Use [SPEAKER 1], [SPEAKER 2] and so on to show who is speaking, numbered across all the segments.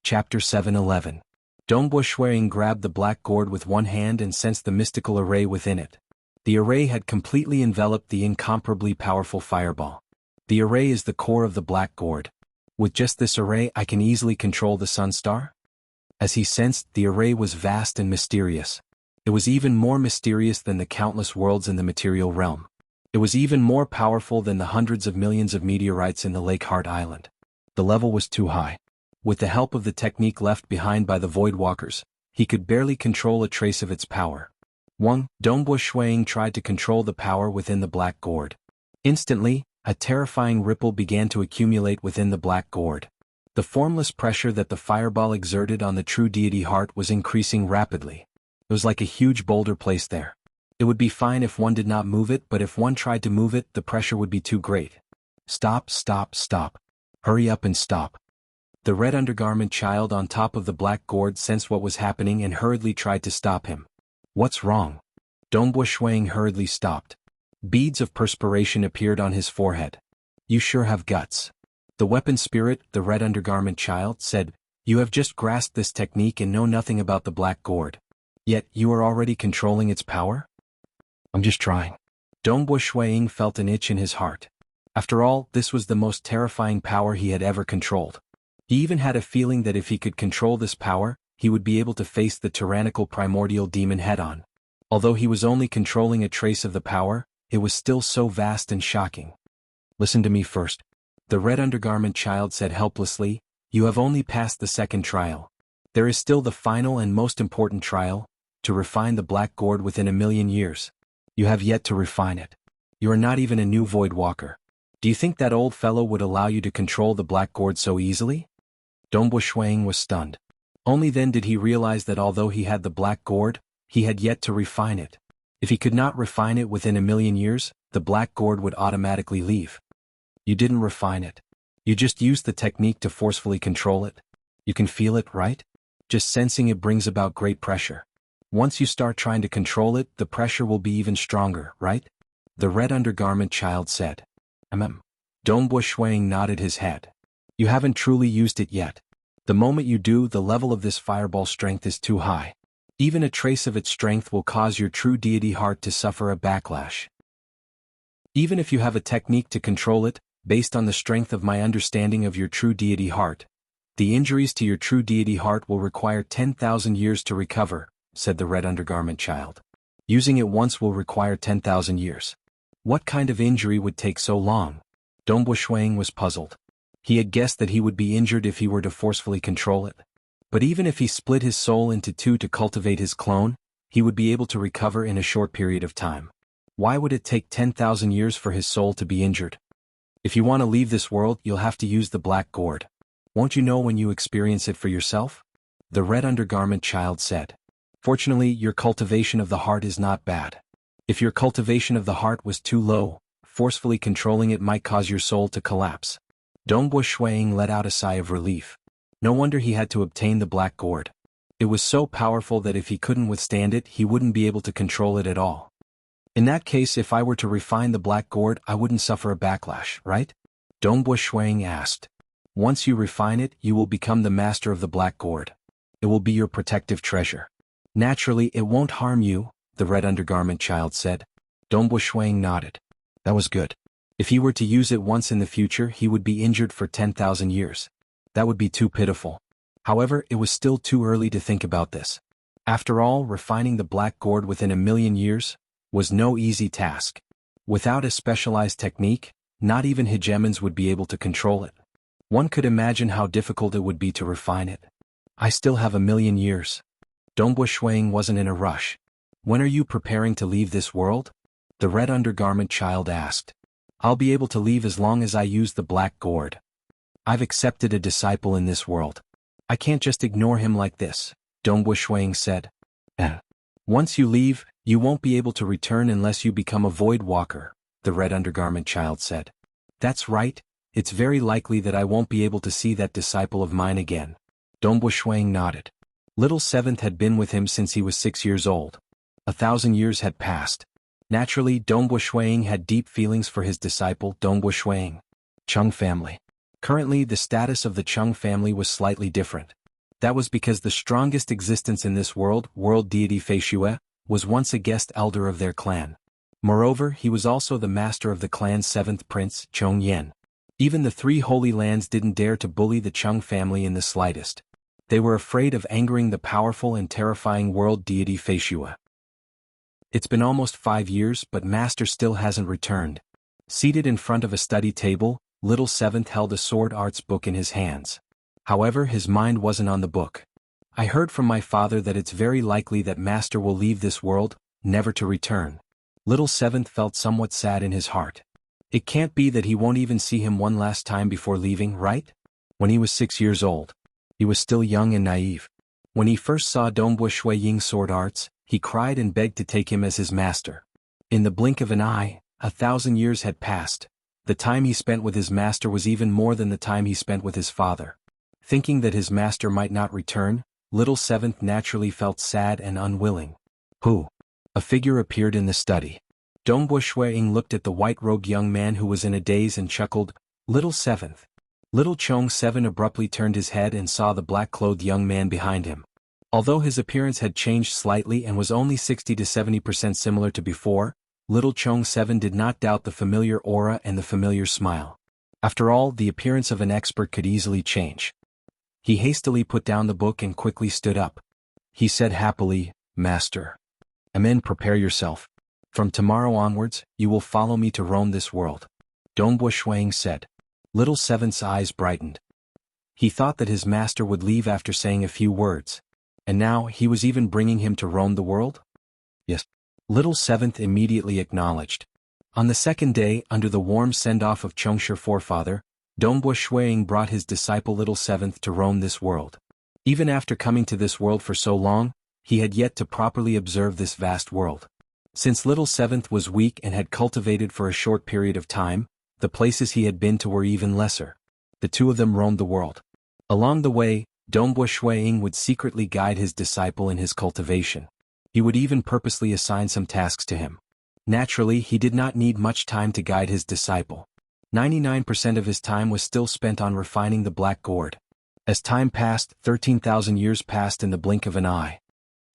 [SPEAKER 1] Chapter 7:11. Dongbo Shuiying grabbed the black gourd with one hand and sensed the mystical array within it. The array had completely enveloped the incomparably powerful fireball. The array is the core of the black gourd. With just this array I can easily control the sun star? As he sensed, the array was vast and mysterious. It was even more mysterious than the countless worlds in the material realm. It was even more powerful than the hundreds of millions of meteorites in the Lake Heart Island. The level was too high. With the help of the technique left behind by the Voidwalkers, he could barely control a trace of its power. Dongbo Shuiying tried to control the power within the black gourd. Instantly, a terrifying ripple began to accumulate within the black gourd. The formless pressure that the fireball exerted on the true deity heart was increasing rapidly. It was like a huge boulder placed there. It would be fine if one did not move it, but if one tried to move it, the pressure would be too great. Stop, stop, stop. Hurry up and stop. The red undergarment child on top of the black gourd sensed what was happening and hurriedly tried to stop him. What's wrong? Dongbo Shuiying hurriedly stopped. Beads of perspiration appeared on his forehead. You sure have guts. The weapon spirit, the red undergarment child, said, you have just grasped this technique and know nothing about the black gourd. Yet, you are already controlling its power? I'm just trying. Dongbo Shuiying felt an itch in his heart. After all, this was the most terrifying power he had ever controlled. He even had a feeling that if he could control this power, he would be able to face the tyrannical primordial demon head-on. Although he was only controlling a trace of the power, it was still so vast and shocking. Listen to me first. The red undergarment child said helplessly, you have only passed the second trial. There is still the final and most important trial, to refine the black gourd within 1,000,000 years. You have yet to refine it. You are not even a new void walker. Do you think that old fellow would allow you to control the black gourd so easily? Dongbo Shuiying was stunned. Only then did he realize that although he had the black gourd, he had yet to refine it. If he could not refine it within 1,000,000 years, the black gourd would automatically leave. You didn't refine it. You just used the technique to forcefully control it. You can feel it, right? Just sensing it brings about great pressure. Once you start trying to control it, the pressure will be even stronger, right? The red undergarment child said. Dongbo Shuiying nodded his head. You haven't truly used it yet. The moment you do, the level of this fireball strength is too high. Even a trace of its strength will cause your true deity heart to suffer a backlash. Even if you have a technique to control it, based on the strength of my understanding of your true deity heart, the injuries to your true deity heart will require 10,000 years to recover, said the red undergarment child. Using it once will require 10,000 years. What kind of injury would take so long? Dongbo Shuiying was puzzled. He had guessed that he would be injured if he were to forcefully control it. But even if he split his soul into two to cultivate his clone, he would be able to recover in a short period of time. Why would it take 10,000 years for his soul to be injured? If you want to leave this world, you'll have to use the black gourd. Won't you know when you experience it for yourself? The red undergarment child said. Fortunately, your cultivation of the heart is not bad. If your cultivation of the heart was too low, forcefully controlling it might cause your soul to collapse. Dongbo Shuiying let out a sigh of relief. No wonder he had to obtain the black gourd. It was so powerful that if he couldn't withstand it, he wouldn't be able to control it at all. In that case, if I were to refine the black gourd, I wouldn't suffer a backlash, right? Dongbo Shuiying asked. Once you refine it, you will become the master of the black gourd. It will be your protective treasure. Naturally, it won't harm you, the red undergarment child said. Dongbo Shuiying nodded. That was good. If he were to use it once in the future, he would be injured for 10,000 years. That would be too pitiful. However, it was still too early to think about this. After all, refining the black gourd within 1,000,000 years was no easy task. Without a specialized technique, not even hegemons would be able to control it. One could imagine how difficult it would be to refine it. I still have 1,000,000 years. Dongbo Shuiying wasn't in a rush. When are you preparing to leave this world? The red undergarment child asked. I'll be able to leave as long as I use the black gourd. I've accepted a disciple in this world. I can't just ignore him like this, Dongbo Shuiying said. Once you leave, you won't be able to return unless you become a void walker, the red undergarment child said. That's right, it's very likely that I won't be able to see that disciple of mine again. Dongbo Shuiying nodded. Little Seventh had been with him since he was 6 years old. 1,000 years had passed. Naturally, Dongbo Shuiying had deep feelings for his disciple, Dongbo Shuiying. Chung family. Currently, the status of the Chung family was slightly different. That was because the strongest existence in this world deity Feishue, was once a guest elder of their clan. Moreover, he was also the master of the clan's seventh prince, Chong Yen. Even the three Holy Lands didn't dare to bully the Chung family in the slightest. They were afraid of angering the powerful and terrifying world deity Feishue. It's been almost 5 years, but Master still hasn't returned. Seated in front of a study table, Little Seventh held a sword arts book in his hands. However, his mind wasn't on the book. I heard from my father that it's very likely that Master will leave this world, never to return. Little Seventh felt somewhat sad in his heart. It can't be that he won't even see him one last time before leaving, right? When he was 6 years old, he was still young and naive. When he first saw Dongbu Shui Ying's sword arts, he cried and begged to take him as his master. In the blink of an eye, 1,000 years had passed. The time he spent with his master was even more than the time he spent with his father. Thinking that his master might not return, Little Seventh naturally felt sad and unwilling. Who? A figure appeared in the study. Dongbu Shui Ying looked at the white-robed young man who was in a daze and chuckled, "Little Seventh." Little Chong Seven abruptly turned his head and saw the black-clothed young man behind him. Although his appearance had changed slightly and was only 60 to 70% similar to before, Little Chong Seven did not doubt the familiar aura and the familiar smile. After all, the appearance of an expert could easily change. He hastily put down the book and quickly stood up. He said happily, "Master. Amen, prepare yourself. From tomorrow onwards, you will follow me to roam this world." Dongbu Shui Ying said. Little Seventh's eyes brightened. He thought that his master would leave after saying a few words. And now, he was even bringing him to roam the world? Yes. Little Seventh immediately acknowledged. On the second day, under the warm send-off of Chongsher forefather, Dongbu Shui Ying brought his disciple Little Seventh to roam this world. Even after coming to this world for so long, he had yet to properly observe this vast world. Since Little Seventh was weak and had cultivated for a short period of time, the places he had been to were even lesser. The two of them roamed the world. Along the way, Dongbu Shui Ying would secretly guide his disciple in his cultivation. He would even purposely assign some tasks to him. Naturally, he did not need much time to guide his disciple. 99% of his time was still spent on refining the black gourd. As time passed, 13,000 years passed in the blink of an eye.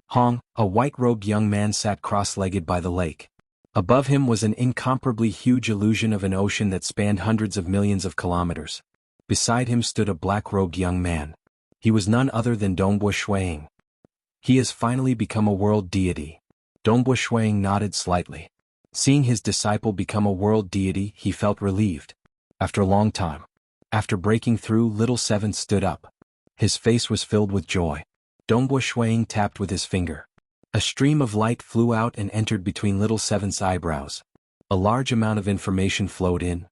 [SPEAKER 1] Hong, a white-robed young man, sat cross-legged by the lake. Above him was an incomparably huge illusion of an ocean that spanned hundreds of millions of kilometers. Beside him stood a black-robed young man. He was none other than Dongbu Shui Ying. He has finally become a world deity. Dongbu Shui Ying nodded slightly. Seeing his disciple become a world deity, he felt relieved. After a long time. After breaking through, Little Seven stood up. His face was filled with joy. Dongbu Shui Ying tapped with his finger. A stream of light flew out and entered between Little Seven's eyebrows. A large amount of information flowed in.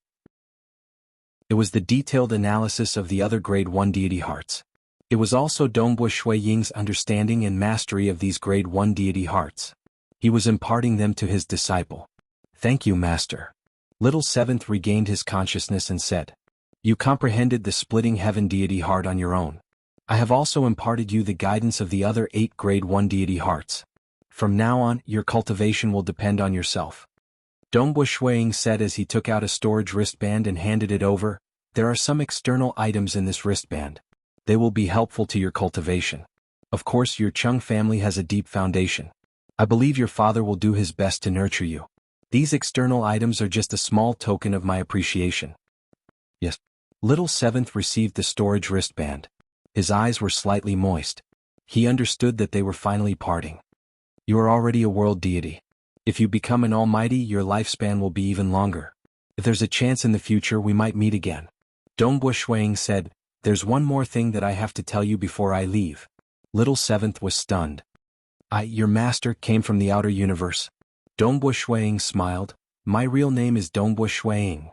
[SPEAKER 1] It was the detailed analysis of the other Grade 1 deity hearts. It was also Dongbu Shui Ying's understanding and mastery of these Grade 1 deity hearts. He was imparting them to his disciple. "Thank you, Master." Little Seventh regained his consciousness and said, "You comprehended the splitting heaven deity heart on your own. I have also imparted you the guidance of the other 8 Grade 1 deity hearts. From now on, your cultivation will depend on yourself." Dongbu Shui Ying said as he took out a storage wristband and handed it over, "There are some external items in this wristband. They will be helpful to your cultivation. Of course, your Chung family has a deep foundation. I believe your father will do his best to nurture you. These external items are just a small token of my appreciation." Yes. Little Seventh received the storage wristband. His eyes were slightly moist. He understood that they were finally parting. "You are already a world deity. If you become an almighty, your lifespan will be even longer. If there's a chance in the future, we might meet again." Dongbu Shui Ying said, "There's one more thing that I have to tell you before I leave." Little Seventh was stunned. Your master came from the outer universe." Dongbu Shui Ying smiled. "My real name is Dongbu Shui Ying."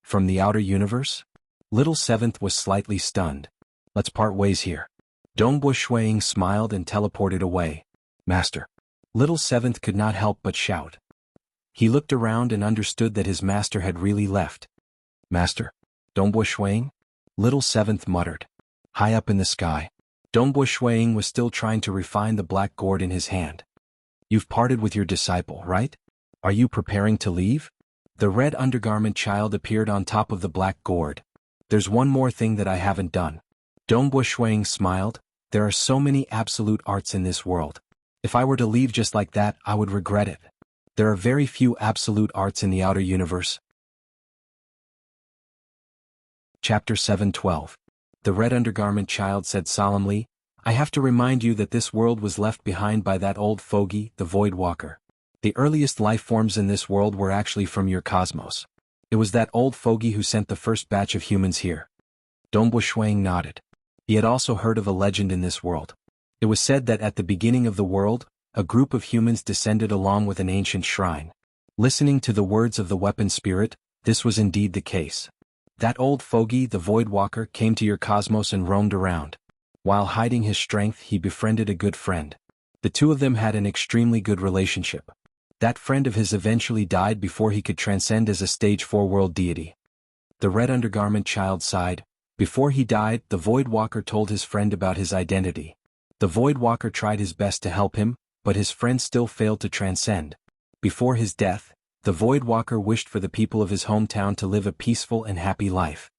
[SPEAKER 1] "From the outer universe?" Little Seventh was slightly stunned. "Let's part ways here." Dongbu Shui Ying smiled and teleported away. "Master." Little Seventh could not help but shout. He looked around and understood that his master had really left. "Master? Dongbu Shui Ying?" Little Seventh muttered. High up in the sky, Dongbu Shui Ying was still trying to refine the black gourd in his hand. "You've parted with your disciple, right? Are you preparing to leave?" The red undergarment child appeared on top of the black gourd. "There's one more thing that I haven't done." Dongbu Shui Ying smiled. There are so many absolute arts in this world. If I were to leave just like that, I would regret it. There are very few absolute arts in the outer universe. Chapter 7:12. The red undergarment child said solemnly, I have to remind you that this world was left behind by that old fogey, the Void Walker. The earliest life forms in this world were actually from your cosmos. It was that old fogey who sent the first batch of humans here. Dongbu Shuang nodded. He had also heard of a legend in this world. It was said that at the beginning of the world, a group of humans descended along with an ancient shrine. Listening to the words of the weapon spirit, this was indeed the case. That old fogey, the Void Walker, came to your cosmos and roamed around. While hiding his strength, he befriended a good friend. The two of them had an extremely good relationship. That friend of his eventually died before he could transcend as a stage 4 world deity. The red undergarment child sighed. Before he died, the Void Walker told his friend about his identity. The Void Walker tried his best to help him, but his friend still failed to transcend. Before his death, the Void Walker wished for the people of his hometown to live a peaceful and happy life.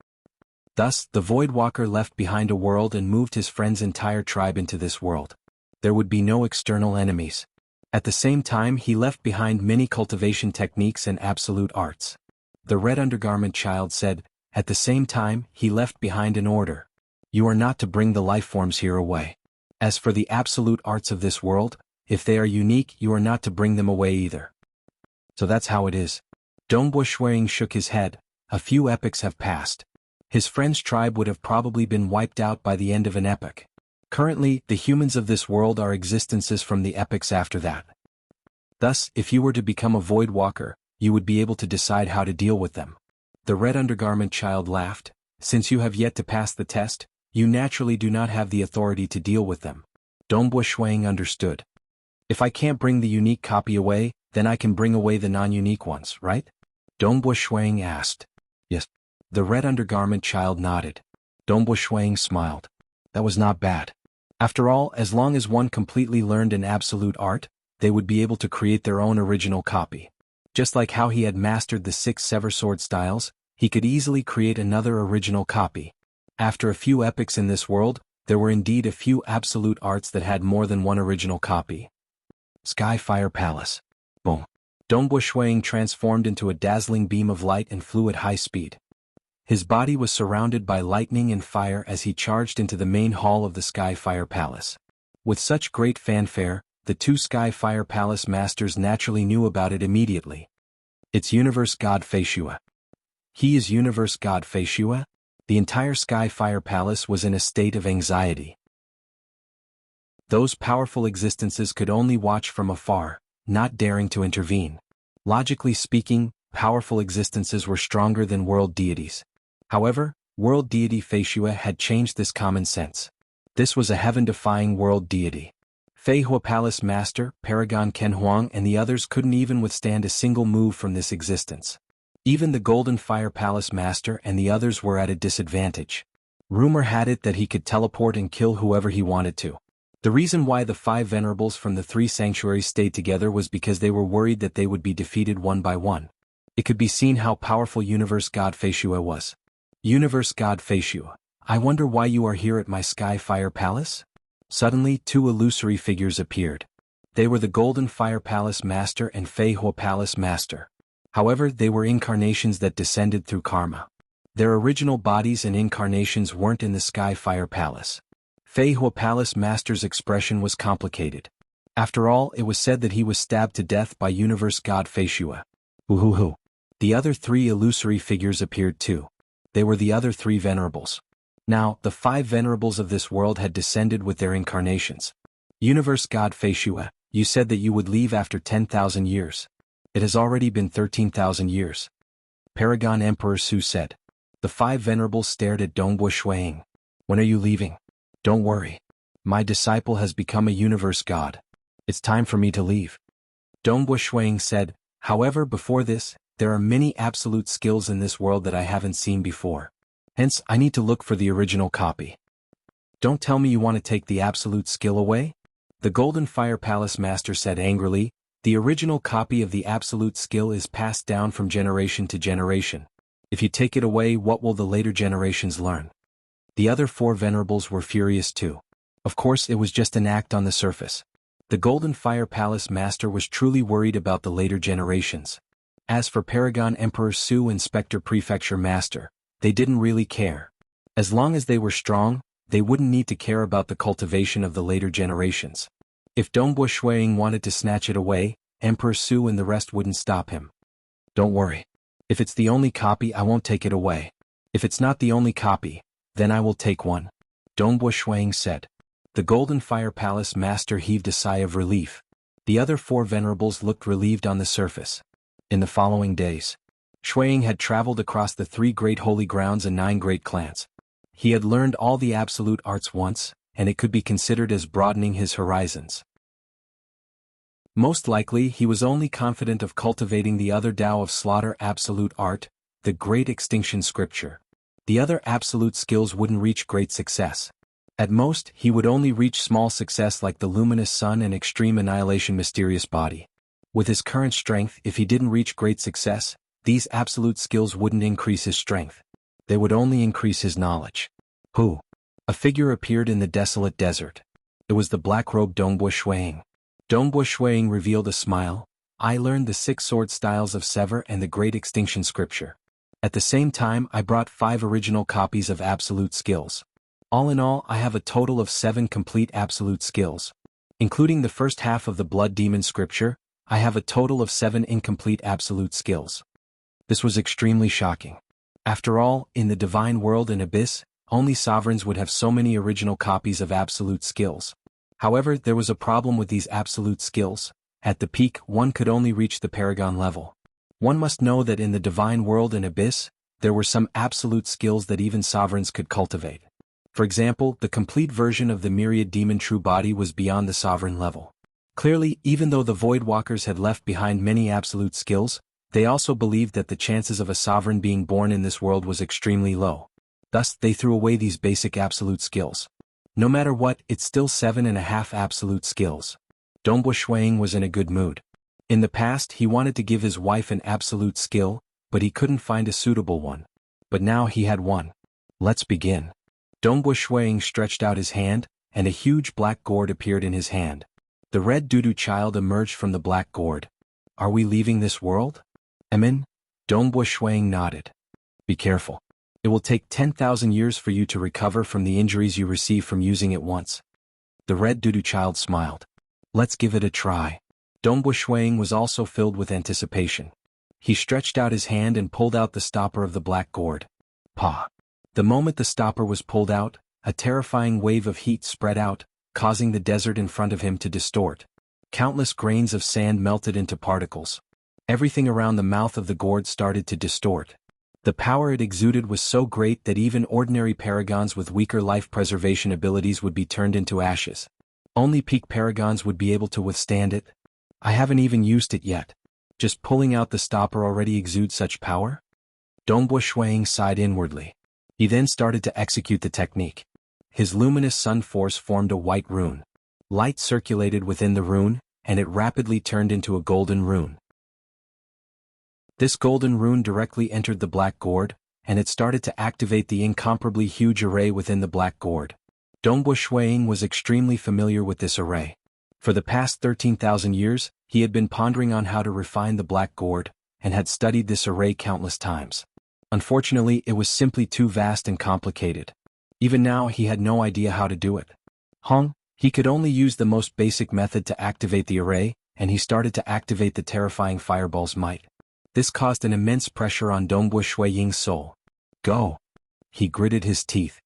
[SPEAKER 1] Thus, the Void Walker left behind a world and moved his friend's entire tribe into this world. There would be no external enemies. At the same time, he left behind many cultivation techniques and absolute arts. The red undergarment child said, at the same time, he left behind an order. You are not to bring the life forms here away. As for the absolute arts of this world, if they are unique, you are not to bring them away either. So that's how it is. Dongbu Shuang shook his head. A few epochs have passed. His friend's tribe would have probably been wiped out by the end of an epoch. Currently, the humans of this world are existences from the epochs after that. Thus, if you were to become a Void Walker, you would be able to decide how to deal with them. The red undergarment child laughed. Since you have yet to pass the test, you naturally do not have the authority to deal with them. Dongbu Shuang understood. If I can't bring the unique copy away, then I can bring away the non-unique ones, right? Dongbu Shuang asked. Yes. The red undergarment child nodded. Dongbu Shuang smiled. That was not bad. After all, as long as one completely learned an absolute art, they would be able to create their own original copy. Just like how he had mastered the 6 sever sword styles, he could easily create another original copy. After a few epochs in this world, there were indeed a few absolute arts that had more than one original copy. Sky Fire Palace. Boom. Dongbu Shuang transformed into a dazzling beam of light and flew at high speed. His body was surrounded by lightning and fire as he charged into the main hall of the Sky Fire Palace. With such great fanfare, the 2 Sky Fire Palace masters naturally knew about it immediately. It's Universe God Feishua. He is Universe God Feishua? The entire Sky Fire Palace was in a state of anxiety. Those powerful existences could only watch from afar, not daring to intervene. Logically speaking, powerful existences were stronger than world deities. However, world deity Feishua had changed this common sense. This was a heaven-defying world deity. Feihua Palace Master, Paragon Ken Huang and the others couldn't even withstand a single move from this existence. Even the Golden Fire Palace Master and the others were at a disadvantage. Rumor had it that he could teleport and kill whoever he wanted to. The reason why the 5 venerables from the 3 sanctuaries stayed together was because they were worried that they would be defeated one by one. It could be seen how powerful Universe God Feishua was. Universe God Feishua, I wonder why you are here at my Sky Fire Palace? Suddenly 2 illusory figures appeared. They were the Golden Fire Palace Master and Feihua Palace Master. However, they were incarnations that descended through karma. Their original bodies and incarnations weren't in the Sky Fire Palace. Feihua Palace Master's expression was complicated. After all, it was said that he was stabbed to death by Universe God Feishua. Woohoo! The other 3 illusory figures appeared too. They were the other 3 venerables. Now, the 5 venerables of this world had descended with their incarnations. Universe God Feishua, you said that you would leave after 10,000 years. It has already been 13,000 years. Paragon Emperor Su said. The 5 venerables stared at Dongbu Shuang. When are you leaving? Don't worry. My disciple has become a universe god. It's time for me to leave. Dongbu Shuang said, however, before this, there are many absolute skills in this world that I haven't seen before. Hence, I need to look for the original copy. Don't tell me you want to take the absolute skill away? The Golden Fire Palace Master said angrily, the original copy of the absolute skill is passed down from generation to generation. If you take it away, what will the later generations learn? The other 4 venerables were furious too. Of course it was just an act on the surface. The Golden Fire Palace Master was truly worried about the later generations. As for Paragon Emperor Su and Spectre Prefecture Master, they didn't really care. As long as they were strong, they wouldn't need to care about the cultivation of the later generations. If Dongbo Shuiying wanted to snatch it away, Emperor Su and the rest wouldn't stop him. Don't worry. If it's the only copy, I won't take it away. If it's not the only copy, then I will take one, Dongbo Shuiying said. The Golden Fire Palace Master heaved a sigh of relief. The other four venerables looked relieved on the surface. In the following days, Shuiying had traveled across the 3 great holy grounds and 9 great clans. He had learned all the absolute arts once, and it could be considered as broadening his horizons. Most likely he was only confident of cultivating the other Tao of Slaughter absolute art, the Great Extinction Scripture. The other absolute skills wouldn't reach great success. At most, he would only reach small success like the Luminous Sun and Extreme Annihilation Mysterious Body. With his current strength, if he didn't reach great success, these absolute skills wouldn't increase his strength. They would only increase his knowledge. Who? A figure appeared in the desolate desert. It was the black-robed Dongbo Shuiying. Dongbo Shuiying revealed a smile. I learned the 6 sword styles of Sever and the Great Extinction Scripture. At the same time, I brought 5 original copies of absolute skills. All in all, I have a total of 7 complete absolute skills. Including the first half of the Blood Demon Scripture, I have a total of 7 incomplete absolute skills. This was extremely shocking. After all, in the Divine World and Abyss, only sovereigns would have so many original copies of absolute skills. However, there was a problem with these absolute skills. At the peak, one could only reach the Paragon level. One must know that in the Divine World and Abyss, there were some absolute skills that even sovereigns could cultivate. For example, the complete version of the Myriad Demon True Body was beyond the sovereign level. Clearly, even though the Voidwalkers had left behind many absolute skills, they also believed that the chances of a sovereign being born in this world was extremely low. Thus, they threw away these basic absolute skills. No matter what, it's still 7.5 absolute skills. Dongbo Shuiying was in a good mood. In the past, he wanted to give his wife an absolute skill, but he couldn't find a suitable one. But now he had one. Let's begin. Dongbo Shuiying stretched out his hand, and a huge black gourd appeared in his hand. The red Dudu child emerged from the black gourd. Are we leaving this world? Emin? Dongbo Shuiying nodded. Be careful. It will take 10,000 years for you to recover from the injuries you received from using it once. The red Dudu child smiled. Let's give it a try. Dongbo Shuiying was also filled with anticipation. He stretched out his hand and pulled out the stopper of the black gourd. Pa! The moment the stopper was pulled out, a terrifying wave of heat spread out, causing the desert in front of him to distort. Countless grains of sand melted into particles. Everything around the mouth of the gourd started to distort. The power it exuded was so great that even ordinary paragons with weaker life preservation abilities would be turned into ashes. Only peak paragons would be able to withstand it. I haven't even used it yet. Just pulling out the stopper already exudes such power? Dongbo Shuiying sighed inwardly. He then started to execute the technique. His luminous sun force formed a white rune. Light circulated within the rune, and it rapidly turned into a golden rune. This golden rune directly entered the black gourd, and it started to activate the incomparably huge array within the black gourd. Dongbo Shuiying was extremely familiar with this array. For the past 13,000 years, he had been pondering on how to refine the black gourd, and had studied this array countless times. Unfortunately, it was simply too vast and complicated. Even now he had no idea how to do it. He could only use the most basic method to activate the array, and he started to activate the terrifying fireball's might. This caused an immense pressure on Dongbo Shuiying's soul. Go! He gritted his teeth.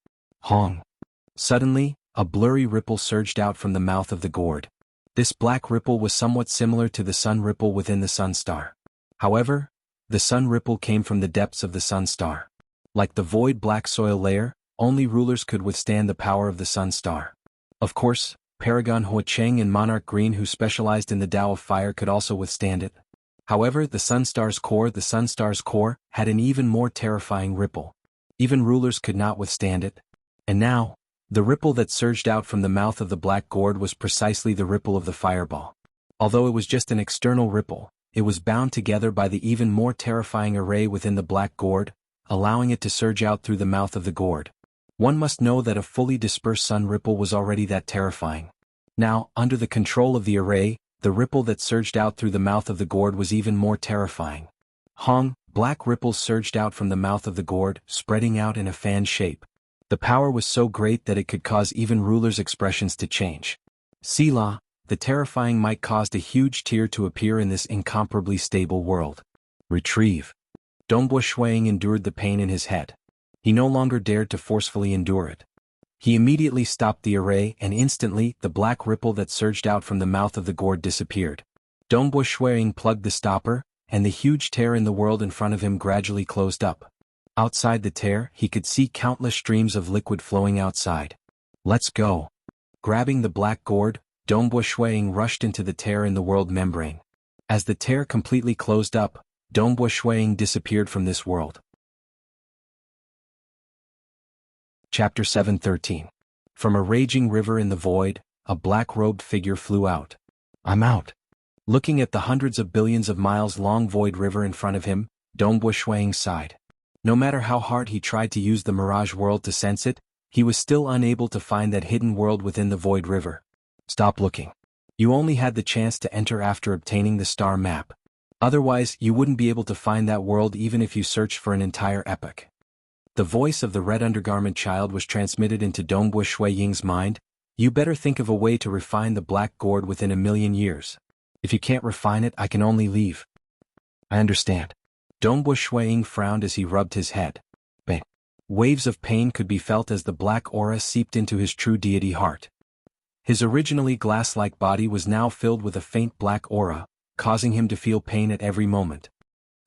[SPEAKER 1] Suddenly, a blurry ripple surged out from the mouth of the gourd. This black ripple was somewhat similar to the sun ripple within the sun star. However, the sun ripple came from the depths of the sun star. Like the void black soil layer, only rulers could withstand the power of the sun star. Of course, Paragon Huacheng and Monarch Green, who specialized in the Tao of Fire, could also withstand it. However, the sun star's core had an even more terrifying ripple. Even rulers could not withstand it. And now, the ripple that surged out from the mouth of the black gourd was precisely the ripple of the fireball. Although it was just an external ripple, it was bound together by the even more terrifying array within the black gourd, allowing it to surge out through the mouth of the gourd. One must know that a fully dispersed sun ripple was already that terrifying. Now, under the control of the array, the ripple that surged out through the mouth of the gourd was even more terrifying. Black ripples surged out from the mouth of the gourd, spreading out in a fan shape. The power was so great that it could cause even rulers' expressions to change. Selah, the terrifying might caused a huge tear to appear in this incomparably stable world. Retrieve. Dongbo Shuang endured the pain in his head. He no longer dared to forcefully endure it. He immediately stopped the array and instantly the black ripple that surged out from the mouth of the gourd disappeared. Dongbo Shuang plugged the stopper, and the huge tear in the world in front of him gradually closed up. Outside the tear, he could see countless streams of liquid flowing outside. Let's go. Grabbing the black gourd, Dongbo Shuang rushed into the tear in the world membrane. As the tear completely closed up, Dongbo Shuang disappeared from this world. Chapter 7:13. From a raging river in the void, a black-robed figure flew out. I'm out. Looking at the hundreds of billions of miles long void river in front of him, Dongbo Shuang sighed. No matter how hard he tried to use the mirage world to sense it, he was still unable to find that hidden world within the void river. Stop looking. You only had the chance to enter after obtaining the star map. Otherwise, you wouldn't be able to find that world even if you searched for an entire epoch. The voice of the red undergarment child was transmitted into Dongbo Shuang's mind. You better think of a way to refine the black gourd within 1,000,000 years. If you can't refine it, I can only leave. I understand. Dongbo Shuang frowned as he rubbed his head. Bang. Waves of pain could be felt as the black aura seeped into his true deity heart. His originally glass-like body was now filled with a faint black aura, causing him to feel pain at every moment.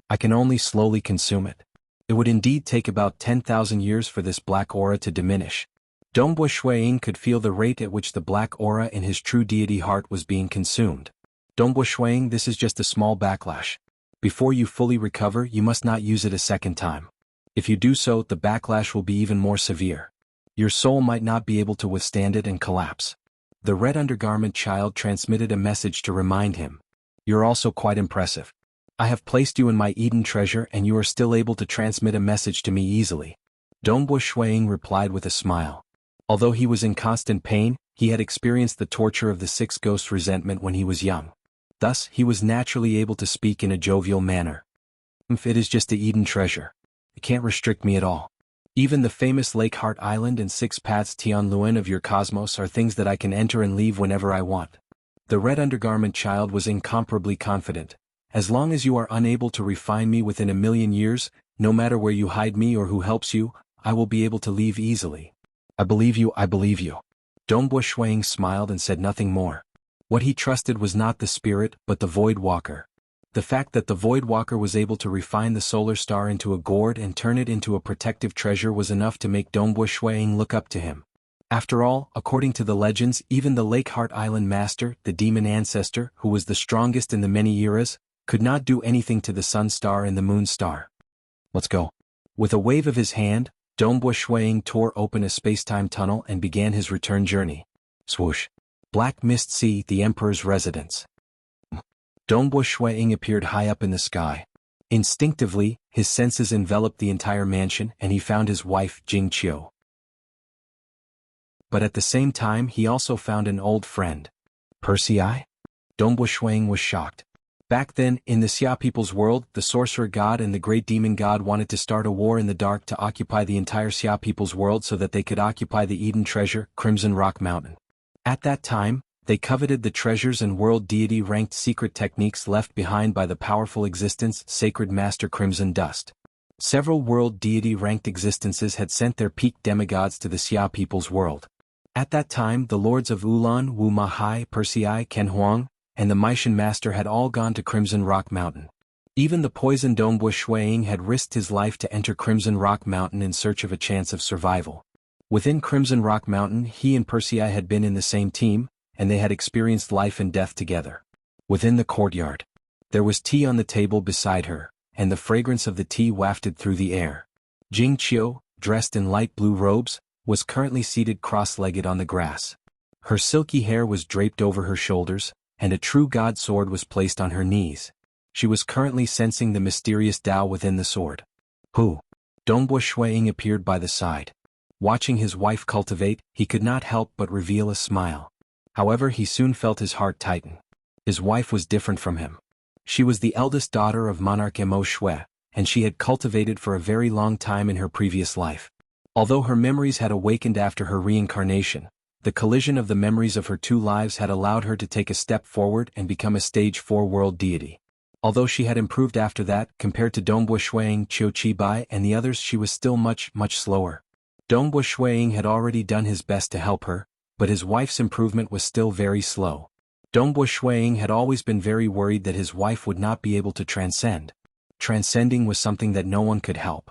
[SPEAKER 1] I can only slowly consume it. It would indeed take about 10,000 years for this black aura to diminish. Dongbo Shuang could feel the rate at which the black aura in his true deity heart was being consumed. Dongbo Shuang, this is just a small backlash. Before you fully recover, you must not use it a second time. If you do so, the backlash will be even more severe. Your soul might not be able to withstand it and collapse. The red undergarment child transmitted a message to remind him. You're also quite impressive. I have placed you in my Eden treasure and you are still able to transmit a message to me easily. Dongbo Shuang replied with a smile. Although he was in constant pain, he had experienced the torture of the six ghosts' resentment when he was young. Thus, he was naturally able to speak in a jovial manner. It is just the Eden treasure. It can't restrict me at all. Even the famous Lake Heart Island and 6 paths Tianluan of your cosmos are things that I can enter and leave whenever I want. The red undergarment child was incomparably confident. As long as you are unable to refine me within 1,000,000 years, no matter where you hide me or who helps you, I will be able to leave easily. I believe you, I believe you. Dongbo Shuang smiled and said nothing more. What he trusted was not the spirit, but the Void Walker. The fact that the Void Walker was able to refine the solar star into a gourd and turn it into a protective treasure was enough to make Dongbo Shuang look up to him. After all, according to the legends, even the Lake Heart Island Master, the demon ancestor, who was the strongest in the many eras, could not do anything to the Sun Star and the Moon Star. Let's go. With a wave of his hand, Dongbo Shuang tore open a space-time tunnel and began his return journey. Swoosh. Black Mist Sea, the Emperor's residence. Dongbo Shuang appeared high up in the sky. Instinctively, his senses enveloped the entire mansion and he found his wife, Jing. But at the same time he also found an old friend. Persei? Dongbo Shuang was shocked. Back then, in the Xia people's world, the sorcerer god and the great demon god wanted to start a war in the dark to occupy the entire Xia people's world so that they could occupy the Eden treasure, Crimson Rock Mountain. At that time, they coveted the treasures and world deity-ranked secret techniques left behind by the powerful existence, Sacred Master Crimson Dust. Several world deity-ranked existences had sent their peak demigods to the Xia people's world. At that time, the lords of Ulan, Wu Mahai, Persei, Ken Huang, and the Maishan Master had all gone to Crimson Rock Mountain. Even the poisoned Dongbo Shuang had risked his life to enter Crimson Rock Mountain in search of a chance of survival. Within Crimson Rock Mountain, he and Persei had been in the same team, and they had experienced life and death together. Within the courtyard, there was tea on the table beside her, and the fragrance of the tea wafted through the air. Jing, dressed in light blue robes, was currently seated cross-legged on the grass. Her silky hair was draped over her shoulders, and a true god sword was placed on her knees. She was currently sensing the mysterious Tao within the sword. Who? Dongbo Shuang appeared by the side. Watching his wife cultivate, he could not help but reveal a smile. However, he soon felt his heart tighten. His wife was different from him. She was the eldest daughter of monarch Mo Shui, and she had cultivated for a very long time in her previous life. Although her memories had awakened after her reincarnation, the collision of the memories of her two lives had allowed her to take a step forward and become a stage 4 world deity. Although she had improved after that, compared to Dongbo Shuang, Qiu Qibai and the others, she was still much slower. Dongbo Shuang had already done his best to help her, but his wife's improvement was still very slow. Dongbo Shuang had always been very worried that his wife would not be able to transcend. Transcending was something that no one could help.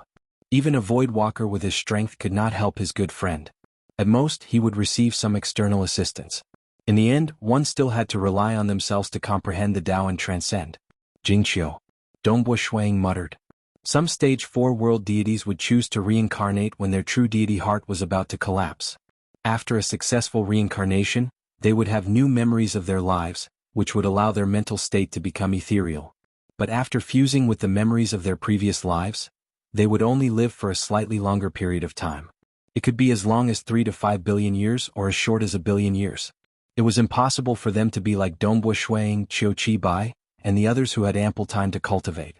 [SPEAKER 1] Even a void walker with his strength could not help his good friend. At most, he would receive some external assistance. In the end, one still had to rely on themselves to comprehend the Tao and transcend. Jingqiu. Dongbo Shuang muttered. Some stage 4 world deities would choose to reincarnate when their true deity heart was about to collapse. After a successful reincarnation, they would have new memories of their lives, which would allow their mental state to become ethereal. But after fusing with the memories of their previous lives, they would only live for a slightly longer period of time. It could be as long as 3 to 5 billion years or as short as 1 billion years. It was impossible for them to be like Dongbo Shuang, Qiu Qibai, and the others who had ample time to cultivate.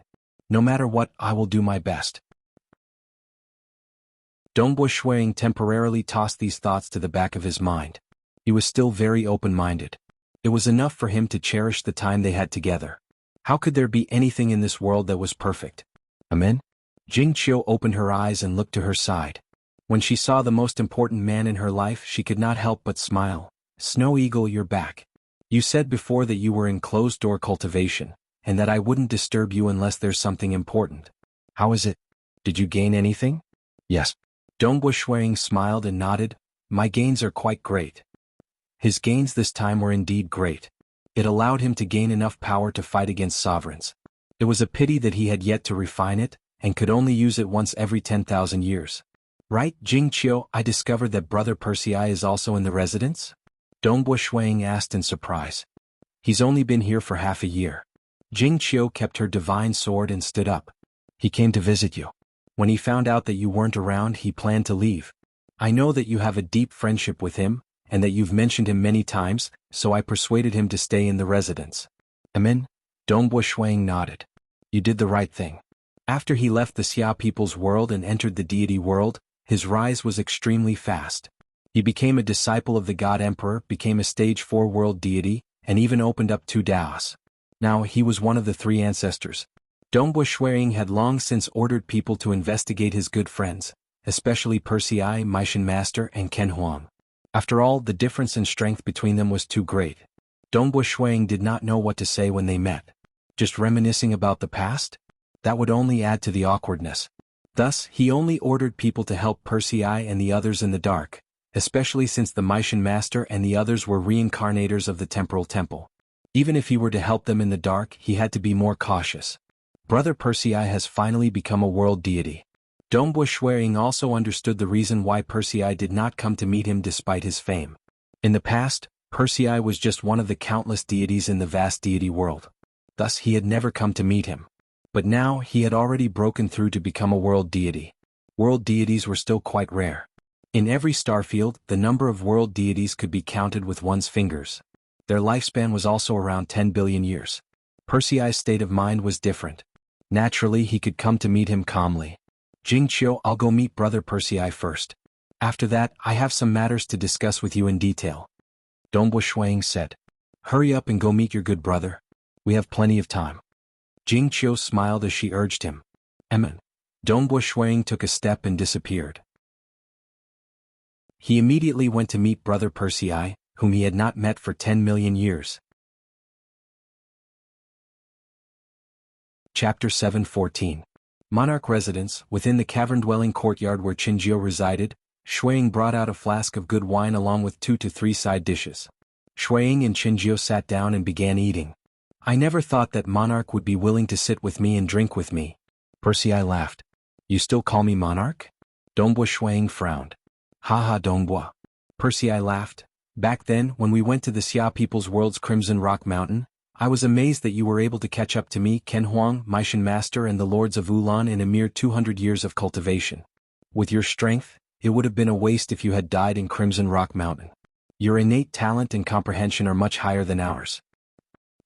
[SPEAKER 1] No matter what, I will do my best. Dongbo Shuang temporarily tossed these thoughts to the back of his mind. He was still very open-minded. It was enough for him to cherish the time they had together. How could there be anything in this world that was perfect? Amen? Jingqiu opened her eyes and looked to her side. When she saw the most important man in her life, she could not help but smile. Snow Eagle, you're back. You said before that you were in closed-door cultivation, and that I wouldn't disturb you unless there's something important. How is it? Did you gain anything? Yes. Dongbo Shuang smiled and nodded. My gains are quite great. His gains this time were indeed great. It allowed him to gain enough power to fight against sovereigns. It was a pity that he had yet to refine it, and could only use it once every 10,000 years. Right, Jingqiu, I discovered that Brother Persei is also in the residence? Dongbo Shuang asked in surprise. He's only been here for half a year. Jingqiu kept her divine sword and stood up. He came to visit you. When he found out that you weren't around, he planned to leave. I know that you have a deep friendship with him, and that you've mentioned him many times, so I persuaded him to stay in the residence. Amen? Dongbo Shuang nodded. You did the right thing. After he left the Xia people's world and entered the deity world, his rise was extremely fast. He became a disciple of the God Emperor, became a stage 4 world deity, and even opened up 2 Daos. Now he was one of the 3 ancestors. Dongbo Shuang had long since ordered people to investigate his good friends, especially Persei, Meishan Master, and Ken Huang. After all, the difference in strength between them was too great. Dongbo Shuang did not know what to say when they met. Just reminiscing about the past? That would only add to the awkwardness. Thus, he only ordered people to help Persei and the others in the dark, especially since the Meishan Master and the others were reincarnators of the temporal temple. Even if he were to help them in the dark, he had to be more cautious. Brother Persei has finally become a world deity. Dongbo Shuang also understood the reason why Persei did not come to meet him despite his fame. In the past, Persei was just one of the countless deities in the vast deity world. Thus he had never come to meet him. But now he had already broken through to become a world deity. World deities were still quite rare. In every starfield, the number of world deities could be counted with one's fingers. Their lifespan was also around 10 billion years. Persei's state of mind was different. Naturally, he could come to meet him calmly. Jingqiu, I'll go meet Brother Persei first. After that, I have some matters to discuss with you in detail. Dongbo Shuang said. Hurry up and go meet your good brother. We have plenty of time. Jingqiu smiled as she urged him. Amen. Dongbo Shuang took a step and disappeared. He immediately went to meet Brother Persei, whom he had not met for 10 million years. Chapter 7:14. Monarch Residence. Within the cavern-dwelling courtyard where Qinjiu resided, Shuang brought out a flask of good wine along with 2 to 3 side dishes. Shuang and Qinjiu sat down and began eating. I never thought that Monarch would be willing to sit with me and drink with me. Persei laughed. You still call me Monarch? Dongbo Shuang frowned. Haha Dongbo. Persei laughed. Back then, when we went to the Xia People's World's Crimson Rock Mountain, I was amazed that you were able to catch up to me, Ken Huang, Meishan Master and the Lords of Ulan in a mere 200 years of cultivation. With your strength, it would have been a waste if you had died in Crimson Rock Mountain. Your innate talent and comprehension are much higher than ours.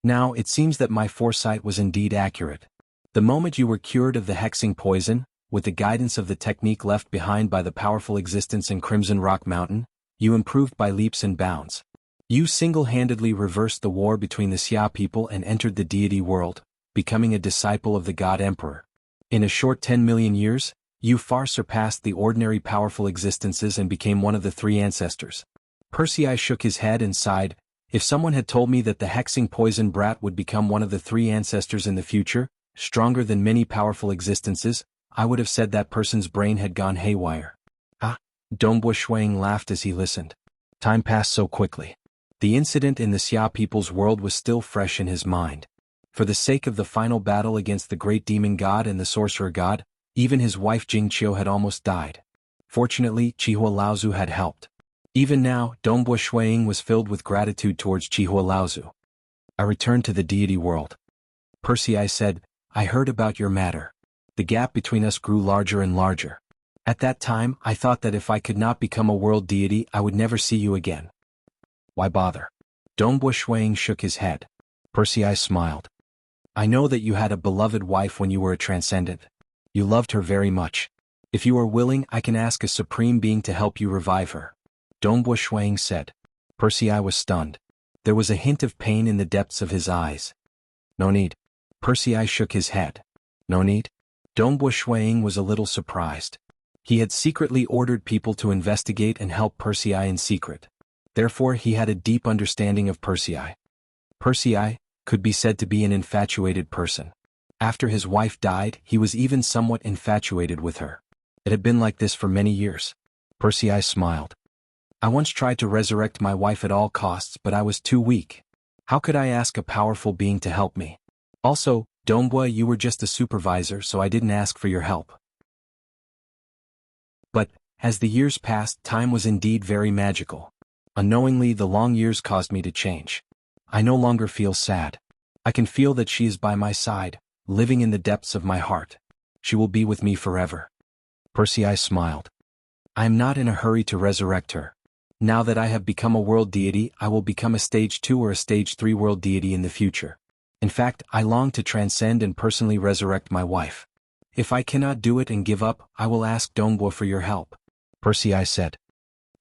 [SPEAKER 1] Now, it seems that my foresight was indeed accurate. The moment you were cured of the hexing poison, with the guidance of the technique left behind by the powerful existence in Crimson Rock Mountain, you improved by leaps and bounds. You single-handedly reversed the war between the Xia people and entered the deity world, becoming a disciple of the God Emperor. In a short 10 million years, you far surpassed the ordinary powerful existences and became one of the three ancestors. Persei shook his head and sighed. If someone had told me that the hexing poison brat would become one of the three ancestors in the future, stronger than many powerful existences, I would have said that person's brain had gone haywire. Ah, Dongbua Shuang laughed as he listened. Time passed so quickly. The incident in the Xia people's world was still fresh in his mind. For the sake of the final battle against the great demon god and the sorcerer god, even his wife Jingqiu had almost died. Fortunately, Chihua Laozu had helped. Even now, Dongbua Shuang was filled with gratitude towards Chihua Laozu. I returned to the deity world. Persei said, I heard about your matter. The gap between us grew larger and larger. At that time, I thought that if I could not become a world deity, I would never see you again. Why bother? Dongbua Shuang shook his head. Persei smiled. I know that you had a beloved wife when you were a transcendent. You loved her very much. If you are willing, I can ask a supreme being to help you revive her. Dongbua Shuang said. Persei was stunned. There was a hint of pain in the depths of his eyes. No need. Persei shook his head. No need? Dongbua Shuang was a little surprised. He had secretly ordered people to investigate and help Persei in secret. Therefore he had a deep understanding of Persei. Persei could be said to be an infatuated person. After his wife died, he was even somewhat infatuated with her. It had been like this for many years. Persei smiled. I once tried to resurrect my wife at all costs, but I was too weak. How could I ask a powerful being to help me? Also, Dongbua, you were just a supervisor, so I didn't ask for your help. But, as the years passed, time was indeed very magical. Unknowingly, the long years caused me to change. I no longer feel sad. I can feel that she is by my side, living in the depths of my heart. She will be with me forever. Persei smiled. I am not in a hurry to resurrect her. Now that I have become a world deity, I will become a stage 2 or a stage 3 world deity in the future. In fact, I long to transcend and personally resurrect my wife. If I cannot do it and give up, I will ask Dongbua for your help. Persei said.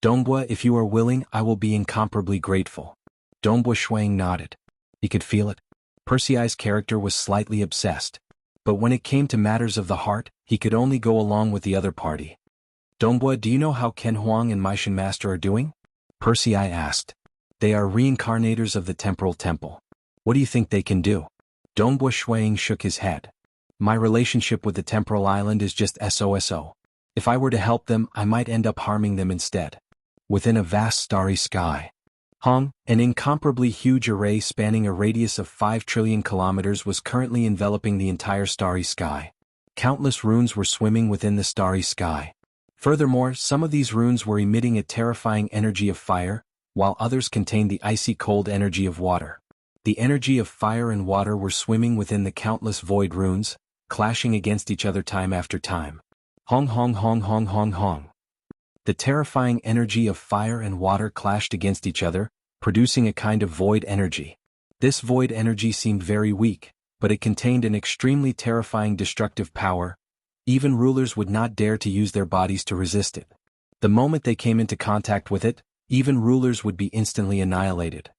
[SPEAKER 1] Dongbua, if you are willing, I will be incomparably grateful. Dongbua Shuang nodded. He could feel it. Persei's character was slightly obsessed. But when it came to matters of the heart, he could only go along with the other party. Dongbua, do you know how Ken Huang and Meishan Master are doing? Persei asked. They are reincarnators of the temporal temple. What do you think they can do? Dongbua Shuang shook his head. My relationship with the temporal island is just SOSO. If I were to help them, I might end up harming them instead. Within a vast starry sky, Hong, an incomparably huge array spanning a radius of 5 trillion kilometers, was currently enveloping the entire starry sky. Countless runes were swimming within the starry sky. Furthermore, some of these runes were emitting a terrifying energy of fire, while others contained the icy cold energy of water. The energy of fire and water were swimming within the countless void runes, clashing against each other time after time. Hong hong hong hong hong hong. The terrifying energy of fire and water clashed against each other, producing a kind of void energy. This void energy seemed very weak, but it contained an extremely terrifying destructive power. Even rulers would not dare to use their bodies to resist it. The moment they came into contact with it, even rulers would be instantly annihilated.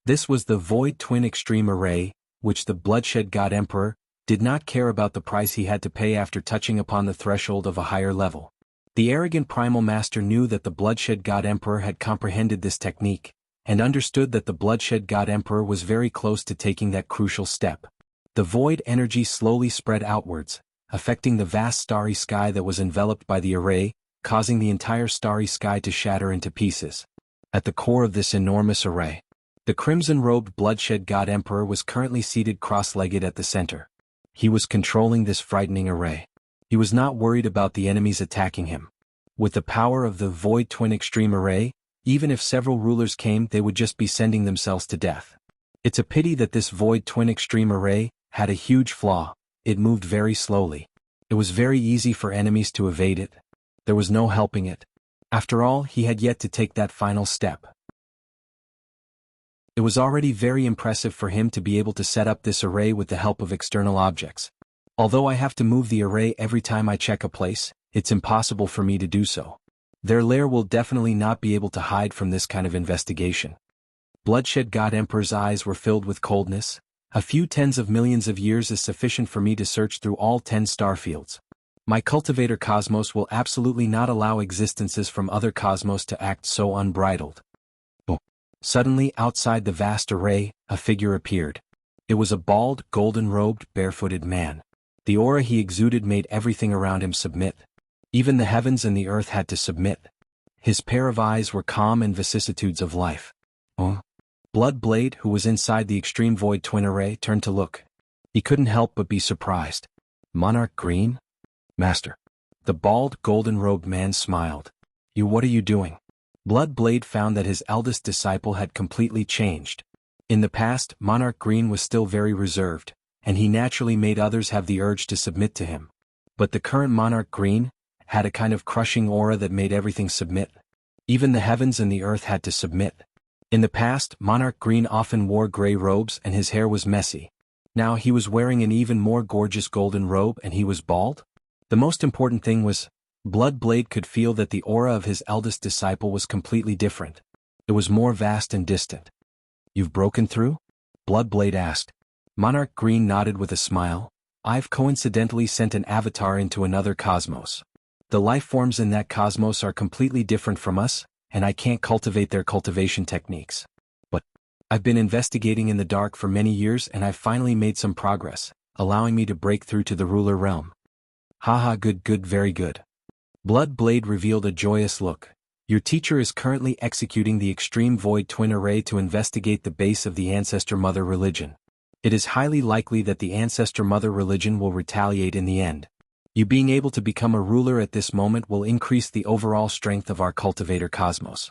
[SPEAKER 1] This was the Void Twin Extreme Array, which the Bloodshed God Emperor did not care about the price he had to pay after touching upon the threshold of a higher level. The arrogant Primal Master knew that the Bloodshed God Emperor had comprehended this technique, and understood that the Bloodshed God Emperor was very close to taking that crucial step. The void energy slowly spread outwards, affecting the vast starry sky that was enveloped by the array, causing the entire starry sky to shatter into pieces. At the core of this enormous array, the crimson-robed Bloodshed God Emperor was currently seated cross-legged at the center. He was controlling this frightening array. He was not worried about the enemies attacking him. With the power of the Void Twin Extreme Array, even if several rulers came, they would just be sending themselves to death. It's a pity that this Void Twin Extreme Array had a huge flaw. It moved very slowly. It was very easy for enemies to evade it. There was no helping it. After all, he had yet to take that final step. It was already very impressive for him to be able to set up this array with the help of external objects. Although I have to move the array every time I check a place, it's impossible for me to do so. Their lair will definitely not be able to hide from this kind of investigation. Bloodshed God Emperor's eyes were filled with coldness. A few tens of millions of years is sufficient for me to search through all 10 star fields. My cultivator cosmos will absolutely not allow existences from other cosmos to act so unbridled. Suddenly, outside the vast array, a figure appeared. It was a bald, golden-robed, barefooted man. The aura he exuded made everything around him submit. Even the heavens and the earth had to submit. His pair of eyes were calm and vicissitudes of life. Bloodblade, who was inside the Extreme Void Twin Array, turned to look. He couldn't help but be surprised. Monarch Green? Master. The bald, golden-robed man smiled. What are you doing? Bloodblade found that his eldest disciple had completely changed. In the past, Monarch Green was still very reserved, and he naturally made others have the urge to submit to him. But the current Monarch Green had a kind of crushing aura that made everything submit. Even the heavens and the earth had to submit. In the past, Monarch Green often wore gray robes and his hair was messy. Now he was wearing an even more gorgeous golden robe and he was bald? The most important thing was, Bloodblade could feel that the aura of his eldest disciple was completely different. It was more vast and distant. You've broken through? Bloodblade asked. Monarch Green nodded with a smile. I've coincidentally sent an avatar into another cosmos. The life forms in that cosmos are completely different from us, and I can't cultivate their cultivation techniques. But I've been investigating in the dark for many years and I've finally made some progress, allowing me to break through to the ruler realm. Haha, good, very good. Bloodblade revealed a joyous look. Your teacher is currently executing the Extreme Void Twin Array to investigate the base of the Ancestor Mother religion. It is highly likely that the Ancestor Mother religion will retaliate in the end. You being able to become a ruler at this moment will increase the overall strength of our cultivator cosmos.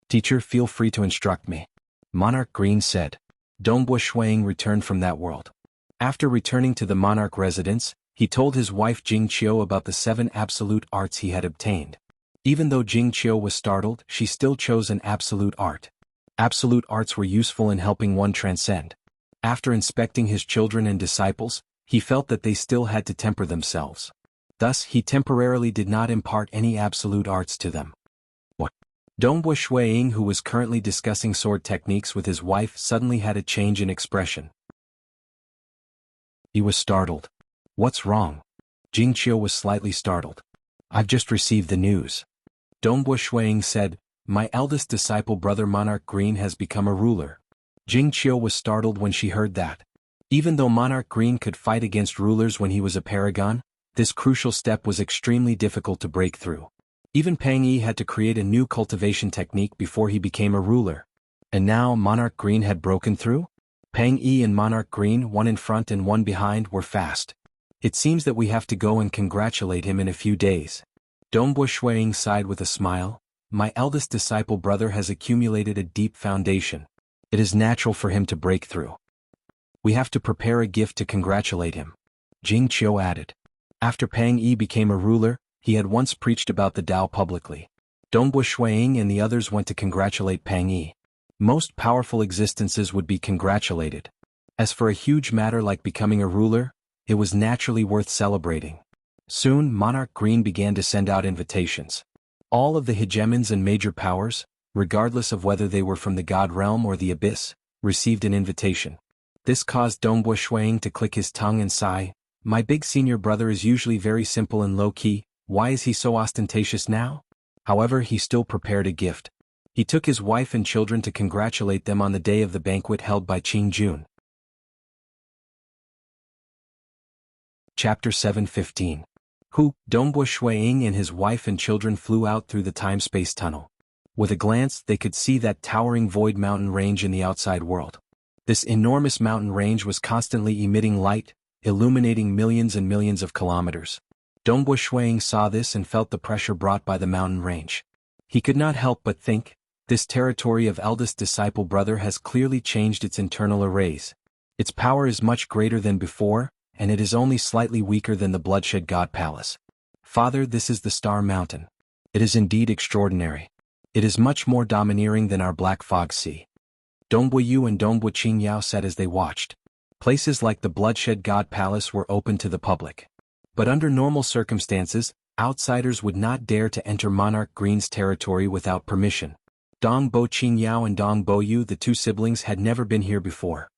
[SPEAKER 1] Teacher, feel free to instruct me. Monarch Green said. Dongbua Shuang returned from that world. After returning to the Monarch residence, he told his wife Jingqiu about the 7 absolute arts he had obtained. Even though Jingqiu was startled, she still chose an absolute art. Absolute arts were useful in helping one transcend. After inspecting his children and disciples, he felt that they still had to temper themselves. Thus, he temporarily did not impart any absolute arts to them. Dongbua Shuang, who was currently discussing sword techniques with his wife, suddenly had a change in expression. He was startled. What's wrong? Jingqiu was slightly startled. I've just received the news. Dongbua Shuang said, my eldest disciple brother Monarch Green has become a ruler. Jingqiu was startled when she heard that. Even though Monarch Green could fight against rulers when he was a paragon, this crucial step was extremely difficult to break through. Even Pang Yi had to create a new cultivation technique before he became a ruler. And now Monarch Green had broken through? Pang Yi and Monarch Green, one in front and one behind, were fast. It seems that we have to go and congratulate him in a few days. Dongbua Shuang sighed with a smile. My eldest disciple brother has accumulated a deep foundation. It is natural for him to break through. We have to prepare a gift to congratulate him. Jingqiu added. After Pang Yi became a ruler, he had once preached about the Tao publicly. Dongbua Shuang and the others went to congratulate Pang Yi. Most powerful existences would be congratulated. As for a huge matter like becoming a ruler, it was naturally worth celebrating. Soon, Monarch Green began to send out invitations. All of the hegemons and major powers, regardless of whether they were from the God Realm or the Abyss, received an invitation. This caused Dongbua Shuang to click his tongue and sigh. My big senior brother is usually very simple and low-key, why is he so ostentatious now? However, he still prepared a gift. He took his wife and children to congratulate them on the day of the banquet held by Qing Jun. Chapter 7:15. Dongbua Shuang and his wife and children flew out through the time-space tunnel. With a glance, they could see that towering void mountain range in the outside world. This enormous mountain range was constantly emitting light, illuminating millions and millions of kilometers. Dongbua Shuang saw this and felt the pressure brought by the mountain range. He could not help but think, this territory of eldest disciple brother has clearly changed its internal arrays. Its power is much greater than before, and it is only slightly weaker than the Bloodshed God Palace. Father, this is the Star Mountain. It is indeed extraordinary. It is much more domineering than our Black Fog Sea. Dongbu Yu and Dongbu Qingyao said as they watched. Places like the Bloodshed God Palace were open to the public. But under normal circumstances, outsiders would not dare to enter Monarch Green's territory without permission. Dong Bo Qingyao and Dong Bo Yu, the two siblings, had never been here before.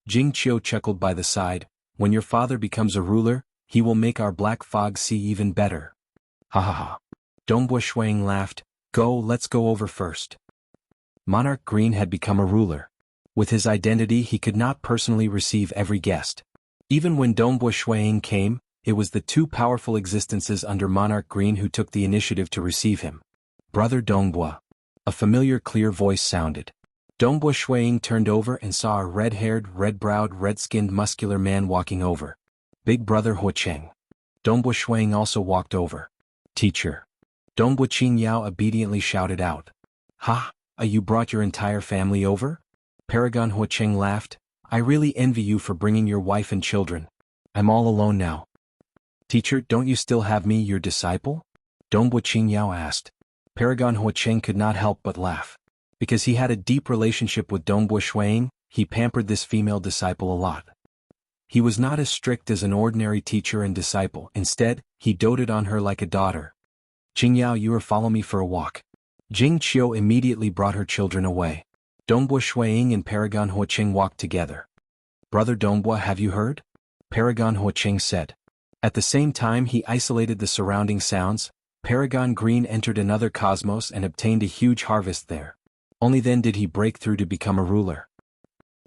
[SPEAKER 1] Jing Qiu chuckled by the side. When your father becomes a ruler, he will make our Black Fog Sea even better. Ha ha ha. Dongbu Shuang laughed. Let's go over first. Monarch Green had become a ruler. With his identity, he could not personally receive every guest. Even when Dongbu Shuang came, it was the two powerful existences under Monarch Green who took the initiative to receive him. Brother Dongbu. A familiar clear voice sounded. Dongbu Shuang turned over and saw a red-haired, red-browed, red-skinned muscular man walking over. Big brother Huacheng. Dongbu Shuang also walked over. Teacher. Dongbu Qingyao obediently shouted out. Ha, you brought your entire family over? Paragon Huacheng laughed. I really envy you for bringing your wife and children. I'm all alone now. Teacher, don't you still have me, your disciple? Dongbu Qingyao asked. Paragon Huacheng could not help but laugh. Because he had a deep relationship with Dongbu Shuang, he pampered this female disciple a lot. He was not as strict as an ordinary teacher and disciple. Instead, he doted on her like a daughter. Qingyao, you follow me for a walk. Jing Qiu immediately brought her children away. Dongbu Shuang and Paragon Huacheng walked together. Brother Dongbu, have you heard? Paragon Huacheng said. At the same time he isolated the surrounding sounds. Paragon Green entered another cosmos and obtained a huge harvest there. Only then did he break through to become a ruler.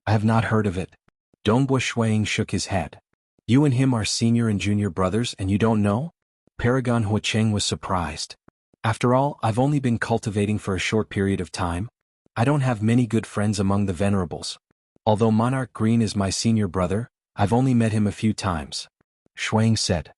[SPEAKER 1] I have not heard of it. Dongbu Shuang shook his head. You and him are senior and junior brothers and you don't know? Paragon Huacheng was surprised. After all, I've only been cultivating for a short period of time. I don't have many good friends among the venerables. Although Monarch Green is my senior brother, I've only met him a few times. Shuang said.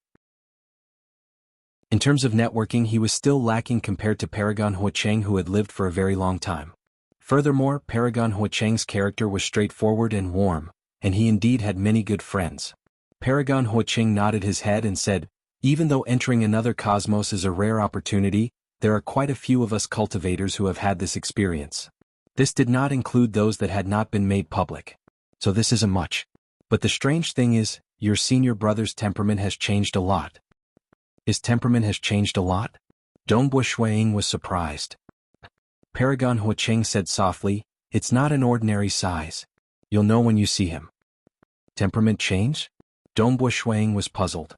[SPEAKER 1] In terms of networking, he was still lacking compared to Paragon Huacheng, who had lived for a very long time. Furthermore, Paragon Huacheng's character was straightforward and warm, and he indeed had many good friends. Paragon Huacheng nodded his head and said, even though entering another cosmos is a rare opportunity, there are quite a few of us cultivators who have had this experience. This did not include those that had not been made public. So this isn't much. But the strange thing is, your senior brother's temperament has changed a lot. His temperament has changed a lot? Dongbu Shuang was surprised. Paragon Huacheng said softly, it's not an ordinary size. You'll know when you see him. Temperament change? Dongbu Shuang was puzzled.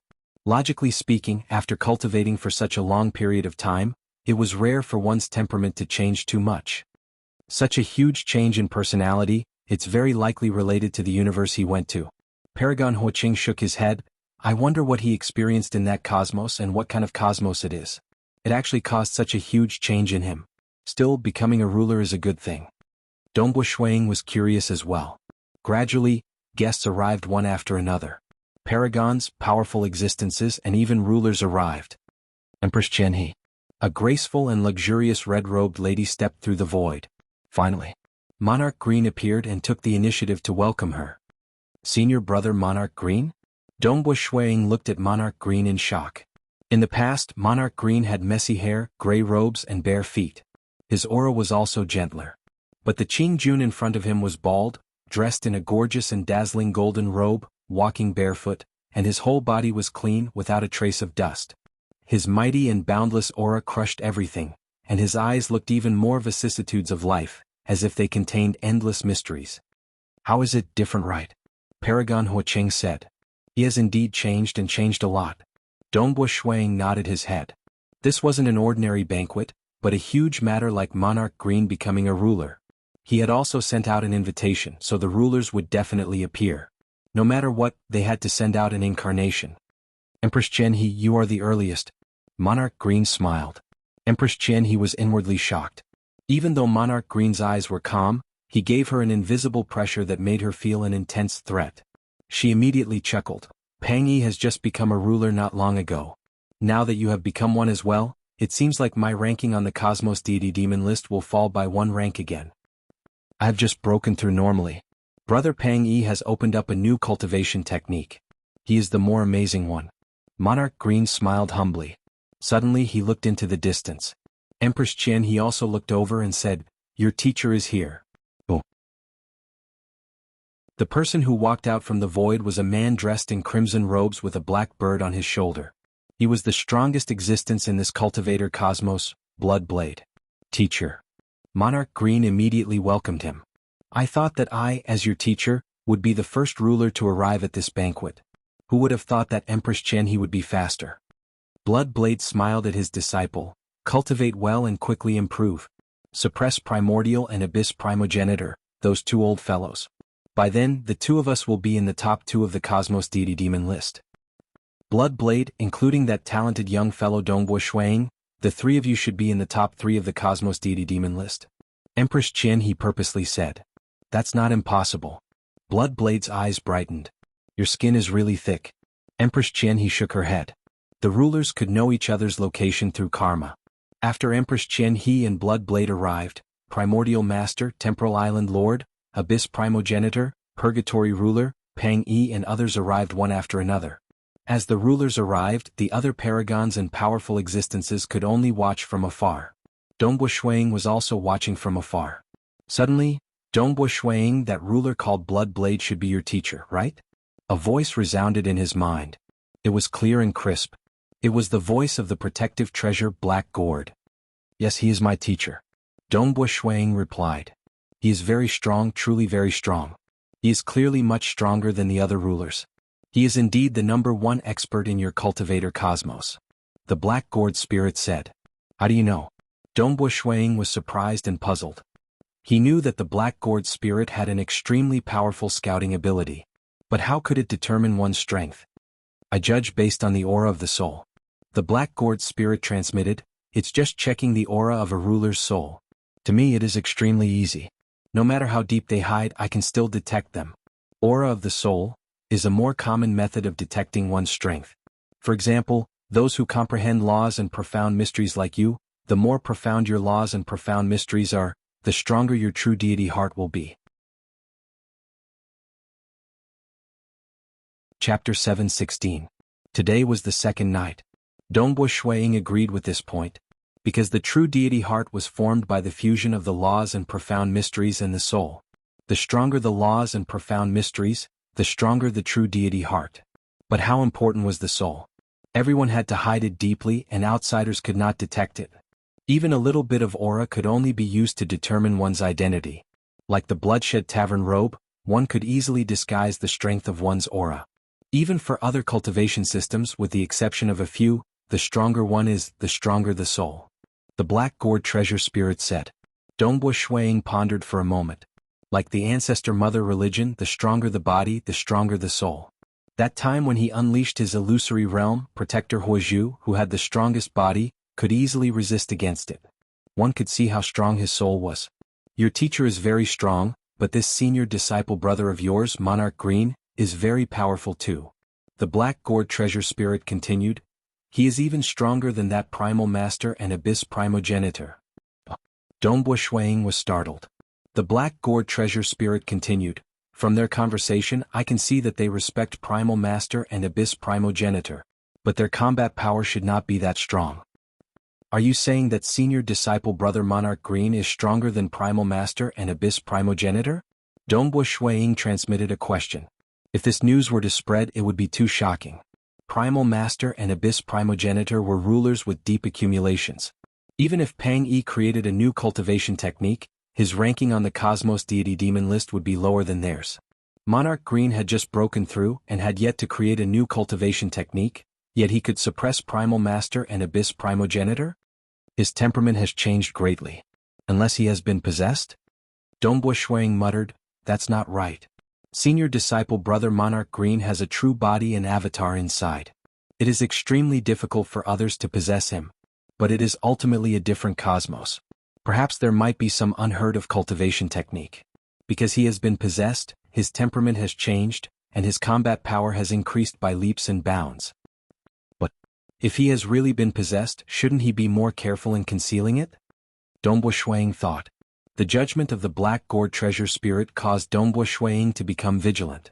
[SPEAKER 1] Logically speaking, after cultivating for such a long period of time, it was rare for one's temperament to change too much. Such a huge change in personality, it's very likely related to the universe he went to. Paragon Huacheng shook his head. I wonder what he experienced in that cosmos and what kind of cosmos it is. It actually caused such a huge change in him. Still, becoming a ruler is a good thing. Dongbu Shuang was curious as well. Gradually, guests arrived one after another. Paragons, powerful existences, and even rulers arrived. Empress Jianghu. A graceful and luxurious red-robed lady stepped through the void. Finally, Monarch Green appeared and took the initiative to welcome her. Senior brother Monarch Green? Dongbu Shuang looked at Monarch Green in shock. In the past, Monarch Green had messy hair, gray robes, and bare feet. His aura was also gentler. But the Qing Jun in front of him was bald, dressed in a gorgeous and dazzling golden robe, walking barefoot, and his whole body was clean without a trace of dust. His mighty and boundless aura crushed everything, and his eyes looked even more vicissitudes of life, as if they contained endless mysteries. How is it different, right? Paragon Huacheng said. He has indeed changed and changed a lot. Dongbu Shuang nodded his head. This wasn't an ordinary banquet, but a huge matter like Monarch Green becoming a ruler. He had also sent out an invitation, so the rulers would definitely appear. No matter what, they had to send out an incarnation. Empress Jianghu, you are the earliest. Monarch Green smiled. Empress Jianghu was inwardly shocked. Even though Monarch Green's eyes were calm, he gave her an invisible pressure that made her feel an intense threat. She immediately chuckled. Pang Yi has just become a ruler not long ago. Now that you have become one as well, it seems like my ranking on the Cosmos Deity Demon list will fall by one rank again. I have just broken through normally. Brother Pang Yi has opened up a new cultivation technique. He is the more amazing one. Monarch Green smiled humbly. Suddenly he looked into the distance. Empress Jianghu also looked over and said, "Your teacher is here." Oh. The person who walked out from the void was a man dressed in crimson robes with a black bird on his shoulder. He was the strongest existence in this cultivator cosmos, Blood Blade. "Teacher." Monarch Green immediately welcomed him. "I thought that I, as your teacher, would be the first ruler to arrive at this banquet. Who would have thought that Empress Jianghu would be faster?" Blood Blade smiled at his disciple. "Cultivate well and quickly improve. Suppress Primordial and Abyss Primogenitor, those two old fellows. By then, the two of us will be in the top 2 of the Cosmos Deity Demon list. Blood Blade, including that talented young fellow Dongbo Shuang, the 3 of you should be in the top 3 of the Cosmos Deity Demon list." Empress Jianghu purposely said. "That's not impossible." Blood Blade's eyes brightened. "Your skin is really thick." Empress Jianghu shook her head. The rulers could know each other's location through karma. After Empress Jianghu and Blood Blade arrived, Primordial Master, Temporal Island Lord, Abyss Primogenitor, Purgatory Ruler, Pang Yi and others arrived one after another. As the rulers arrived, the other paragons and powerful existences could only watch from afar. Dongbo Shuang was also watching from afar. Suddenly, "Dongbo Shuang, that ruler called Blood Blade should be your teacher, right?" A voice resounded in his mind. It was clear and crisp. It was the voice of the protective treasure Black Gourd. "Yes, he is my teacher." Dongbo Shuang replied. "He is very strong, truly very strong. He is clearly much stronger than the other rulers. He is indeed the #1 expert in your cultivator cosmos." The Black Gourd spirit said. "How do you know?" Dongbo Shuang was surprised and puzzled. He knew that the Black Gourd spirit had an extremely powerful scouting ability. But how could it determine one's strength? "I judge based on the aura of the soul." The Black Gourd spirit transmitted, "It's just checking the aura of a ruler's soul. To me it is extremely easy. No matter how deep they hide, I can still detect them. Aura of the soul is a more common method of detecting one's strength. For example, those who comprehend laws and profound mysteries like you, the more profound your laws and profound mysteries are, the stronger your true deity heart will be." Chapter 7:16. Today was the second night. Dongbo Shuang agreed with this point. Because the true deity heart was formed by the fusion of the laws and profound mysteries and the soul. The stronger the laws and profound mysteries, the stronger the true deity heart. But how important was the soul? Everyone had to hide it deeply and outsiders could not detect it. Even a little bit of aura could only be used to determine one's identity. Like the Bloodshed Tavern robe, one could easily disguise the strength of one's aura. Even for other cultivation systems, with the exception of a few, the stronger one is, the stronger the soul. The Black Gourd treasure spirit said. Dongbo Shuang pondered for a moment. Like the ancestor mother religion, the stronger the body, the stronger the soul. That time when he unleashed his illusory realm, Protector Huozhu, who had the strongest body, could easily resist against it. One could see how strong his soul was. "Your teacher is very strong, but this senior disciple brother of yours, Monarch Green, is very powerful too." The Black Gourd treasure spirit continued. "He is even stronger than that primal master and abyss primogenitor." Dongbo Shuang was startled. The Black Gourd treasure spirit continued. "From their conversation I can see that they respect primal master and abyss primogenitor. But their combat power should not be that strong." "Are you saying that senior disciple brother Monarch Green is stronger than primal master and abyss primogenitor?" Dongbo Shuang transmitted a question. If this news were to spread, it would be too shocking. Primal Master and Abyss Primogenitor were rulers with deep accumulations. Even if Pang Yi created a new cultivation technique, his ranking on the Cosmos Deity Demon list would be lower than theirs. Monarch Green had just broken through and had yet to create a new cultivation technique, yet he could suppress Primal Master and Abyss Primogenitor? His temperament has changed greatly. Unless he has been possessed? Dongbo Shuang muttered, "That's not right. Senior disciple brother Monarch Green has a true body and avatar inside. It is extremely difficult for others to possess him. But it is ultimately a different cosmos. Perhaps there might be some unheard of cultivation technique. Because he has been possessed, his temperament has changed, and his combat power has increased by leaps and bounds. But if he has really been possessed, shouldn't he be more careful in concealing it?" Dongbo Shuang thought. The judgment of the Black Gourd treasure spirit caused Dongbo Shuang to become vigilant.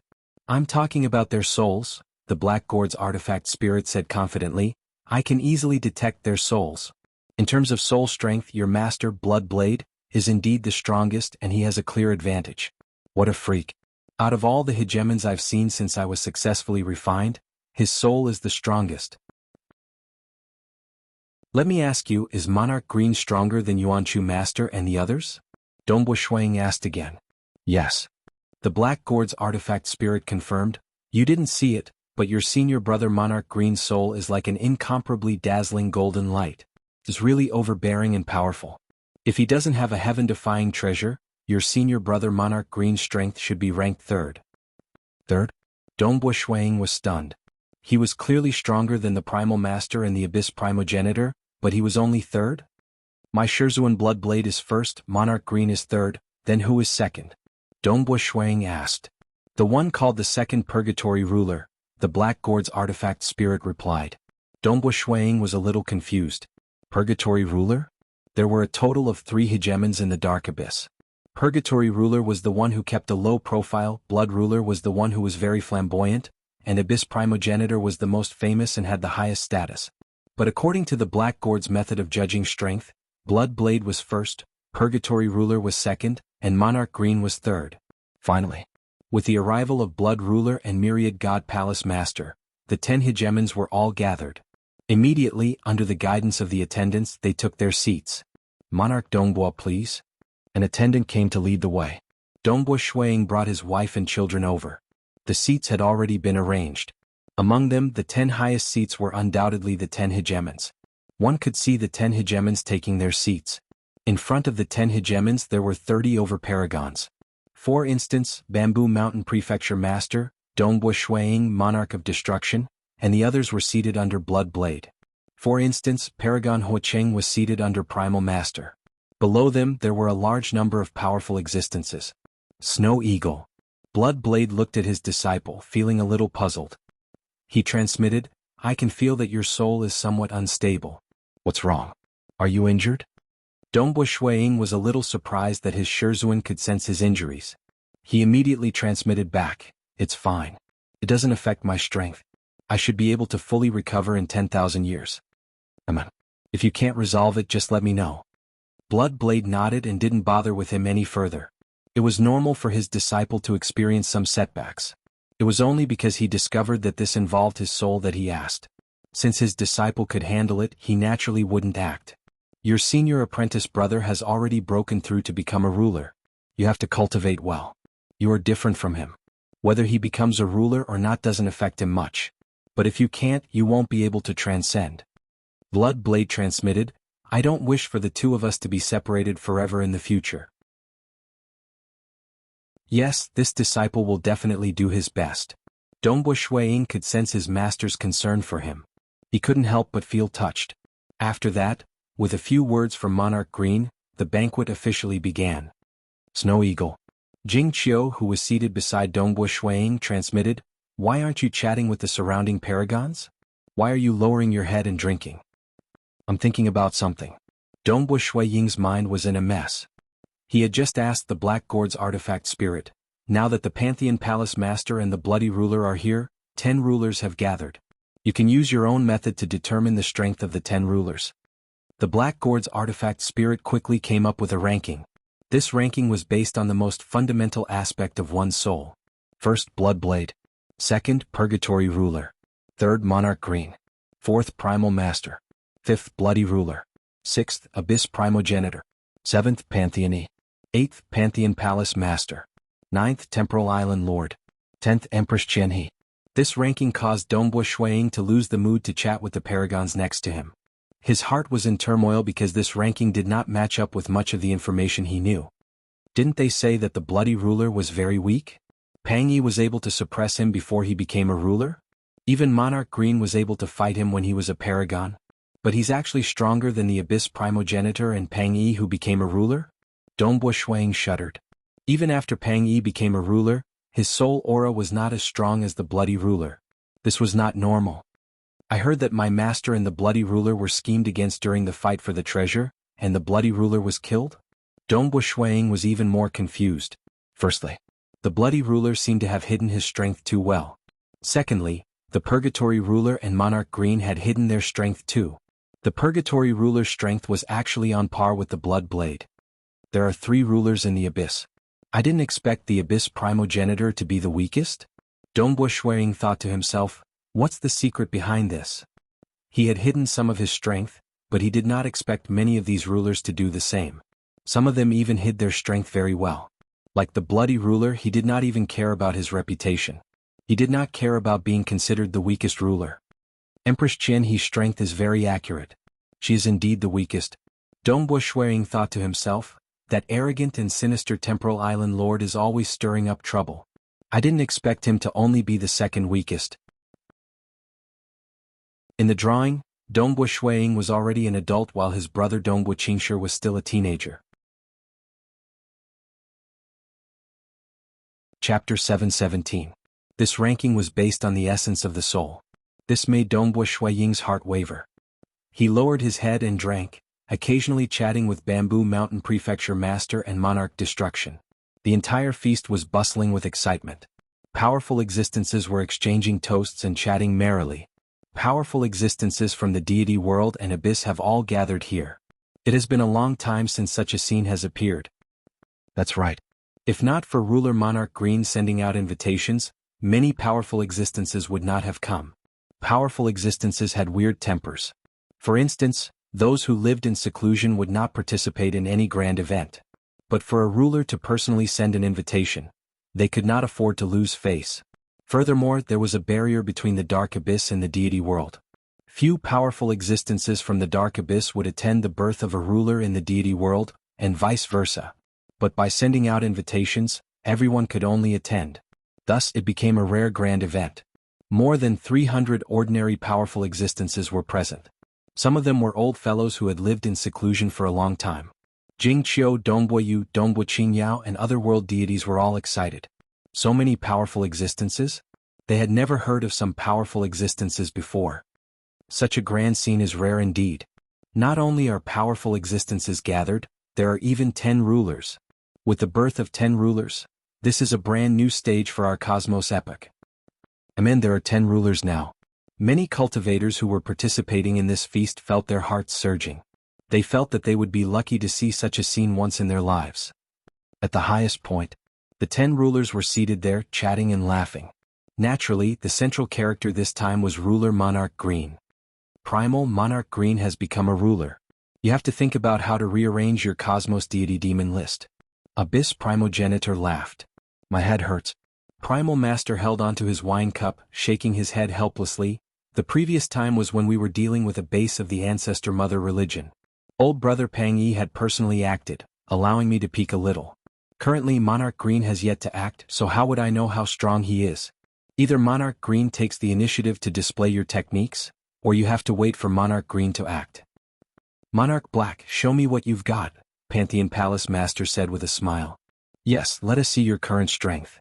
[SPEAKER 1] "I'm talking about their souls," the Black Gourd's artifact spirit said confidently. "I can easily detect their souls. In terms of soul strength, your master, Blood Blade, is indeed the strongest and he has a clear advantage. What a freak. Out of all the hegemons I've seen since I was successfully refined, his soul is the strongest. Let me ask you, is Monarch Green stronger than Yuanchu Master and the others? Dongbo Shuang asked again. Yes. The Black Gourd's artifact spirit confirmed. You didn't see it, but your senior brother Monarch Green's soul is like an incomparably dazzling golden light. It's really overbearing and powerful. If he doesn't have a heaven-defying treasure, your senior brother Monarch Green's strength should be ranked third. Third? Dongbo Shuang was stunned. He was clearly stronger than the Primal Master and the Abyss Primogenitor, but he was only third? My Sherzuan Blood Blade is first, Monarch Green is third, then who is second? Dongbo Shuang asked. The one called the second Purgatory Ruler, the Black Gourd's artifact spirit replied. Dongbo Shuang was a little confused. Purgatory Ruler? There were a total of 3 hegemons in the Dark Abyss. Purgatory Ruler was the one who kept a low profile, Blood Ruler was the one who was very flamboyant, and Abyss Primogenitor was the most famous and had the highest status. But according to the Black Gourd's method of judging strength, Blood Blade was first, Purgatory Ruler was second, and Monarch Green was third. Finally, with the arrival of Blood Ruler and Myriad God Palace Master, the 10 hegemons were all gathered. Immediately, under the guidance of the attendants, they took their seats. Monarch Dongbo, please. An attendant came to lead the way. Dongbo Shuang brought his wife and children over. The seats had already been arranged. Among them, the 10 highest seats were undoubtedly the 10 hegemons. One could see the 10 hegemons taking their seats. In front of the 10 hegemons there were 30 over paragons. For instance, Bamboo Mountain Prefecture Master, Dongbo Shuang, Monarch of Destruction, and the others were seated under Blood Blade. For instance, Paragon Huocheng was seated under Primal Master. Below them there were a large number of powerful existences. Snow Eagle. Blood Blade looked at his disciple, feeling a little puzzled. He transmitted, I can feel that your soul is somewhat unstable. What's wrong? Are you injured? Dongbo Shuang was a little surprised that his Sherzuan could sense his injuries. He immediately transmitted back, it's fine. It doesn't affect my strength. I should be able to fully recover in 10,000 years. If you can't resolve it, just let me know. Blood Blade nodded and didn't bother with him any further. It was normal for his disciple to experience some setbacks. It was only because he discovered that this involved his soul that he asked. Since his disciple could handle it, he naturally wouldn't act. Your senior apprentice brother has already broken through to become a ruler. You have to cultivate well. You are different from him. Whether he becomes a ruler or not doesn't affect him much. But if you can't, you won't be able to transcend. Blood Blade transmitted, I don't wish for the two of us to be separated forever in the future. Yes, this disciple will definitely do his best. Dongbo Shuang could sense his master's concern for him. He couldn't help but feel touched. After that, with a few words from Monarch Green, the banquet officially began. Snow Eagle. Jing Qiu, who was seated beside Dongbo Shuang, transmitted, why aren't you chatting with the surrounding paragons? Why are you lowering your head and drinking? I'm thinking about something. Dongbo Shuang's mind was in a mess. He had just asked the Black Gourd's artifact spirit. Now that the Pantheon Palace Master and the Bloody Ruler are here, 10 rulers have gathered. You can use your own method to determine the strength of the 10 rulers. The Black Gourd's artifact spirit quickly came up with a ranking. This ranking was based on the most fundamental aspect of one's soul. First, Blood Blade. Second, Purgatory Ruler. Third, Monarch Green. Fourth, Primal Master. Fifth, Bloody Ruler. Sixth, Abyss Primogenitor. Seventh, Pantheon E. Eighth, Pantheon Palace Master. Ninth, Temporal Island Lord. 10th, Empress Qianhe. This ranking caused Dongbo Shuang to lose the mood to chat with the paragons next to him. His heart was in turmoil because this ranking did not match up with much of the information he knew. Didn't they say that the Bloody Ruler was very weak? Pang Yi was able to suppress him before he became a ruler? Even Monarch Green was able to fight him when he was a paragon? But he's actually stronger than the Abyss Primogenitor and Pang Yi who became a ruler? Dongbo Shuang shuddered. Even after Pang Yi became a ruler, his soul aura was not as strong as the Bloody Ruler. This was not normal. I heard that my master and the Bloody Ruler were schemed against during the fight for the treasure, and the Bloody Ruler was killed? Dongbo Shuang was even more confused. Firstly, the Bloody Ruler seemed to have hidden his strength too well. Secondly, the Purgatory Ruler and Monarch Green had hidden their strength too. The Purgatory ruler's strength was actually on par with the Blood Blade. There are 3 rulers in the Abyss. I didn't expect the Abyss primogenitor to be the weakest? Dongbo Shuiying thought to himself, what's the secret behind this? He had hidden some of his strength, but he did not expect many of these rulers to do the same. Some of them even hid their strength very well. Like the Bloody ruler, he did not even care about his reputation. He did not care about being considered the weakest ruler. Empress Jianghu's strength is very accurate. She is indeed the weakest. Dongbo Shuiying thought to himself, that arrogant and sinister Temporal Island Lord is always stirring up trouble. I didn't expect him to only be the second weakest. In the drawing, Dongbo Shuiying was already an adult while his brother Dongbo Qingshi was still a teenager. Chapter 717. This ranking was based on the essence of the soul. This made Dongbo Shuiying's heart waver. He lowered his head and drank, occasionally chatting with Bamboo Mountain Prefecture Master and Monarch Destruction. The entire feast was bustling with excitement. Powerful existences were exchanging toasts and chatting merrily. Powerful existences from the deity world and abyss have all gathered here. It has been a long time since such a scene has appeared. That's right. If not for ruler Monarch Green sending out invitations, many powerful existences would not have come. Powerful existences had weird tempers. For instance, those who lived in seclusion would not participate in any grand event. But for a ruler to personally send an invitation, they could not afford to lose face. Furthermore, there was a barrier between the Dark Abyss and the deity world. Few powerful existences from the Dark Abyss would attend the birth of a ruler in the deity world, and vice versa. But by sending out invitations, everyone could only attend. Thus it became a rare grand event. More than 300 ordinary powerful existences were present. Some of them were old fellows who had lived in seclusion for a long time. Jing Qiu, Dongbo Yu, Dongbo Qingyao and other world deities were all excited. So many powerful existences? They had never heard of some powerful existences before. Such a grand scene is rare indeed. Not only are powerful existences gathered, there are even 10 rulers. With the birth of 10 rulers, this is a brand new stage for our cosmos epoch. There are 10 rulers now. Many cultivators who were participating in this feast felt their hearts surging. They felt that they would be lucky to see such a scene once in their lives. At the highest point, the 10 rulers were seated there, chatting and laughing. Naturally, the central character this time was ruler Monarch Green. Primal Monarch Green has become a ruler. You have to think about how to rearrange your cosmos deity demon list. Abyss primogenitor laughed. My head hurts. Primal Master held onto his wine cup, shaking his head helplessly. The previous time was when we were dealing with a base of the Ancestor Mother religion. Old Brother Pang Yi had personally acted, allowing me to peek a little. Currently Monarch Green has yet to act, so how would I know how strong he is? Either Monarch Green takes the initiative to display your techniques, or you have to wait for Monarch Green to act. Monarch Black, show me what you've got, Pantheon Palace Master said with a smile. Yes, let us see your current strength.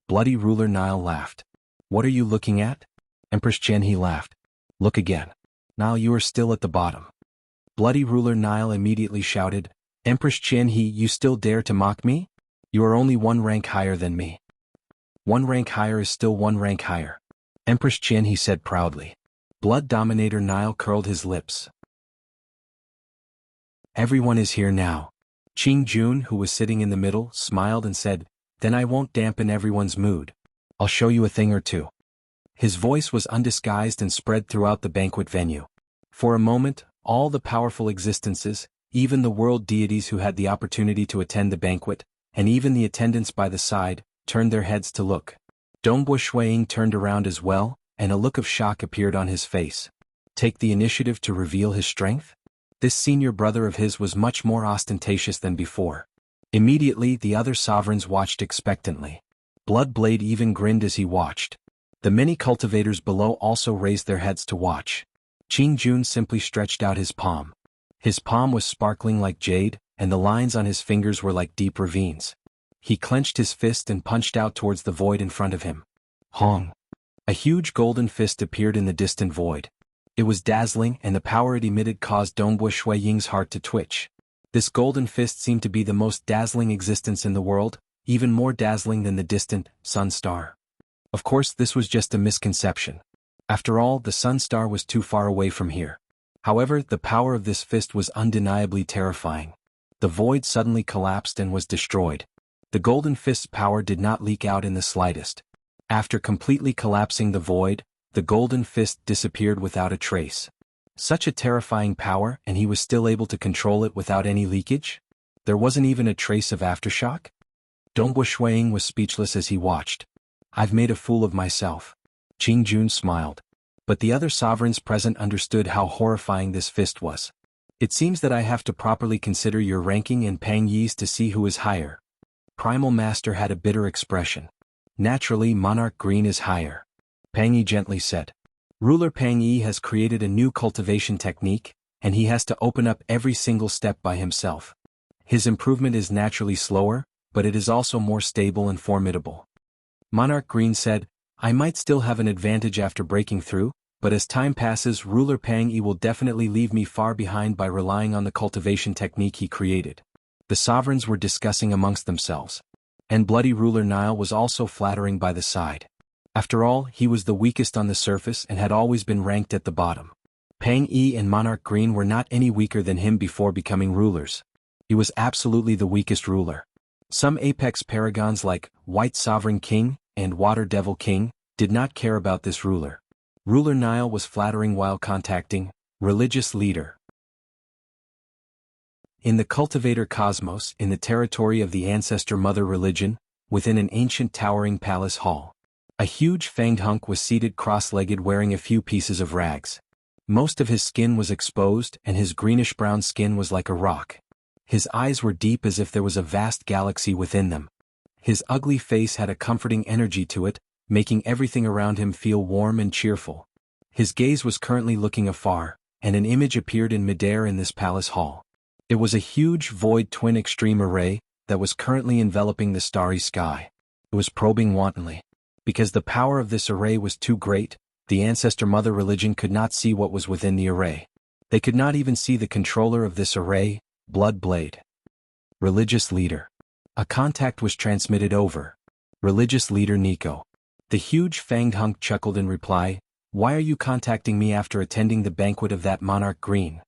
[SPEAKER 1] Bloody Ruler Nile laughed. What are you looking at? Empress Jianghu laughed. Look again. Nile, you are still at the bottom. Bloody Ruler Nile immediately shouted, Empress Jianghu, you still dare to mock me? You are only 1 rank higher than me. 1 rank higher is still 1 rank higher. Empress Jianghu said proudly. Blood Dominator Nile curled his lips. Everyone is here now. Qing Jun, who was sitting in the middle, smiled and said, Then I won't dampen everyone's mood. I'll show you a thing or two. His voice was undisguised and spread throughout the banquet venue. For a moment, all the powerful existences, even the world deities who had the opportunity to attend the banquet, and even the attendants by the side, turned their heads to look. Dongbo Shuiying turned around as well, and a look of shock appeared on his face. Take the initiative to reveal his strength? This senior brother of his was much more ostentatious than before. Immediately the other sovereigns watched expectantly. Bloodblade even grinned as he watched. The many cultivators below also raised their heads to watch. Qing Jun simply stretched out his palm. His palm was sparkling like jade, and the lines on his fingers were like deep ravines. He clenched his fist and punched out towards the void in front of him. Hong! A huge golden fist appeared in the distant void. It was dazzling, and the power it emitted caused Dongbo Shuiying's heart to twitch. This golden fist seemed to be the most dazzling existence in the world, even more dazzling than the distant sun star. Of course, this was just a misconception. After all, the sun star was too far away from here. However, the power of this fist was undeniably terrifying. The void suddenly collapsed and was destroyed. The golden fist's power did not leak out in the slightest. After completely collapsing the void, the golden fist disappeared without a trace. Such a terrifying power, and he was still able to control it without any leakage? There wasn't even a trace of aftershock? Dongwu Shuiying was speechless as he watched. I've made a fool of myself. Qing Jun smiled. But the other sovereigns present understood how horrifying this fist was. It seems that I have to properly consider your ranking and Pang Yi's to see who is higher. Primal Master had a bitter expression. Naturally, Monarch Green is higher. Pang Yi gently said. Ruler Pang Yi has created a new cultivation technique, and he has to open up every single step by himself. His improvement is naturally slower, but it is also more stable and formidable. Monarch Green said, I might still have an advantage after breaking through, but as time passes, Ruler Pang Yi will definitely leave me far behind by relying on the cultivation technique he created. The sovereigns were discussing amongst themselves. And bloody Ruler Nile was also flattering by the side. After all, he was the weakest on the surface and had always been ranked at the bottom. Pang Yi and Monarch Green were not any weaker than him before becoming rulers. He was absolutely the weakest ruler. Some apex paragons like White Sovereign King and Water Devil King did not care about this ruler. Ruler Nile was flattering while contacting religious leader. In the cultivator cosmos, in the territory of the ancestor mother religion, within an ancient towering palace hall, a huge fanged hunk was seated cross-legged wearing a few pieces of rags. Most of his skin was exposed and his greenish-brown skin was like a rock. His eyes were deep as if there was a vast galaxy within them. His ugly face had a comforting energy to it, making everything around him feel warm and cheerful. His gaze was currently looking afar, and an image appeared in midair in this palace hall. It was a huge void twin extreme array that was currently enveloping the starry sky. It was probing wantonly. Because the power of this array was too great, the ancestor mother religion could not see what was within the array. They could not even see the controller of this array, Blood Blade. Religious leader. A contact was transmitted over. Religious leader Nico. The huge fanged hunk chuckled in reply, Why are you contacting me after attending the banquet of that Monarch Green?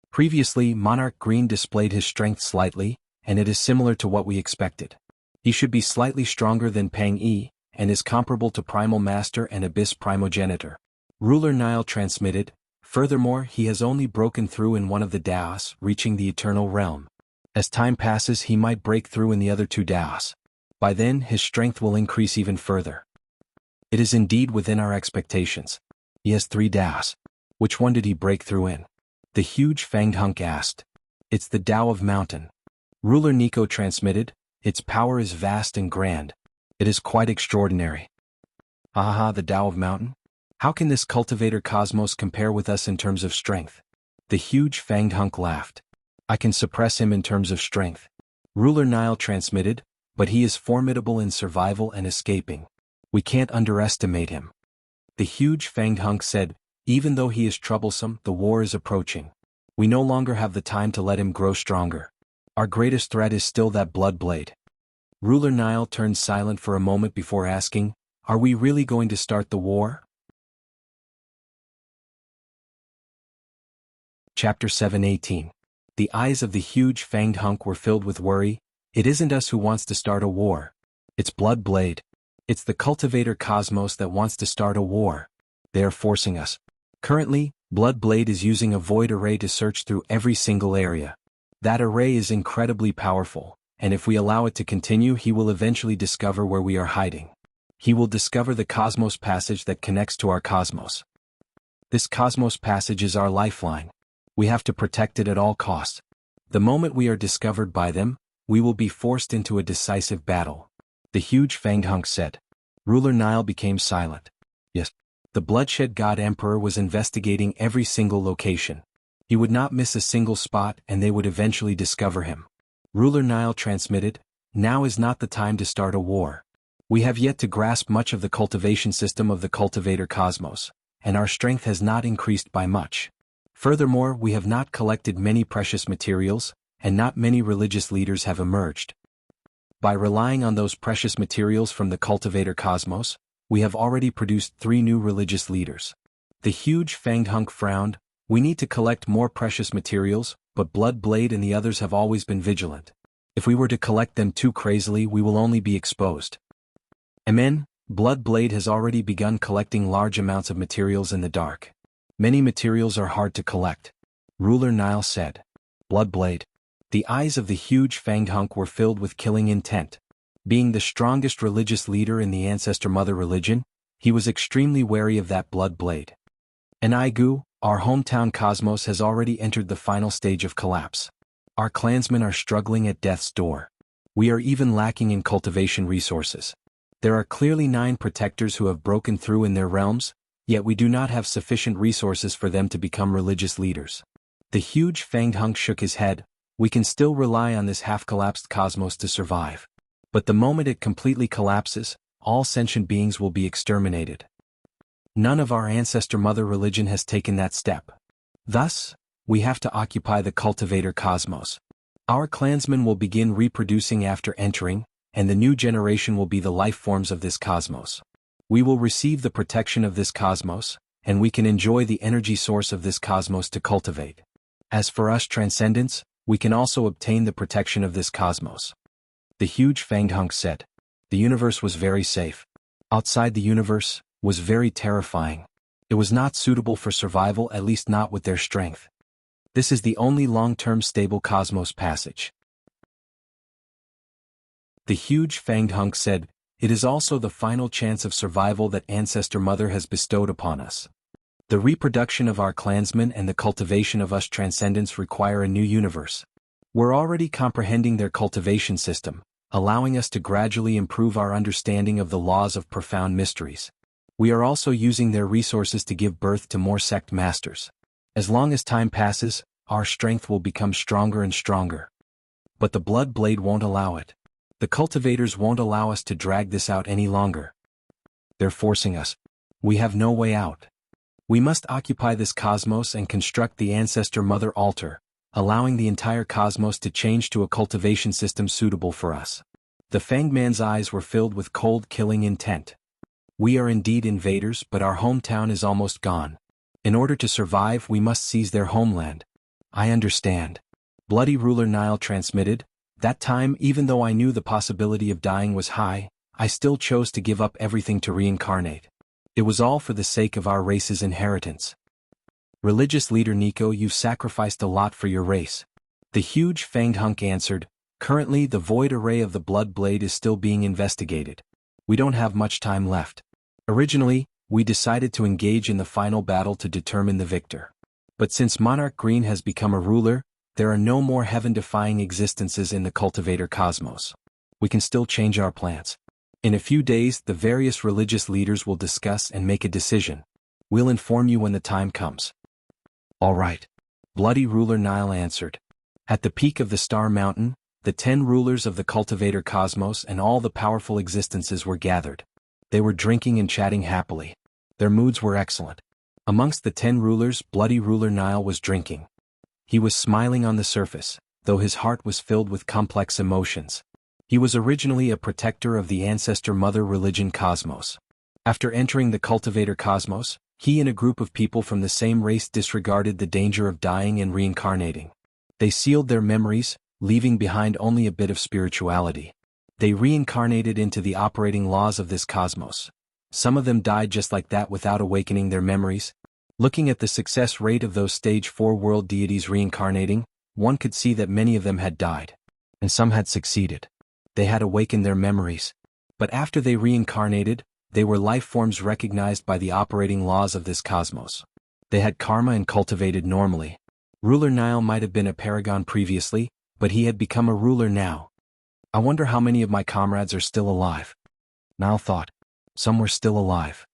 [SPEAKER 1] Previously, Monarch Green displayed his strength slightly, and it is similar to what we expected. He should be slightly stronger than Pang Yi, and is comparable to Primal Master and Abyss Primogenitor. Ruler Nile transmitted, furthermore he has only broken through in one of the Daos, reaching the Eternal Realm. As time passes he might break through in the other two Daos. By then his strength will increase even further. It is indeed within our expectations. He has 3 Daos. Which one did he break through in? The huge fanged hunk asked. It's the Tao of Mountain. Ruler Nico transmitted, its power is vast and grand. It is quite extraordinary. Aha, the Tao of Mountain? How can this cultivator cosmos compare with us in terms of strength? The huge fanged hunk laughed. I can suppress him in terms of strength. Ruler Nile transmitted, but he is formidable in survival and escaping. We can't underestimate him. The huge fanged hunk said, even though he is troublesome, the war is approaching. We no longer have the time to let him grow stronger. Our greatest threat is still that blood blade. Ruler Nile turned silent for a moment before asking, Are we really going to start the war? Chapter 7:18. The eyes of the huge fanged hunk were filled with worry. It isn't us who wants to start a war. It's Blood Blade. It's the cultivator cosmos that wants to start a war. They are forcing us. Currently, Blood Blade is using a void array to search through every single area. That array is incredibly powerful, and if we allow it to continue he will eventually discover where we are hiding. He will discover the cosmos passage that connects to our cosmos. This cosmos passage is our lifeline. We have to protect it at all costs. The moment we are discovered by them, we will be forced into a decisive battle. The huge fanged hunk said. Ruler Nile became silent. Yes. The Bloodshed God Emperor was investigating every single location. He would not miss a single spot and they would eventually discover him. Ruler Nile transmitted, now is not the time to start a war. We have yet to grasp much of the cultivation system of the cultivator cosmos, and our strength has not increased by much. Furthermore, we have not collected many precious materials, and not many religious leaders have emerged. By relying on those precious materials from the cultivator cosmos, we have already produced 3 new religious leaders. The huge fanged hunk frowned, We need to collect more precious materials, but Blood Blade and the others have always been vigilant. If we were to collect them too crazily, we will only be exposed. Amen. Blood Blade has already begun collecting large amounts of materials in the dark. Many materials are hard to collect. Ruler Nile said. Blood Blade. The eyes of the huge fanged hunk were filled with killing intent. Being the strongest religious leader in the Ancestor Mother religion, he was extremely wary of that Blood Blade. And Igu, our hometown cosmos, has already entered the final stage of collapse. Our clansmen are struggling at death's door. We are even lacking in cultivation resources. There are clearly 9 protectors who have broken through in their realms, yet we do not have sufficient resources for them to become religious leaders. The huge fanged hunk shook his head. We can still rely on this half-collapsed cosmos to survive. But the moment it completely collapses, all sentient beings will be exterminated. None of our Ancestor Mother religion has taken that step. Thus, we have to occupy the cultivator cosmos. Our clansmen will begin reproducing after entering, and the new generation will be the life forms of this cosmos. We will receive the protection of this cosmos, and we can enjoy the energy source of this cosmos to cultivate. As for us transcendents, we can also obtain the protection of this cosmos. The huge fanged hunk said. The universe was very safe. Outside the universe was very terrifying. It was not suitable for survival, at least not with their strength. This is the only long-term stable cosmos passage. The huge fanged hunk said, it is also the final chance of survival that Ancestor Mother has bestowed upon us. The reproduction of our clansmen and the cultivation of us transcendents require a new universe. We're already comprehending their cultivation system, allowing us to gradually improve our understanding of the laws of profound mysteries. We are also using their resources to give birth to more sect masters. As long as time passes, our strength will become stronger and stronger. But the Blood Blade won't allow it. The cultivators won't allow us to drag this out any longer. They're forcing us. We have no way out. We must occupy this cosmos and construct the Ancestor Mother altar, allowing the entire cosmos to change to a cultivation system suitable for us. The Fanged Man's eyes were filled with cold, killing intent. We are indeed invaders, but our hometown is almost gone. In order to survive, we must seize their homeland. I understand. Bloody Ruler Nile transmitted. That time, even though I knew the possibility of dying was high, I still chose to give up everything to reincarnate. It was all for the sake of our race's inheritance. Religious leader Nico, you've sacrificed a lot for your race. The huge fanged hunk answered. Currently, the void array of the Blood Blade is still being investigated. We don't have much time left. Originally, we decided to engage in the final battle to determine the victor. But since Monarch Green has become a ruler, there are no more heaven-defying existences in the cultivator cosmos. We can still change our plans. In a few days, the various religious leaders will discuss and make a decision. We'll inform you when the time comes. All right. Bloody Ruler Nile answered. At the peak of the Star Mountain, the 10 rulers of the cultivator cosmos and all the powerful existences were gathered. They were drinking and chatting happily. Their moods were excellent. Amongst the 10 rulers, Bloody Ruler Nile was drinking. He was smiling on the surface, though his heart was filled with complex emotions. He was originally a protector of the Ancestor Mother religion cosmos. After entering the cultivator cosmos, he and a group of people from the same race disregarded the danger of dying and reincarnating. They sealed their memories, leaving behind only a bit of spirituality. They reincarnated into the operating laws of this cosmos. Some of them died just like that without awakening their memories. Looking at the success rate of those stage 4 world deities reincarnating, one could see that many of them had died. And some had succeeded. They had awakened their memories. But after they reincarnated, they were life forms recognized by the operating laws of this cosmos. They had karma and cultivated normally. Ruler Nile might have been a paragon previously, but he had become a ruler now. I wonder how many of my comrades are still alive. Nile thought. Some were still alive.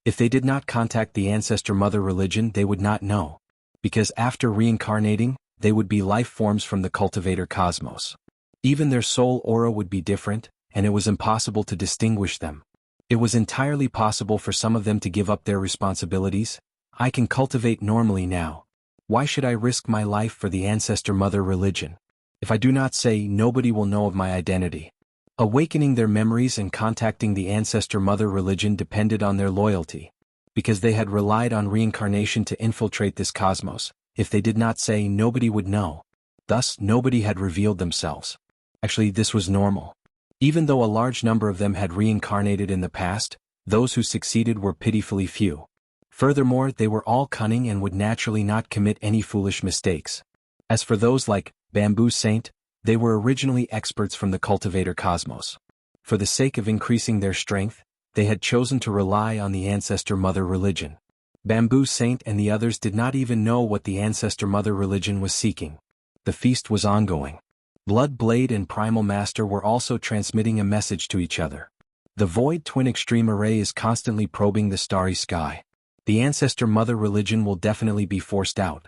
[SPEAKER 1] If they did not contact the Ancestor Mother religion, they would not know. Because after reincarnating, they would be life forms from the cultivator cosmos. Even their soul aura would be different, and it was impossible to distinguish them. It was entirely possible for some of them to give up their responsibilities. I can cultivate normally now. Why should I risk my life for the Ancestor Mother religion? If I do not say, nobody will know of my identity. Awakening their memories and contacting the Ancestor Mother religion depended on their loyalty. because they had relied on reincarnation to infiltrate this cosmos. If they did not say, nobody would know. Thus, nobody had revealed themselves. Actually, this was normal. Even though a large number of them had reincarnated in the past, those who succeeded were pitifully few. Furthermore, they were all cunning and would naturally not commit any foolish mistakes. As for those like Bamboo Saint, they were originally experts from the cultivator cosmos. For the sake of increasing their strength, they had chosen to rely on the Ancestor Mother religion. Bamboo Saint and the others did not even know what the Ancestor Mother religion was seeking. The feast was ongoing. Blood Blade and Primal Master were also transmitting a message to each other. The Void Twin Extreme Array is constantly probing the starry sky. The Ancestor Mother religion will definitely be forced out.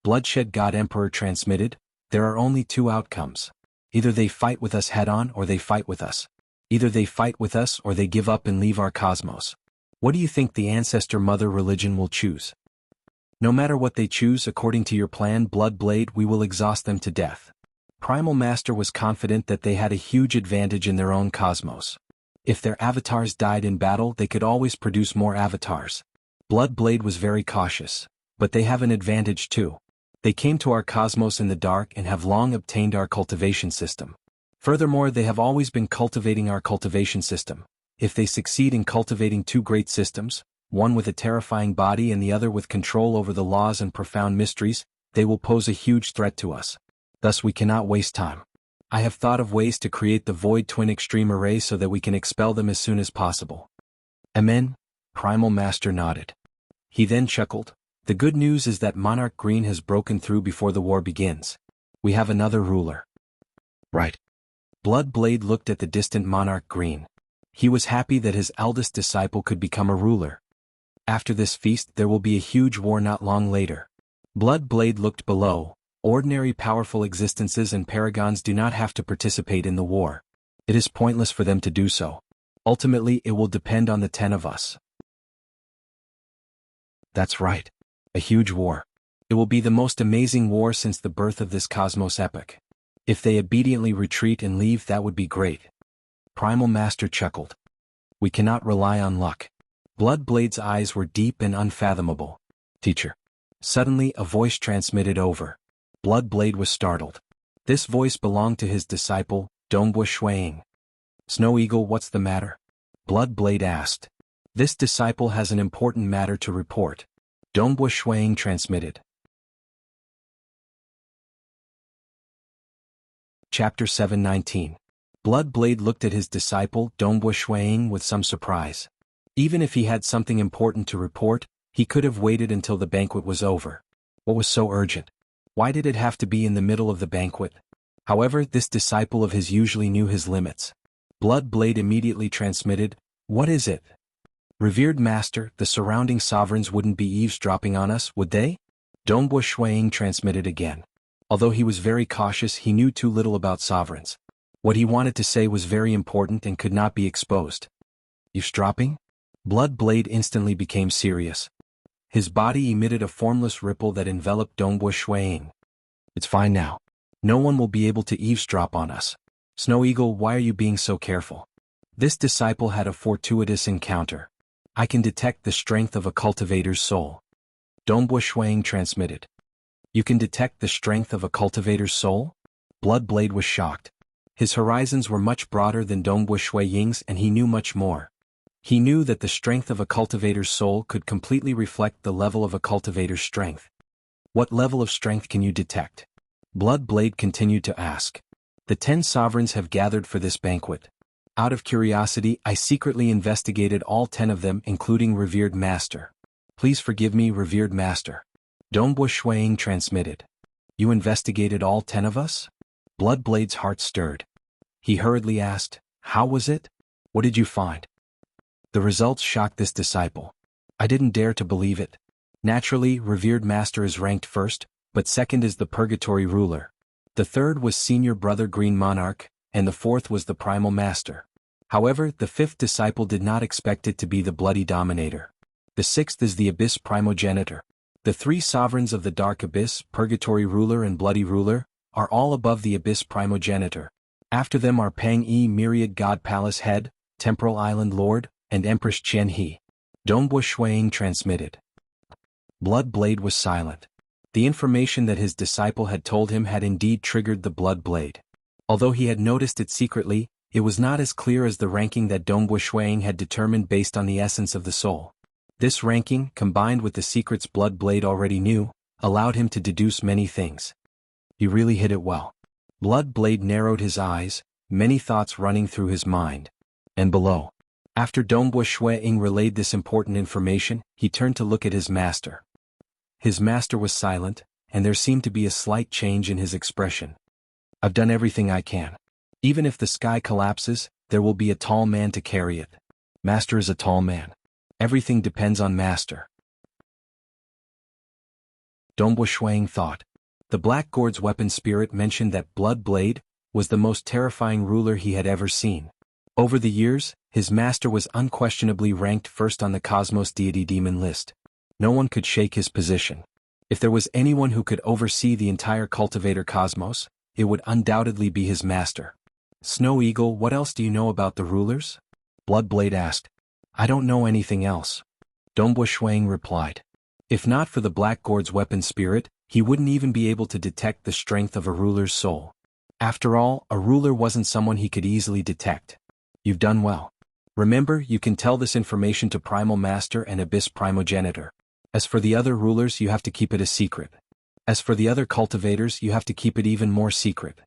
[SPEAKER 1] Bloodshed God Emperor transmitted, there are only two outcomes. Either they fight with us head-on or they fight with us. Either they fight with us or they give up and leave our cosmos. What do you think the Ancestor Mother religion will choose? No matter what they choose according to your plan, Blood Blade, we will exhaust them to death. Primal Master was confident that they had a huge advantage in their own cosmos. If their avatars died in battle, they could always produce more avatars. Blood Blade was very cautious, but they have an advantage too. They came to our cosmos in the dark and have long obtained our cultivation system. Furthermore, they have always been cultivating our cultivation system. If they succeed in cultivating two great systems, one with a terrifying body and the other with control over the laws and profound mysteries, they will pose a huge threat to us. Thus we cannot waste time. I have thought of ways to create the Void Twin Extreme Array so that we can expel them as soon as possible. Amen? Primal Master nodded. He then chuckled. The good news is that Monarch Green has broken through before the war begins. We have another ruler. Right. Blood Blade looked at the distant Monarch Green. He was happy that his eldest disciple could become a ruler. After this feast there will be a huge war not long later. Blood Blade looked below. Ordinary powerful existences and paragons do not have to participate in the war. It is pointless for them to do so. Ultimately it will depend on the 10 of us. That's right. A huge war. It will be the most amazing war since the birth of this cosmos epoch. If they obediently retreat and leave, that would be great. Primal Master chuckled. We cannot rely on luck. Blood Blade's eyes were deep and unfathomable. Teacher. Suddenly a voice transmitted over. Blood Blade was startled. This voice belonged to his disciple, Dongbo Shuiying. Snow Eagle, what's the matter? Blood Blade asked. This disciple has an important matter to report. Dongbo Shuiying transmitted. Chapter 719. Blood Blade looked at his disciple, Dongbo Shuiying, with some surprise. Even if he had something important to report, he could have waited until the banquet was over. What was so urgent? Why did it have to be in the middle of the banquet? However, this disciple of his usually knew his limits. Blood Blade immediately transmitted, What is it? Revered Master, the surrounding sovereigns wouldn't be eavesdropping on us, would they? Dongbo Shuiying transmitted again. Although he was very cautious, he knew too little about sovereigns. What he wanted to say was very important and could not be exposed. Eavesdropping? Blood Blade instantly became serious. His body emitted a formless ripple that enveloped Dongbo Shuiying. It's fine now. No one will be able to eavesdrop on us. Snow Eagle, why are you being so careful? This disciple had a fortuitous encounter. I can detect the strength of a cultivator's soul. Dongbo Shuiying transmitted. You can detect the strength of a cultivator's soul? Blood Blade was shocked. His horizons were much broader than Dongbo Shuiying's and he knew much more. He knew that the strength of a cultivator's soul could completely reflect the level of a cultivator's strength. What level of strength can you detect? Blood Blade continued to ask. The 10 sovereigns have gathered for this banquet. Out of curiosity, I secretly investigated all 10 of them, including Revered Master. Please forgive me, Revered Master. Dongbo Shuiying transmitted. You investigated all 10 of us? Blood Blade's heart stirred. He hurriedly asked, How was it? What did you find? The results shocked this disciple. I didn't dare to believe it. Naturally, Revered Master is ranked first, but second is the Purgatory Ruler. The third was Senior Brother Green Monarch, and the fourth was the Primal Master. However, the fifth disciple did not expect it to be the Bloody Dominator. The sixth is the Abyss Primogenitor. The 3 sovereigns of the Dark Abyss, Purgatory Ruler and Bloody Ruler, are all above the Abyss Primogenitor. After them are Pang Yi Myriad God Palace Head, Temporal Island Lord, and Empress Qian He. Dongbo Shuiying transmitted. Blood Blade was silent. The information that his disciple had told him had indeed triggered the Blood Blade. Although he had noticed it secretly, it was not as clear as the ranking that Dongbo Shuiying had determined based on the essence of the soul. This ranking, combined with the secrets Blood Blade already knew, allowed him to deduce many things. You really hit it well. Blood Blade narrowed his eyes, many thoughts running through his mind. And below. After Dongbo Shuiying relayed this important information, he turned to look at his master. His master was silent, and there seemed to be a slight change in his expression. I've done everything I can. Even if the sky collapses, there will be a tall man to carry it. Master is a tall man. Everything depends on Master. Dongbo Shuiying thought. The Black Gourd's weapon spirit mentioned that Blood Blade was the most terrifying ruler he had ever seen. Over the years, his master was unquestionably ranked first on the Cosmos Deity Demon list. No one could shake his position. If there was anyone who could oversee the entire Cultivator Cosmos, it would undoubtedly be his master. Snow Eagle, what else do you know about the rulers? Blood Blade asked. I don't know anything else. Dongbo Shuiying replied. If not for the Black Gourd's weapon spirit, he wouldn't even be able to detect the strength of a ruler's soul. After all, a ruler wasn't someone he could easily detect. You've done well. Remember, you can tell this information to Primal Master and Abyss Primogenitor. As for the other rulers, you have to keep it a secret. As for the other cultivators, you have to keep it even more secret.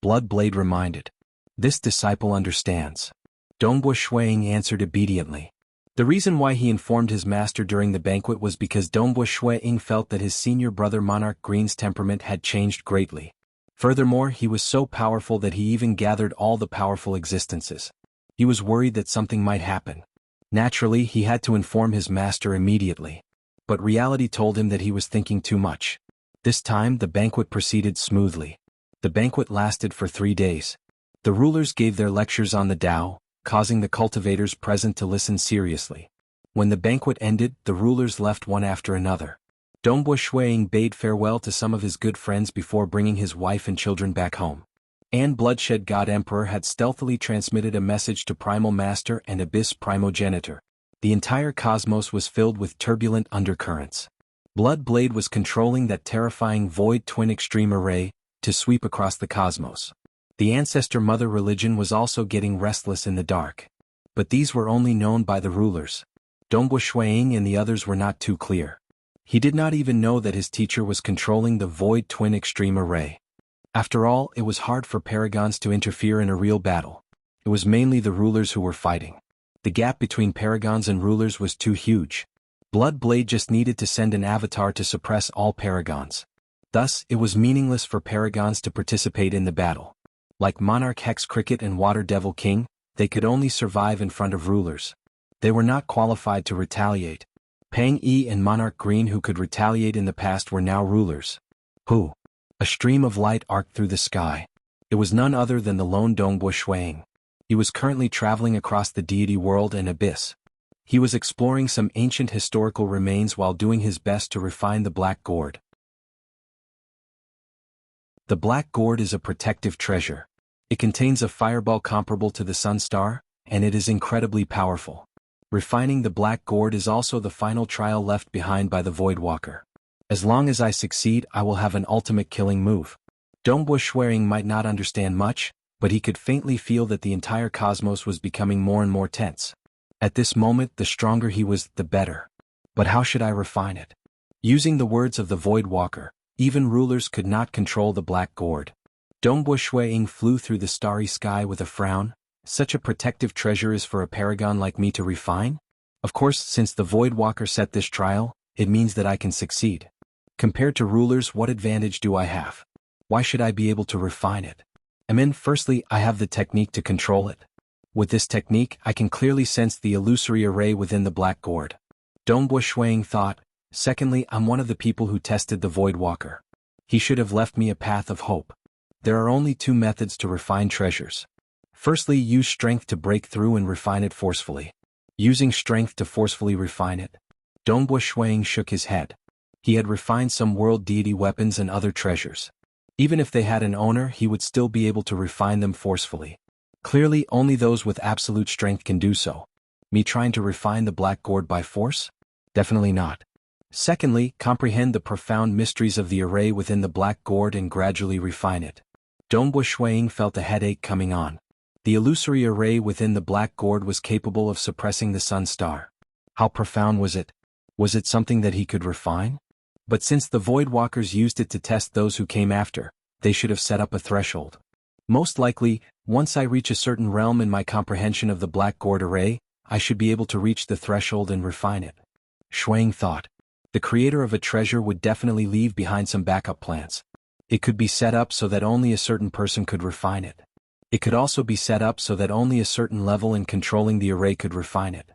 [SPEAKER 1] Blood Blade reminded. This disciple understands. Dongbo Shuiying answered obediently. The reason why he informed his master during the banquet was because Dongbo Shuiying felt that his senior brother Monarch Green's temperament had changed greatly. Furthermore, he was so powerful that he even gathered all the powerful existences. He was worried that something might happen. Naturally, he had to inform his master immediately. But reality told him that he was thinking too much. This time, the banquet proceeded smoothly. The banquet lasted for 3 days. The rulers gave their lectures on the Tao, causing the cultivators present to listen seriously. When the banquet ended, the rulers left one after another. Dongbo Shuiying bade farewell to some of his good friends before bringing his wife and children back home. And Bloodshed God Emperor had stealthily transmitted a message to Primal Master and Abyss Primogenitor. The entire cosmos was filled with turbulent undercurrents. Blood Blade was controlling that terrifying Void Twin Extreme Array to sweep across the cosmos. The Ancestor Mother religion was also getting restless in the dark. But these were only known by the rulers. Dongbo Shuiying and the others were not too clear. He did not even know that his teacher was controlling the Void Twin Extreme Array. After all, it was hard for paragons to interfere in a real battle. It was mainly the rulers who were fighting. The gap between paragons and rulers was too huge. Blood Blade just needed to send an avatar to suppress all paragons. Thus, it was meaningless for paragons to participate in the battle. Like Monarch Hex Cricket and Water Devil King, they could only survive in front of rulers. They were not qualified to retaliate. Pang Yi and Monarch Green, who could retaliate in the past, were now rulers. Who? A stream of light arced through the sky. It was none other than the lone Dongbo Shuiying. He was currently traveling across the deity world and abyss. He was exploring some ancient historical remains while doing his best to refine the Black Gourd. The Black Gourd is a protective treasure. It contains a fireball comparable to the Sun Star, and it is incredibly powerful. Refining the Black Gourd is also the final trial left behind by the Voidwalker. As long as I succeed, I will have an ultimate killing move. Dongbo Shuiying might not understand much, but he could faintly feel that the entire cosmos was becoming more and more tense. At this moment, the stronger he was, the better. But how should I refine it? Using the words of the Voidwalker, even rulers could not control the Black Gourd. Dongbo Shuiying flew through the starry sky with a frown. Such a protective treasure is for a paragon like me to refine? Of course, since the Voidwalker set this trial, it means that I can succeed. Compared to rulers, what advantage do I have? Why should I be able to refine it? Firstly, I have the technique to control it. With this technique, I can clearly sense the illusory array within the Black Gourd. Dongbo Shuiying thought. Secondly, I'm one of the people who tested the Voidwalker. He should have left me a path of hope. There are only 2 methods to refine treasures. Firstly, use strength to break through and refine it forcefully. Using strength to forcefully refine it. Dongbo Shuiying shook his head. He had refined some world deity weapons and other treasures. Even if they had an owner, he would still be able to refine them forcefully. Clearly, only those with absolute strength can do so. Me trying to refine the black gourd by force? Definitely not. Secondly, comprehend the profound mysteries of the array within the black gourd and gradually refine it. Dongbo Shuiying felt a headache coming on. The illusory array within the black gourd was capable of suppressing the sun star. How profound was it? Was it something that he could refine? But since the Voidwalkers used it to test those who came after, they should have set up a threshold. Most likely, once I reach a certain realm in my comprehension of the black gourd array, I should be able to reach the threshold and refine it. Shuiying thought. The creator of a treasure would definitely leave behind some backup plans. It could be set up so that only a certain person could refine it. It could also be set up so that only a certain level in controlling the array could refine it.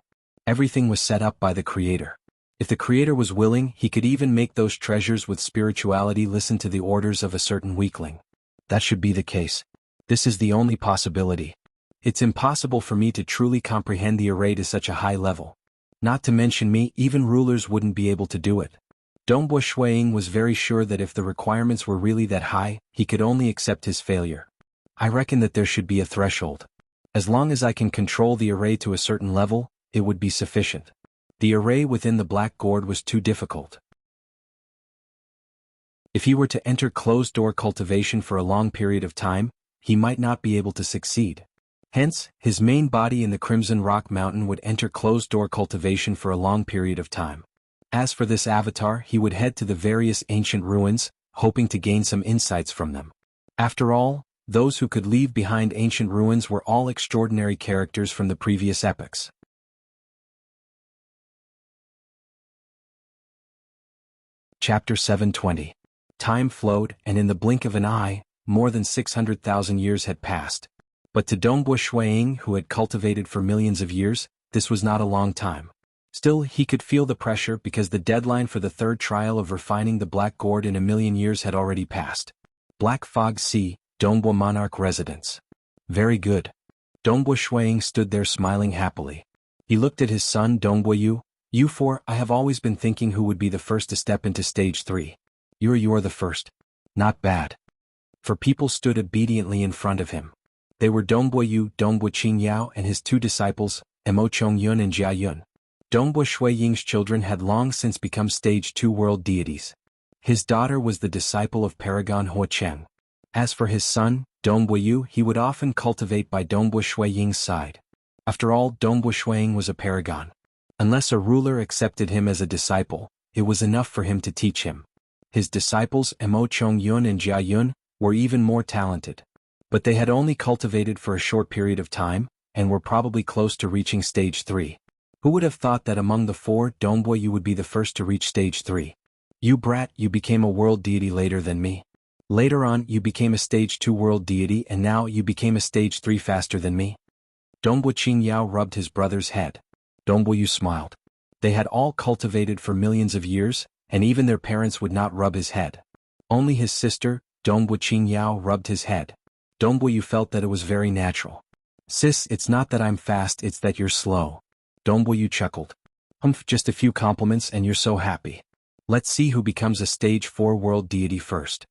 [SPEAKER 1] Everything was set up by the creator. If the creator was willing, he could even make those treasures with spirituality listen to the orders of a certain weakling. That should be the case. This is the only possibility. It's impossible for me to truly comprehend the array to such a high level. Not to mention me, even rulers wouldn't be able to do it. Dongbo Shuiying was very sure that if the requirements were really that high, he could only accept his failure. I reckon that there should be a threshold. As long as I can control the array to a certain level, it would be sufficient. The array within the black gourd was too difficult. If he were to enter closed-door cultivation for a long period of time, he might not be able to succeed. Hence, his main body in the Crimson Rock Mountain would enter closed-door cultivation for a long period of time. As for this avatar, he would head to the various ancient ruins, hoping to gain some insights from them. After all, those who could leave behind ancient ruins were all extraordinary characters from the previous epochs. Chapter 720. Time flowed, and in the blink of an eye, more than 600,000 years had passed. But to Dongbo Shuiying, who had cultivated for millions of years, this was not a long time. Still, he could feel the pressure because the deadline for the third trial of refining the black gourd in a million years had already passed. Black Fog Sea, Dongbo Monarch Residence. Very good. Dongbo Shuiying stood there smiling happily. He looked at his son Dongbo Yu. You four, I have always been thinking who would be the first to step into stage 3. You are the first. Not bad. For people stood obediently in front of him. They were Dongbo Yu, Dongbo Qingyao and his two disciples, Mo Chongyun and Jia Yun. Dongbo Shuiying's children had long since become stage 2 world deities. His daughter was the disciple of Paragon Huocheng. As for his son, Dongbo Yu, he would often cultivate by Dongbo Shuiying's side. After all, Dongbo Shuiying was a paragon. Unless a ruler accepted him as a disciple, it was enough for him to teach him. His disciples, Mo Chongyun and Jia Yun, were even more talented. But they had only cultivated for a short period of time, and were probably close to reaching stage 3. Who would have thought that among the four, Dongbo Yu would be the first to reach stage 3? You brat, you became a world deity later than me. Later on, you became a stage 2 world deity and now you became a stage 3 faster than me. Dongbo Qingyao rubbed his brother's head. Dongbo Yu smiled. They had all cultivated for millions of years, and even their parents would not rub his head. Only his sister, Dongbo Qingyao, rubbed his head. Dongbo Yu felt that it was very natural. Sis, it's not that I'm fast, it's that you're slow. Dongbo Yu chuckled. Just a few compliments and you're so happy. Let's see who becomes a stage 4 world deity first.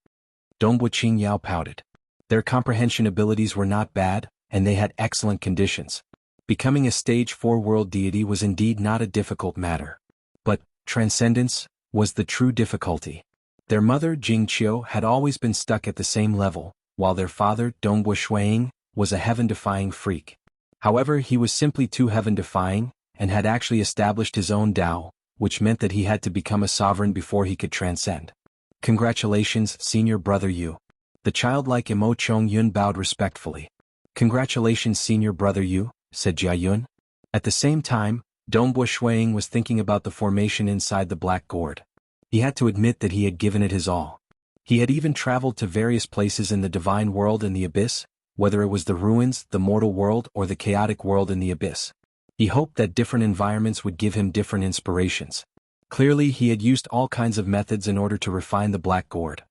[SPEAKER 1] Dongbo Qingyao pouted. Their comprehension abilities were not bad, and they had excellent conditions. Becoming a stage 4 world deity was indeed not a difficult matter. But transcendence was the true difficulty. Their mother, Jingqiu, had always been stuck at the same level, while their father, Dongbo Shuiying, was a heaven-defying freak. However, he was simply too heaven-defying, and had actually established his own Tao, which meant that he had to become a sovereign before he could transcend. Congratulations, senior brother Yu. The childlike Mo Chongyun bowed respectfully. Congratulations, senior brother Yu, said Jia Yun. At the same time, Dongbo Shuiying was thinking about the formation inside the black gourd. He had to admit that he had given it his all. He had even traveled to various places in the divine world and the abyss, whether it was the ruins, the mortal world, or the chaotic world in the abyss. He hoped that different environments would give him different inspirations. Clearly, he had used all kinds of methods in order to refine the black gourd.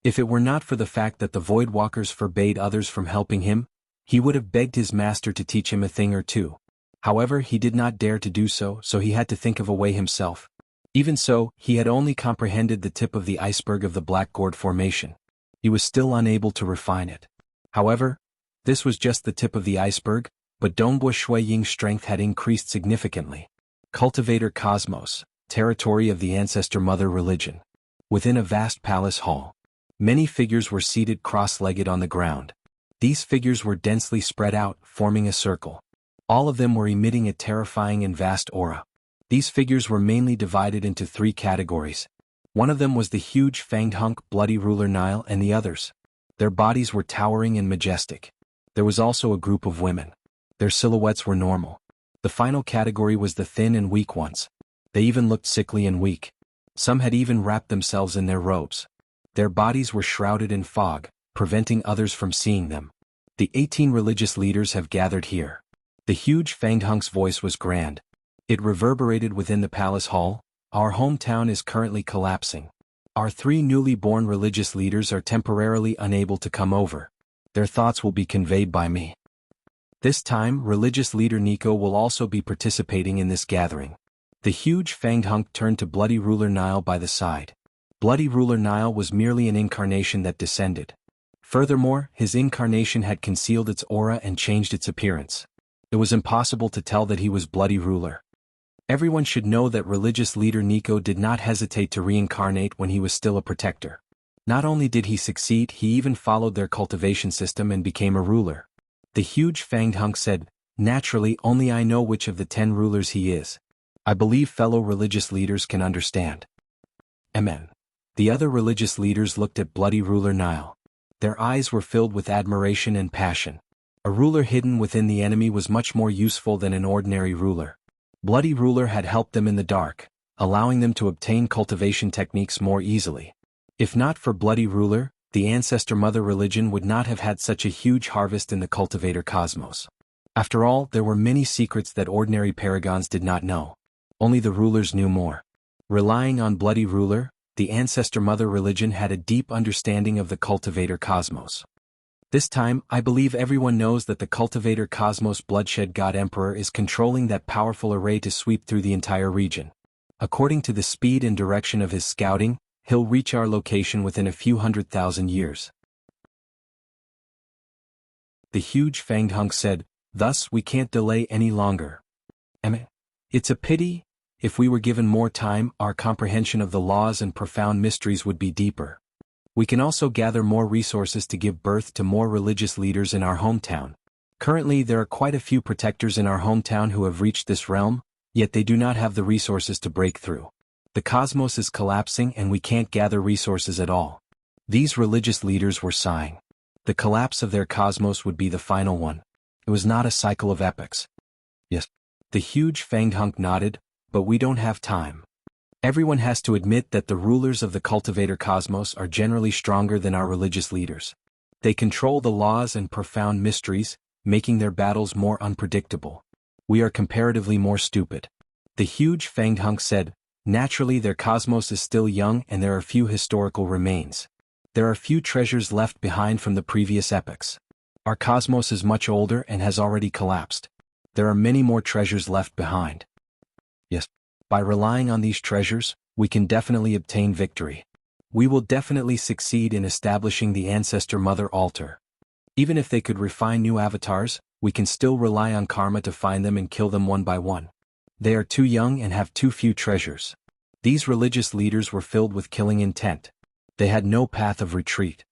[SPEAKER 1] If it were not for the fact that the Voidwalkers forbade others from helping him, he would have begged his master to teach him a thing or two. However, he did not dare to do so, so he had to think of a way himself. Even so, he had only comprehended the tip of the iceberg of the black gourd formation. He was still unable to refine it. However, this was just the tip of the iceberg. but Dongbo Shui Ying's strength had increased significantly. Cultivator Cosmos, territory of the Ancestor Mother religion. Within a vast palace hall, many figures were seated cross-legged on the ground. These figures were densely spread out, forming a circle. All of them were emitting a terrifying and vast aura. These figures were mainly divided into three categories. One of them was the huge fanged hunk bloody ruler Nile, and the others. Their bodies were towering and majestic. There was also a group of women. Their silhouettes were normal. The final category was the thin and weak ones. They even looked sickly and weak. Some had even wrapped themselves in their robes. Their bodies were shrouded in fog, preventing others from seeing them. The 18 religious leaders have gathered here. The huge fanged hunk's voice was grand. It reverberated within the palace hall. Our hometown is currently collapsing. Our 3 newly born religious leaders are temporarily unable to come over. Their thoughts will be conveyed by me. This time, religious leader Nico will also be participating in this gathering. The huge fanged hunk turned to bloody ruler Nile by the side. Bloody ruler Nile was merely an incarnation that descended. Furthermore, his incarnation had concealed its aura and changed its appearance. It was impossible to tell that he was bloody ruler. Everyone should know that religious leader Nico did not hesitate to reincarnate when he was still a protector. Not only did he succeed, he even followed their cultivation system and became a ruler. The huge fanged hunk said, "Naturally, only I know which of the 10 rulers he is. I believe fellow religious leaders can understand." Amen. The other religious leaders looked at bloody ruler Nile. Their eyes were filled with admiration and passion. A ruler hidden within the enemy was much more useful than an ordinary ruler. Bloody ruler had helped them in the dark, allowing them to obtain cultivation techniques more easily. If not for bloody ruler, the Ancestor Mother religion would not have had such a huge harvest in the cultivator cosmos. After all, there were many secrets that ordinary paragons did not know. Only the rulers knew more. Relying on bloody ruler, the Ancestor Mother religion had a deep understanding of the cultivator cosmos. This time, I believe everyone knows that the cultivator cosmos bloodshed god emperor is controlling that powerful array to sweep through the entire region. According to the speed and direction of his scouting, he'll reach our location within a few 100,000 years. The huge fanged hunk said, "Thus we can't delay any longer. It's a pity. If we were given more time, our comprehension of the laws and profound mysteries would be deeper. We can also gather more resources to give birth to more religious leaders in our hometown. Currently, there are quite a few protectors in our hometown who have reached this realm, yet they do not have the resources to break through. The cosmos is collapsing and we can't gather resources at all." These religious leaders were sighing. The collapse of their cosmos would be the final one. It was not a cycle of epochs. Yes. The huge fanged hunk nodded, "But we don't have time. Everyone has to admit that the rulers of the cultivator cosmos are generally stronger than our religious leaders. They control the laws and profound mysteries, making their battles more unpredictable. We are comparatively more stupid." The huge fanged hunk said, "Naturally, their cosmos is still young and there are few historical remains. There are few treasures left behind from the previous epochs. Our cosmos is much older and has already collapsed. There are many more treasures left behind. Yes. By relying on these treasures, we can definitely obtain victory. We will definitely succeed in establishing the Ancestor Mother altar. Even if they could refine new avatars, we can still rely on karma to find them and kill them one by one. They are too young and have too few treasures." These religious leaders were filled with killing intent. They had no path of retreat.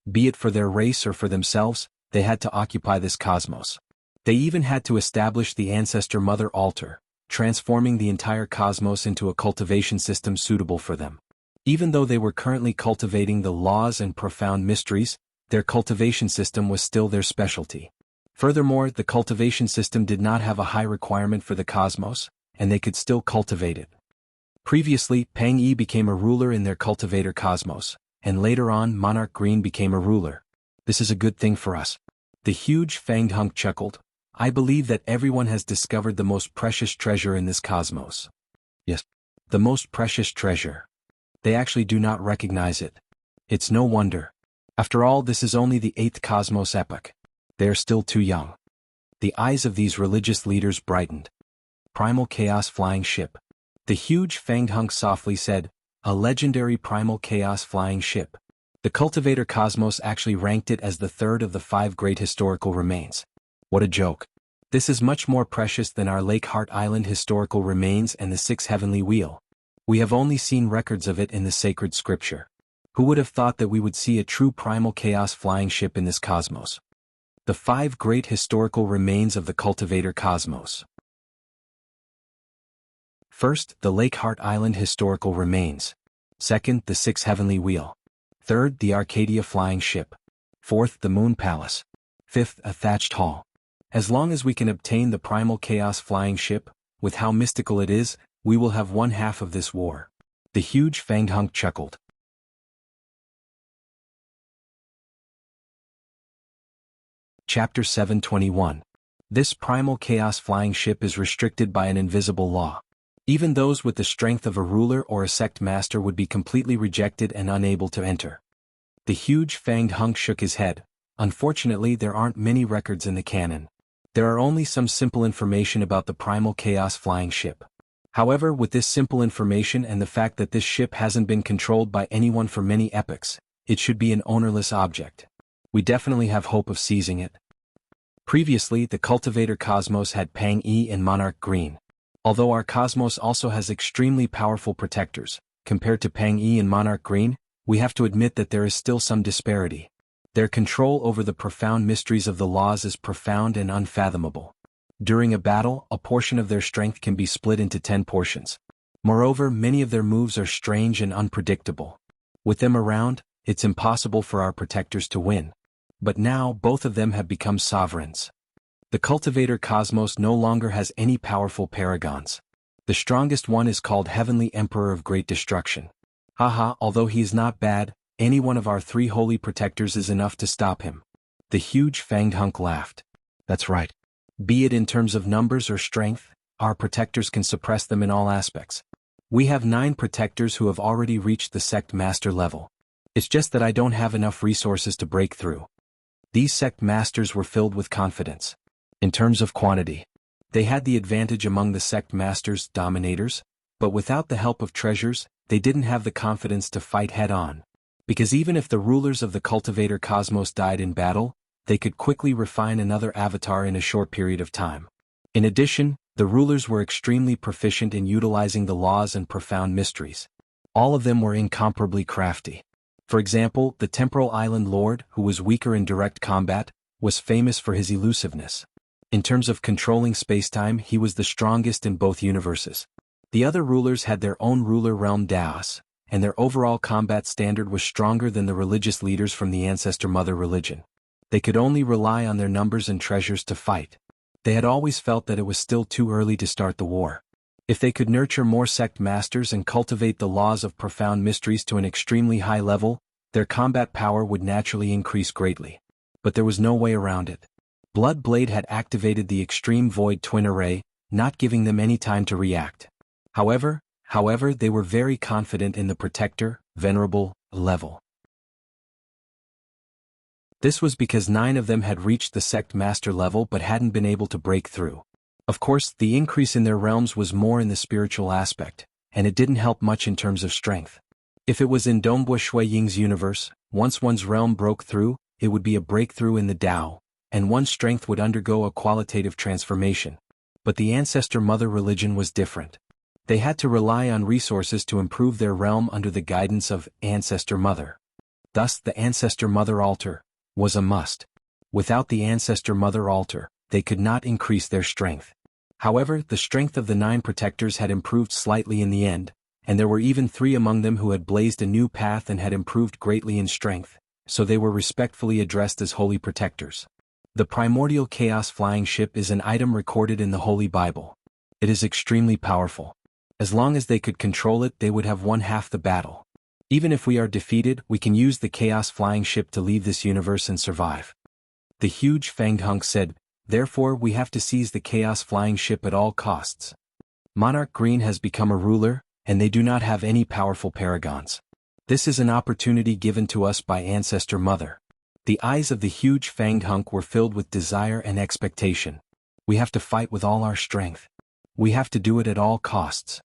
[SPEAKER 1] Be it for their race or for themselves, they had to occupy this cosmos. They even had to establish the Ancestor Mother altar, transforming the entire cosmos into a cultivation system suitable for them. Even though they were currently cultivating the laws and profound mysteries, their cultivation system was still their specialty. Furthermore, the cultivation system did not have a high requirement for the cosmos, and they could still cultivate it. Previously, Pang Yi became a ruler in their cultivator cosmos, and later on Monarch Green became a ruler. This is a good thing for us. The huge fanged hunk chuckled, "I believe that everyone has discovered the most precious treasure in this cosmos." Yes. The most precious treasure. They actually do not recognize it. It's no wonder. After all, this is only the 8th cosmos epoch. They are still too young. The eyes of these religious leaders brightened. Primal Chaos Flying Ship. The huge fanged hunk softly said, "A legendary Primal Chaos Flying Ship." The cultivator cosmos actually ranked it as the 3rd of the 5 great historical remains. What a joke. This is much more precious than our Lake Heart Island historical remains and the Six Heavenly Wheel. We have only seen records of it in the sacred scripture. Who would have thought that we would see a true primal chaos flying ship in this cosmos? The 5 great historical remains of the Cultivator cosmos. First, the Lake Heart Island historical remains. Second, the Six Heavenly Wheel. Third, the Arcadia flying ship. Fourth, the Moon Palace. Fifth, a thatched hall. As long as we can obtain the primal chaos flying ship, with how mystical it is, we will have one half of this war. The huge fanged hunk chuckled. Chapter 721. This primal chaos flying ship is restricted by an invisible law. Even those with the strength of a ruler or a sect master would be completely rejected and unable to enter. The huge fanged hunk shook his head. Unfortunately, there aren't many records in the canon. There are only some simple information about the primal chaos flying ship. However, with this simple information and the fact that this ship hasn't been controlled by anyone for many epochs, it should be an ownerless object. We definitely have hope of seizing it. Previously, the Cultivator Cosmos had Pang E and Monarch Green. Although our cosmos also has extremely powerful protectors, compared to Pang E and Monarch Green, we have to admit that there is still some disparity. Their control over the profound mysteries of the laws is profound and unfathomable. During a battle, a portion of their strength can be split into 10 portions. Moreover, many of their moves are strange and unpredictable. With them around, it's impossible for our protectors to win. But now both of them have become sovereigns. The Cultivator Cosmos no longer has any powerful paragons. The strongest one is called Heavenly Emperor of Great Destruction. Haha, although he is not bad, any one of our 3 holy protectors is enough to stop him. The huge fanged hunk laughed. That's right. Be it in terms of numbers or strength, our protectors can suppress them in all aspects. We have 9 protectors who have already reached the sect master level. It's just that I don't have enough resources to break through. These sect masters were filled with confidence. In terms of quantity, they had the advantage among the sect masters, dominators, but without the help of treasures, they didn't have the confidence to fight head-on. Because even if the rulers of the Cultivator Cosmos died in battle, they could quickly refine another avatar in a short period of time. In addition, the rulers were extremely proficient in utilizing the laws and profound mysteries. All of them were incomparably crafty. For example, the Temporal Island Lord, who was weaker in direct combat, was famous for his elusiveness. In terms of controlling spacetime, he was the strongest in both universes. The other rulers had their own ruler realm Daos, and their overall combat standard was stronger than the religious leaders from the Ancestor Mother religion. They could only rely on their numbers and treasures to fight. They had always felt that it was still too early to start the war. If they could nurture more sect masters and cultivate the laws of profound mysteries to an extremely high level, their combat power would naturally increase greatly. But there was no way around it. Blood Blade had activated the Extreme Void Twin Array, not giving them any time to react. However, they were very confident in the Protector, Venerable, level. This was because 9 of them had reached the sect master level but hadn't been able to break through. Of course, the increase in their realms was more in the spiritual aspect, and it didn't help much in terms of strength. If it was in Dongbua Shui Ying's universe, once one's realm broke through, it would be a breakthrough in the Tao, and one's strength would undergo a qualitative transformation. But the Ancestor Mother religion was different. They had to rely on resources to improve their realm under the guidance of Ancestor Mother. Thus, the Ancestor Mother altar was a must. Without the Ancestor Mother altar, they could not increase their strength. However, the strength of the 9 protectors had improved slightly in the end, and there were even 3 among them who had blazed a new path and had improved greatly in strength, so they were respectfully addressed as holy protectors. The primordial chaos flying ship is an item recorded in the Holy Bible. It is extremely powerful. As long as they could control it, they would have won half the battle. Even if we are defeated, we can use the chaos flying ship to leave this universe and survive. The huge fanged hunk said, therefore we have to seize the chaos flying ship at all costs. Monarch Green has become a ruler, and they do not have any powerful paragons. This is an opportunity given to us by Ancestor Mother. The eyes of the huge fanged hunk were filled with desire and expectation. We have to fight with all our strength. We have to do it at all costs.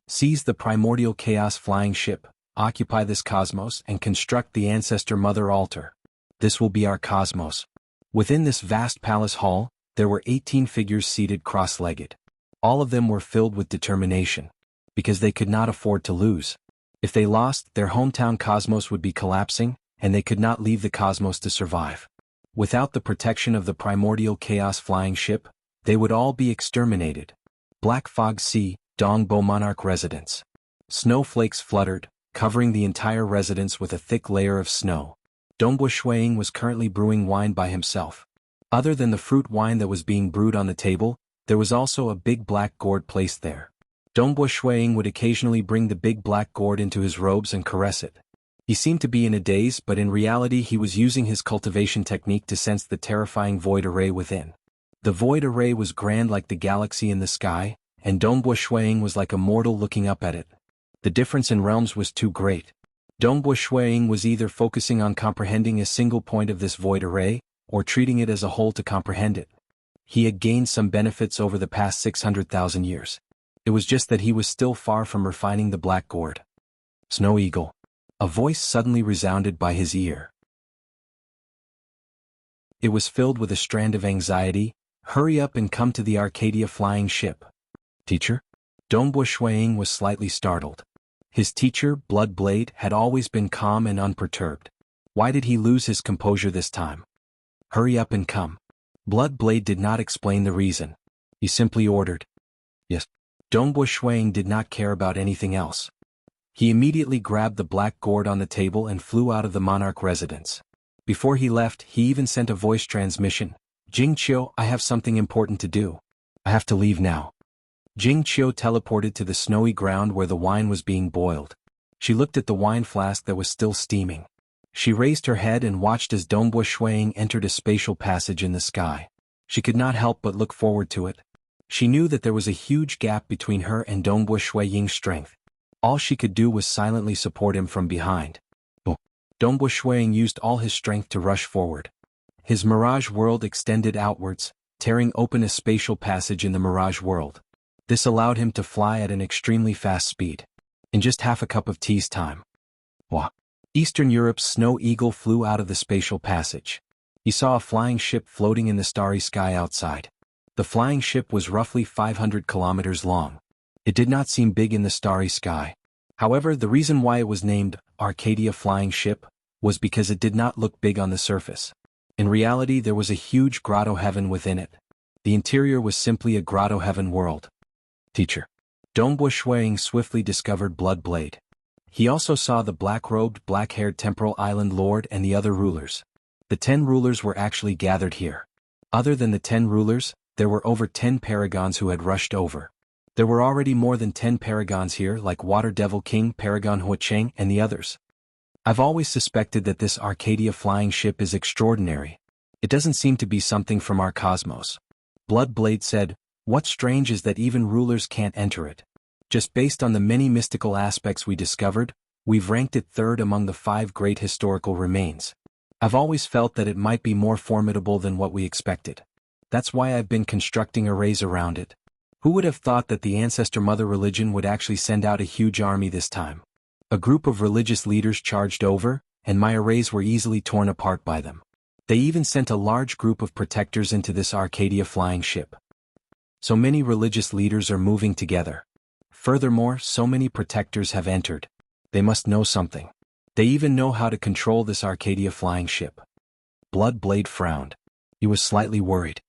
[SPEAKER 1] Seize the primordial chaos flying ship, occupy this cosmos and construct the Ancestor Mother altar. This will be our cosmos. Within this vast palace hall, there were 18 figures seated cross-legged. All of them were filled with determination, because they could not afford to lose. If they lost, their hometown cosmos would be collapsing, and they could not leave the cosmos to survive. Without the protection of the primordial chaos flying ship, they would all be exterminated. Black Fog Sea, Dongbo Monarch Residence. Snowflakes fluttered, covering the entire residence with a thick layer of snow. Dongbo Shuiying was currently brewing wine by himself. Other than the fruit wine that was being brewed on the table, there was also a big black gourd placed there. Dongbo Shuiying would occasionally bring the big black gourd into his robes and caress it. He seemed to be in a daze, but in reality he was using his cultivation technique to sense the terrifying void array within. The void array was grand like the galaxy in the sky, and Dongbo Shuiying was like a mortal looking up at it. The difference in realms was too great. Dongbo Shuiying was either focusing on comprehending a single point of this void array, or treating it as a whole to comprehend it. He had gained some benefits over the past 600,000 years. It was just that he was still far from refining the black gourd. Snow Eagle. A voice suddenly resounded by his ear. It was filled with a strand of anxiety. Hurry up and come to the Arcadia flying ship. Teacher? Dongbo Shuiying was slightly startled. His teacher, Bloodblade, had always been calm and unperturbed. Why did he lose his composure this time? Hurry up and come. Bloodblade did not explain the reason. He simply ordered. Yes. Dongbo Shuiying did not care about anything else. He immediately grabbed the black gourd on the table and flew out of the monarch residence. Before he left, he even sent a voice transmission. Jingqiu, I have something important to do. I have to leave now. Jingqiu teleported to the snowy ground where the wine was being boiled. She looked at the wine flask that was still steaming. She raised her head and watched as Dongbo Shuiying entered a spatial passage in the sky. She could not help but look forward to it. She knew that there was a huge gap between her and Dongbo Shuiying's strength. All she could do was silently support him from behind. Dongbo Shuiying used all his strength to rush forward. His mirage world extended outwards, tearing open a spatial passage in the mirage world. This allowed him to fly at an extremely fast speed. In just half a cup of tea's time. Eastern Europe's Snow Eagle flew out of the spatial passage. He saw a flying ship floating in the starry sky outside. The flying ship was roughly 500 kilometers long. It did not seem big in the starry sky. However, the reason why it was named Arcadia Flying Ship was because it did not look big on the surface. In reality, there was a huge grotto heaven within it. The interior was simply a grotto heaven world. Teacher. Dongbo Shuiying swiftly discovered Bloodblade. He also saw the black-robed, black-haired Temporal Island Lord and the other rulers. The 10 rulers were actually gathered here. Other than the 10 rulers, there were over 10 paragons who had rushed over. There were already more than 10 paragons here like Water Devil King, Paragon Huacheng, and the others. I've always suspected that this Arcadia flying ship is extraordinary. It doesn't seem to be something from our cosmos. Bloodblade said, what's strange is that even rulers can't enter it. Just based on the many mystical aspects we discovered, we've ranked it third among the 5 great historical remains. I've always felt that it might be more formidable than what we expected. That's why I've been constructing arrays around it. Who would have thought that the Ancestor Mother religion would actually send out a huge army this time? A group of religious leaders charged over, and my arrays were easily torn apart by them. They even sent a large group of protectors into this Arcadia flying ship. So many religious leaders are moving together. Furthermore, so many protectors have entered. They must know something. They even know how to control this Arcadia flying ship. Bloodblade frowned. He was slightly worried.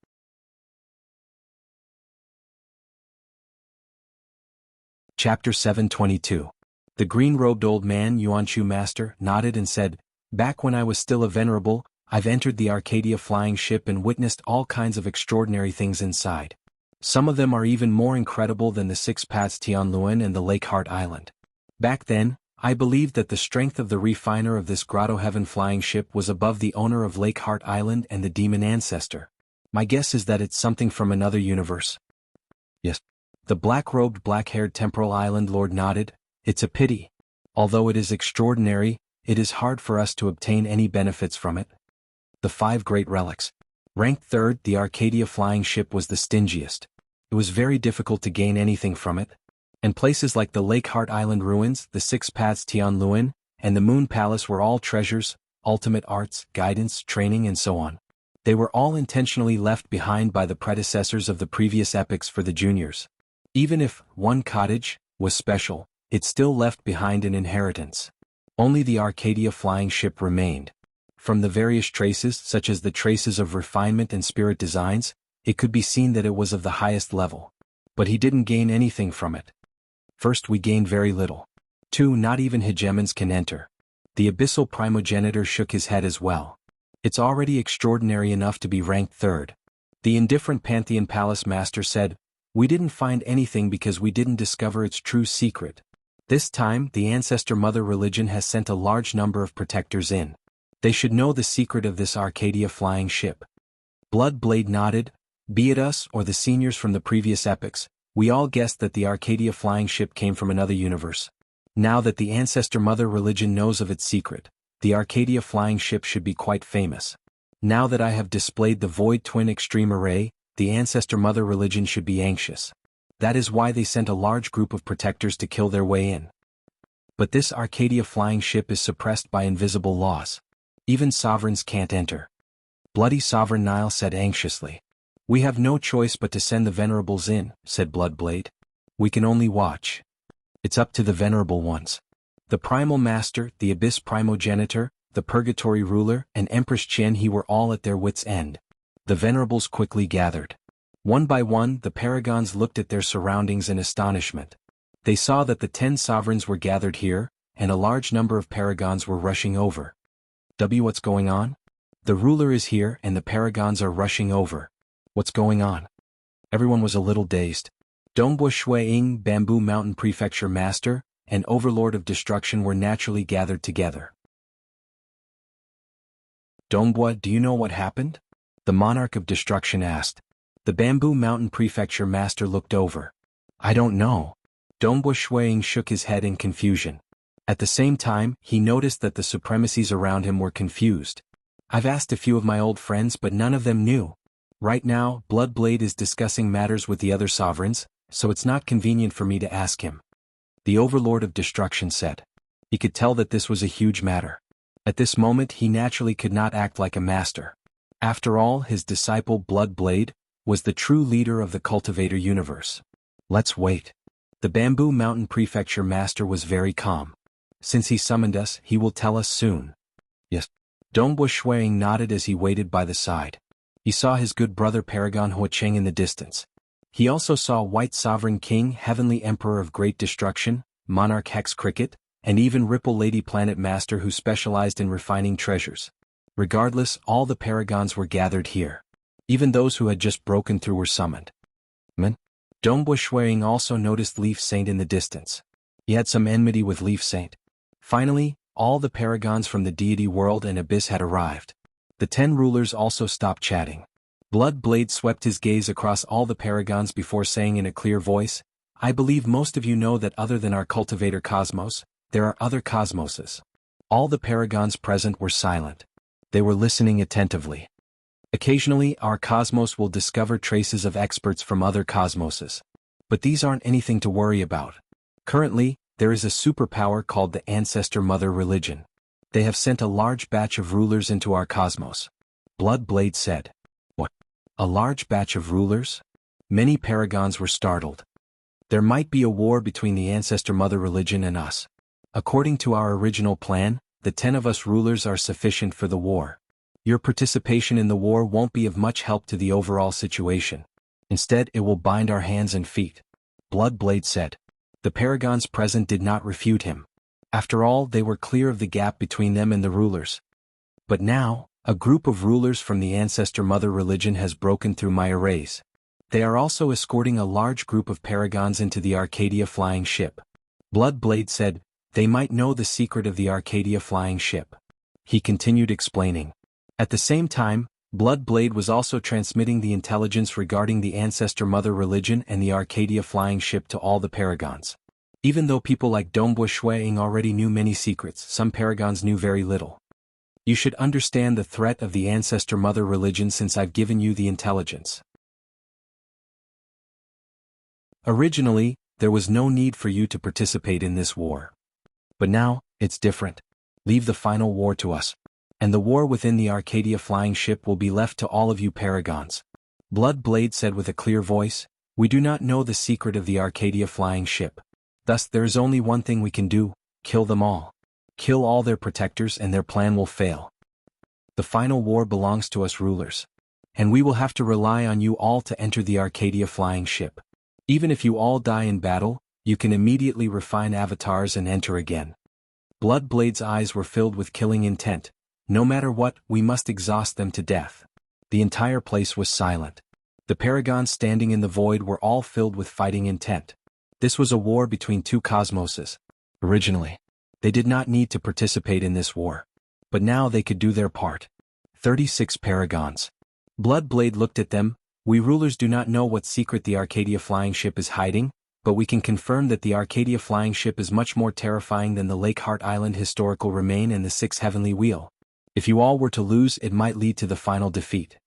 [SPEAKER 1] Chapter 722. The green-robed old man, Yuanshu Master, nodded and said, back when I was still a venerable, I've entered the Arcadia flying ship and witnessed all kinds of extraordinary things inside. Some of them are even more incredible than the 6 paths Tianluan and the Lake Heart Island. Back then, I believed that the strength of the refiner of this Grotto Heaven flying ship was above the owner of Lake Heart Island and the demon ancestor. My guess is that it's something from another universe. Yes. The black-robed, black-haired Temporal Island Lord nodded. It's a pity. Although it is extraordinary, it is hard for us to obtain any benefits from it. The 5 great relics. Ranked third, the Arcadia flying ship was the stingiest. It was very difficult to gain anything from it. And places like the Lake Heart Island ruins, the 6 paths Tianluan, and the Moon Palace were all treasures, ultimate arts, guidance, training and so on. They were all intentionally left behind by the predecessors of the previous epics for the juniors. Even if one cottage was special, it still left behind an inheritance. Only the Arcadia flying ship remained. From the various traces, such as the traces of refinement and spirit designs, it could be seen that it was of the highest level. But he didn't gain anything from it. First, we gained very little. 2. Not even hegemons can enter. The abyssal primogenitor shook his head as well. It's already extraordinary enough to be ranked third. The indifferent Pantheon Palace Master said, we didn't find anything because we didn't discover its true secret. This time, the Ancestor Mother religion has sent a large number of protectors in. They should know the secret of this Arcadia flying ship. Bloodblade nodded. Be it us or the seniors from the previous epics, we all guessed that the Arcadia flying ship came from another universe. Now that the Ancestor Mother religion knows of its secret, the Arcadia flying ship should be quite famous. Now that I have displayed the Void Twin Extreme Array, the Ancestor Mother religion should be anxious. That is why they sent a large group of protectors to kill their way in. But this Arcadia flying ship is suppressed by invisible laws. Even sovereigns can't enter. Bloody Sovereign Nile said anxiously. We have no choice but to send the Venerables in, said Bloodblade. We can only watch. It's up to the Venerable Ones. The Primal Master, the Abyss Primogenitor, the Purgatory Ruler, and Empress Qianhe were all at their wits' end. The Venerables quickly gathered. One by one, the Paragons looked at their surroundings in astonishment. They saw that the 10 sovereigns were gathered here, and a large number of Paragons were rushing over. What's going on? The ruler is here and the Paragons are rushing over. What's going on? Everyone was a little dazed. Dongbua Shuiying, Bamboo Mountain Prefecture Master, and Overlord of Destruction were naturally gathered together. Dongbua, do you know what happened? The Monarch of Destruction asked. The Bamboo Mountain Prefecture Master looked over. I don't know. Dongbua Shuiying shook his head in confusion. At the same time, he noticed that the supremacies around him were confused. I've asked a few of my old friends but none of them knew. Right now, Bloodblade is discussing matters with the other sovereigns, so it's not convenient for me to ask him. The Overlord of Destruction said. He could tell that this was a huge matter. At this moment he naturally could not act like a master. After all, his disciple Bloodblade was the true leader of the Cultivator universe. Let's wait. The Bamboo Mountain Prefecture Master was very calm. Since he summoned us, he will tell us soon. Yes. Dongbua Shuiying nodded as he waited by the side. He saw his good brother Paragon Huacheng in the distance. He also saw White Sovereign King, Heavenly Emperor of Great Destruction, Monarch Hex Cricket, and even Ripple Lady Planet Master who specialized in refining treasures. Regardless, all the Paragons were gathered here. Even those who had just broken through were summoned. Dongbua Shuiying also noticed Leaf Saint in the distance. He had some enmity with Leaf Saint. Finally, all the Paragons from the deity world and abyss had arrived. The 10 rulers also stopped chatting. Bloodblade swept his gaze across all the Paragons before saying in a clear voice, I believe most of you know that other than our cultivator cosmos, there are other cosmoses. All the Paragons present were silent. They were listening attentively. Occasionally, our cosmos will discover traces of experts from other cosmoses. But these aren't anything to worry about. Currently, there is a superpower called the Ancestor Mother religion. They have sent a large batch of rulers into our cosmos. Bloodblade said. What? A large batch of rulers? Many Paragons were startled. There might be a war between the Ancestor Mother religion and us. According to our original plan, the 10 of us rulers are sufficient for the war. Your participation in the war won't be of much help to the overall situation. Instead, it will bind our hands and feet. Bloodblade said. The Paragons present did not refute him. After all, they were clear of the gap between them and the rulers. But now, a group of rulers from the Ancestor Mother religion has broken through my arrays. They are also escorting a large group of Paragons into the Arcadia flying ship. Bloodblade said, they might know the secret of the Arcadia flying ship. He continued explaining. At the same time, Bloodblade was also transmitting the intelligence regarding the Ancestor Mother religion and the Arcadia flying ship to all the Paragons. Even though people like Dongbua Shuiying already knew many secrets, some Paragons knew very little. You should understand the threat of the Ancestor Mother religion since I've given you the intelligence. Originally, there was no need for you to participate in this war. But now, it's different. Leave the final war to us. And the war within the Arcadia flying ship will be left to all of you paragons. Blood Blade said with a clear voice, we do not know the secret of the Arcadia flying ship. Thus there is only one thing we can do, kill them all. Kill all their protectors and their plan will fail. The final war belongs to us rulers. And we will have to rely on you all to enter the Arcadia flying ship. Even if you all die in battle, you can immediately refine avatars and enter again. Blood Blade's eyes were filled with killing intent. No matter what, we must exhaust them to death. The entire place was silent. The paragons standing in the void were all filled with fighting intent. This was a war between two cosmoses. Originally, they did not need to participate in this war. But now they could do their part. 36 paragons. Blood Blade looked at them. We rulers do not know what secret the Arcadia flying ship is hiding, but we can confirm that the Arcadia flying ship is much more terrifying than the Lakeheart Island historical remain and the 6 heavenly wheel. If you all were to lose, it might lead to the final defeat.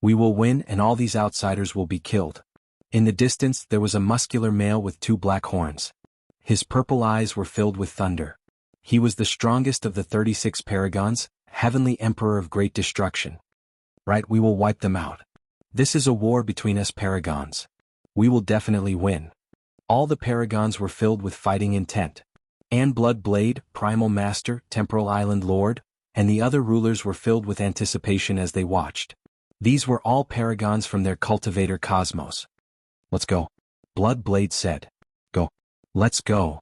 [SPEAKER 1] We will win and all these outsiders will be killed. In the distance there was a muscular male with 2 black horns. His purple eyes were filled with thunder. He was the strongest of the 36 paragons, heavenly emperor of great destruction. Right, we will wipe them out. This is a war between us paragons. We will definitely win. All the paragons were filled with fighting intent. And Blood Blade, Primal Master, Temporal Island Lord, and the other rulers were filled with anticipation as they watched. These were all paragons from their cultivator cosmos. Let's go. Blood Blade said. Go. Let's go.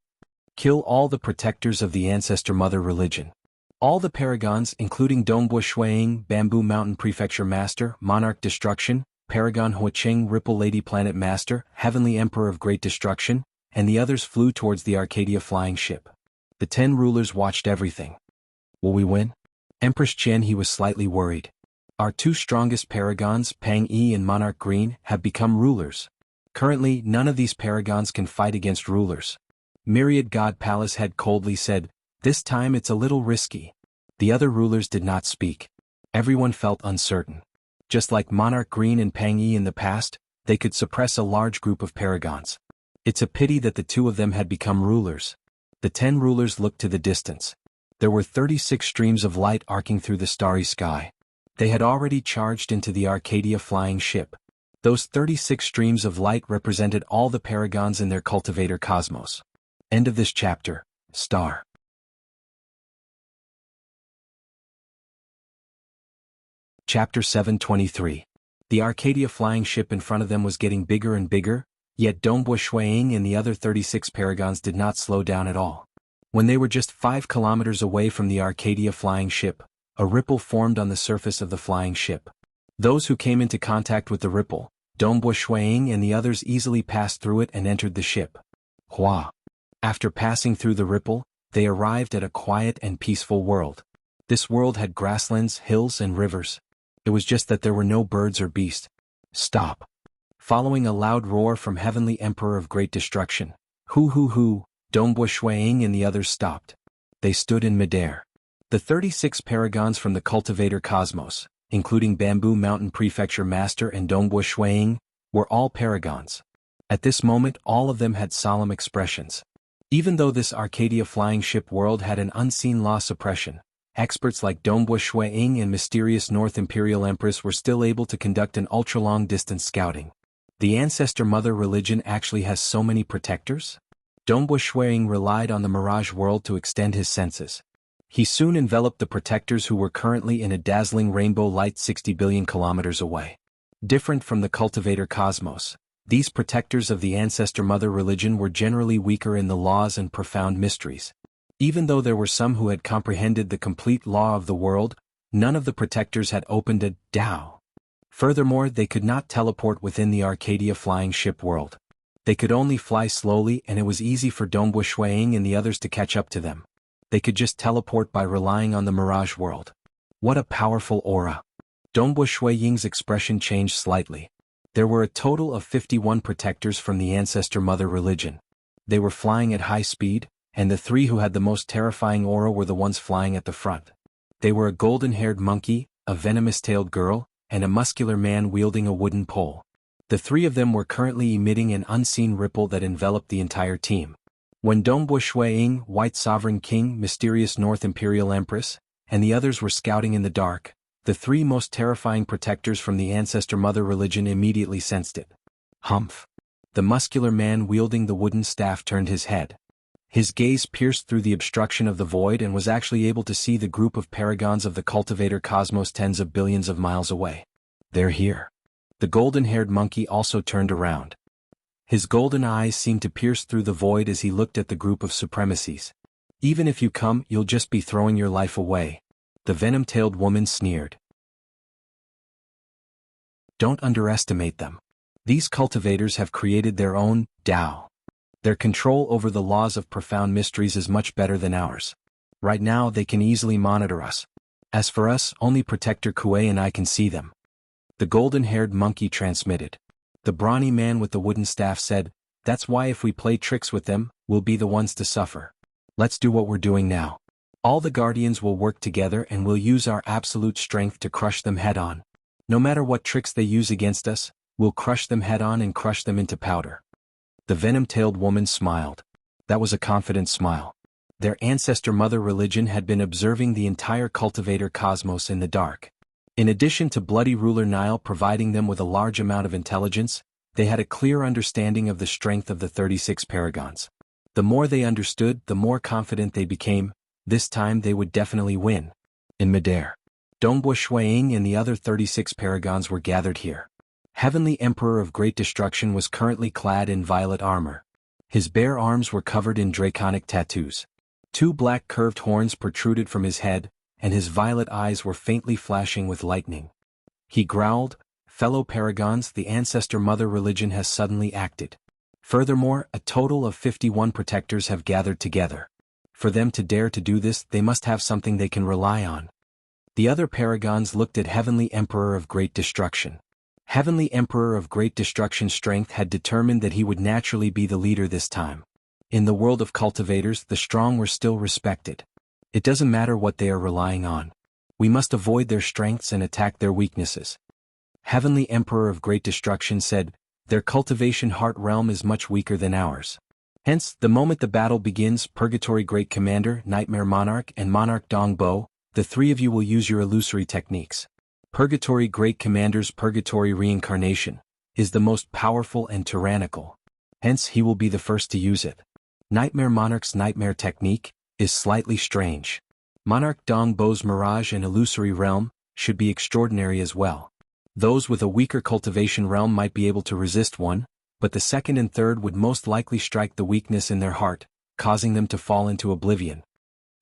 [SPEAKER 1] Kill all the protectors of the Ancestor Mother religion. All the paragons, including Dongbo Shuiying, Bamboo Mountain Prefecture Master, Monarch Destruction, Paragon Huicheng, Ripple Lady Planet Master, Heavenly Emperor of Great Destruction, and the others flew towards the Arcadia flying ship. The 10 rulers watched everything. Will we win? Empress Chen, he was slightly worried. Our 2 strongest paragons, Pang Yi and Monarch Green, have become rulers. Currently, none of these paragons can fight against rulers. Myriad God Palace head coldly said, this time it's a little risky. The other rulers did not speak. Everyone felt uncertain. Just like Monarch Green and Pang Yi in the past, they could suppress a large group of paragons. It's a pity that the 2 of them had become rulers. The 10 rulers looked to the distance. There were 36 streams of light arcing through the starry sky. They had already charged into the Arcadia flying ship. Those 36 streams of light represented all the paragons in their cultivator cosmos. End of this chapter. Star. Chapter 723. The Arcadia flying ship in front of them was getting bigger and bigger, yet Dongbo Shuiying and the other 36 paragons did not slow down at all. When they were just 5 kilometers away from the Arcadia flying ship, a ripple formed on the surface of the flying ship. Those who came into contact with the ripple, Dongbo Shuiying and the others easily passed through it and entered the ship. Hua. After passing through the ripple, they arrived at a quiet and peaceful world. This world had grasslands, hills, and rivers. It was just that there were no birds or beasts. Stop. Following a loud roar from Heavenly Emperor of Great Destruction, hoo, Dongbo Shuiying and the others stopped. They stood in midair. The 36 paragons from the cultivator cosmos, including Bamboo Mountain Prefecture Master and Dongbo Shuiying, were all paragons. At this moment all of them had solemn expressions. Even though this Arcadia flying ship world had an unseen law suppression, experts like Dongbo Shuiying and mysterious North Imperial Empress were still able to conduct an ultra-long distance scouting. The Ancestor Mother religion actually has so many protectors? Dongbo Shuiying relied on the Mirage world to extend his senses. He soon enveloped the protectors who were currently in a dazzling rainbow light 60 billion kilometers away. Different from the cultivator cosmos, these protectors of the Ancestor Mother religion were generally weaker in the laws and profound mysteries. Even though there were some who had comprehended the complete law of the world, none of the protectors had opened a Dao. Furthermore, they could not teleport within the Arcadia flying ship world. They could only fly slowly and it was easy for Dongbo Shuiying and the others to catch up to them. They could just teleport by relying on the Mirage world. What a powerful aura. Dongbo Shuiying's expression changed slightly. There were a total of 51 protectors from the Ancestor Mother religion. They were flying at high speed, and the 3 who had the most terrifying aura were the ones flying at the front. They were a golden-haired monkey, a venomous-tailed girl, and a muscular man wielding a wooden pole. The 3 of them were currently emitting an unseen ripple that enveloped the entire team. When Dongbo Shuiying, White Sovereign King, Mysterious North Imperial Empress, and the others were scouting in the dark, the three most terrifying protectors from the Ancestor Mother religion immediately sensed it. Humph! The muscular man wielding the wooden staff turned his head. His gaze pierced through the obstruction of the void and was actually able to see the group of paragons of the cultivator cosmos tens of billions of miles away. They're here. The golden-haired monkey also turned around. His golden eyes seemed to pierce through the void as he looked at the group of supremacies. Even if you come, you'll just be throwing your life away. The venom-tailed woman sneered. Don't underestimate them. These cultivators have created their own Tao. Their control over the laws of profound mysteries is much better than ours. Right now they can easily monitor us. As for us, only Protector Kuei and I can see them. The golden-haired monkey transmitted. The brawny man with the wooden staff said, "That's why if we play tricks with them, we'll be the ones to suffer. Let's do what we're doing now. All the guardians will work together and we'll use our absolute strength to crush them head-on. No matter what tricks they use against us, we'll crush them head-on and crush them into powder." The venom-tailed woman smiled. That was a confident smile. Their Ancestor Mother religion had been observing the entire cultivator cosmos in the dark. In addition to bloody ruler Nile providing them with a large amount of intelligence, they had a clear understanding of the strength of the 36 paragons. The more they understood, the more confident they became. This time they would definitely win. In midair, Dongbua Shuiying and the other 36 paragons were gathered here. Heavenly Emperor of Great Destruction was currently clad in violet armor. His bare arms were covered in draconic tattoos. 2 black curved horns protruded from his head, and his violet eyes were faintly flashing with lightning. He growled, "Fellow paragons, the Ancestor Mother religion has suddenly acted. Furthermore, a total of 51 protectors have gathered together. For them to dare to do this, they must have something they can rely on." The other paragons looked at Heavenly Emperor of Great Destruction. Heavenly Emperor of Great Destruction's strength had determined that he would naturally be the leader this time. In the world of cultivators, the strong were still respected. It doesn't matter what they are relying on. We must avoid their strengths and attack their weaknesses. Heavenly Emperor of Great Destruction said, "Their cultivation heart realm is much weaker than ours. Hence, the moment the battle begins, Purgatory Great Commander, Nightmare Monarch, and Monarch Dongbo, the three of you will use your illusory techniques. Purgatory Great Commander's Purgatory Reincarnation is the most powerful and tyrannical. Hence he will be the first to use it. Nightmare Monarch's Nightmare Technique is slightly strange. Monarch Dongbo's Mirage and Illusory Realm should be extraordinary as well. Those with a weaker cultivation realm might be able to resist one, but the second and third would most likely strike the weakness in their heart, causing them to fall into oblivion."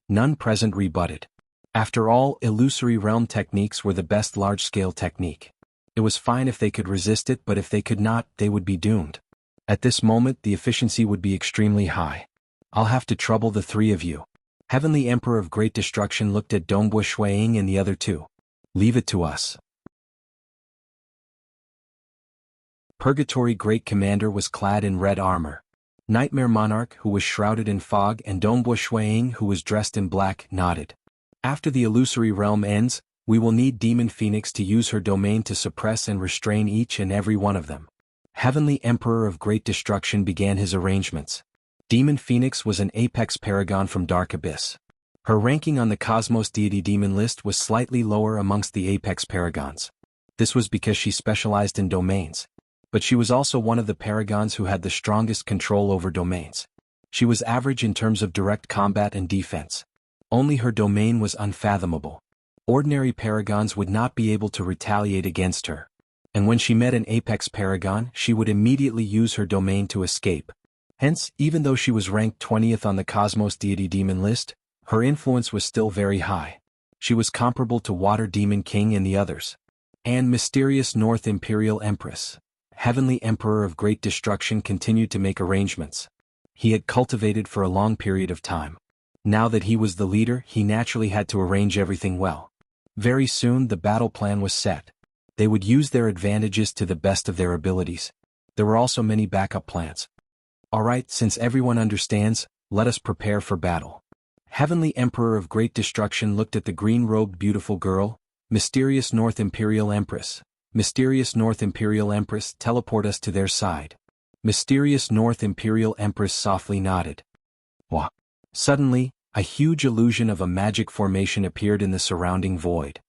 [SPEAKER 1] None present rebutted. After all, illusory realm techniques were the best large-scale technique. It was fine if they could resist it, but if they could not, they would be doomed. At this moment, the efficiency would be extremely high. "I'll have to trouble the three of you." Heavenly Emperor of Great Destruction looked at Dongbua Shuiying and the other two. "Leave it to us." Purgatory Great Commander was clad in red armor. Nightmare Monarch, who was shrouded in fog, and Dongbua Shuiying, who was dressed in black, nodded. "After the illusory realm ends, we will need Demon Phoenix to use her domain to suppress and restrain each and every one of them." Heavenly Emperor of Great Destruction began his arrangements. Demon Phoenix was an apex paragon from Dark Abyss. Her ranking on the Cosmos Deity Demon list was slightly lower amongst the apex paragons. This was because she specialized in domains. But she was also one of the paragons who had the strongest control over domains. She was average in terms of direct combat and defense. Only her domain was unfathomable. Ordinary paragons would not be able to retaliate against her. And when she met an apex paragon, she would immediately use her domain to escape. Hence, even though she was ranked 20th on the Cosmos Deity Demon list, her influence was still very high. She was comparable to Water Demon King and the others. And Mysterious North Imperial Empress. Heavenly Emperor of Great Destruction continued to make arrangements. He had cultivated for a long period of time. Now that he was the leader, he naturally had to arrange everything well. Very soon the battle plan was set. They would use their advantages to the best of their abilities. There were also many backup plans. Alright, since everyone understands, let us prepare for battle. Heavenly Emperor of Great Destruction looked at the green-robed beautiful girl. Mysterious North Imperial Empress. Mysterious North Imperial Empress, teleport us to their side. Mysterious North Imperial Empress softly nodded. Wah! Suddenly, A huge illusion of a magic formation appeared in the surrounding void.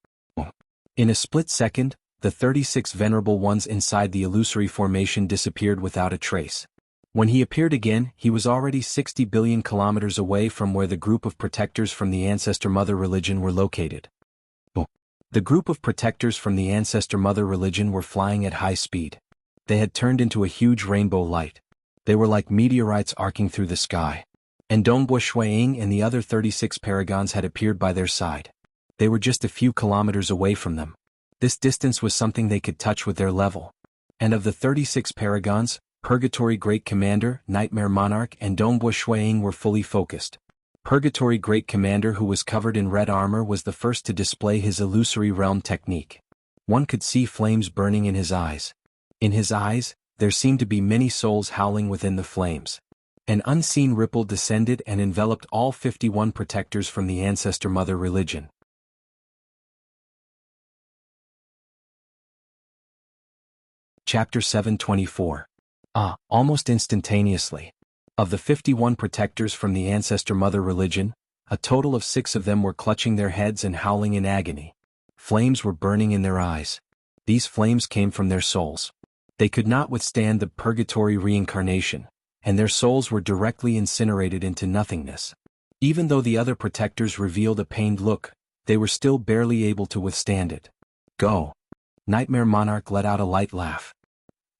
[SPEAKER 1] In a split second, the 36 venerable ones inside the illusory formation disappeared without a trace. When he appeared again, he was already 60 billion kilometers away from where the group of protectors from the Ancestor Mother religion were located. The group of protectors from the Ancestor Mother religion were flying at high speed. They had turned into a huge rainbow light. They were like meteorites arcing through the sky. And Dongbo Shuiying and the other 36 paragons had appeared by their side. They were just a few kilometers away from them. This distance was something they could touch with their level. And of the 36 paragons, Purgatory Great Commander, Nightmare Monarch and Dongbo Shuiying were fully focused. Purgatory Great Commander, who was covered in red armor, was the first to display his illusory realm technique. One could see flames burning in his eyes. In his eyes, there seemed to be many souls howling within the flames. An unseen ripple descended and enveloped all 51 protectors from the Ancestor Mother religion. Chapter 724. Almost instantaneously. Of the 51 protectors from the Ancestor Mother religion, a total of 6 of them were clutching their heads and howling in agony. Flames were burning in their eyes. These flames came from their souls. They could not withstand the purgatory reincarnation, and their souls were directly incinerated into nothingness. Even though the other protectors revealed a pained look, they were still barely able to withstand it. Go! Nightmare Monarch let out a light laugh.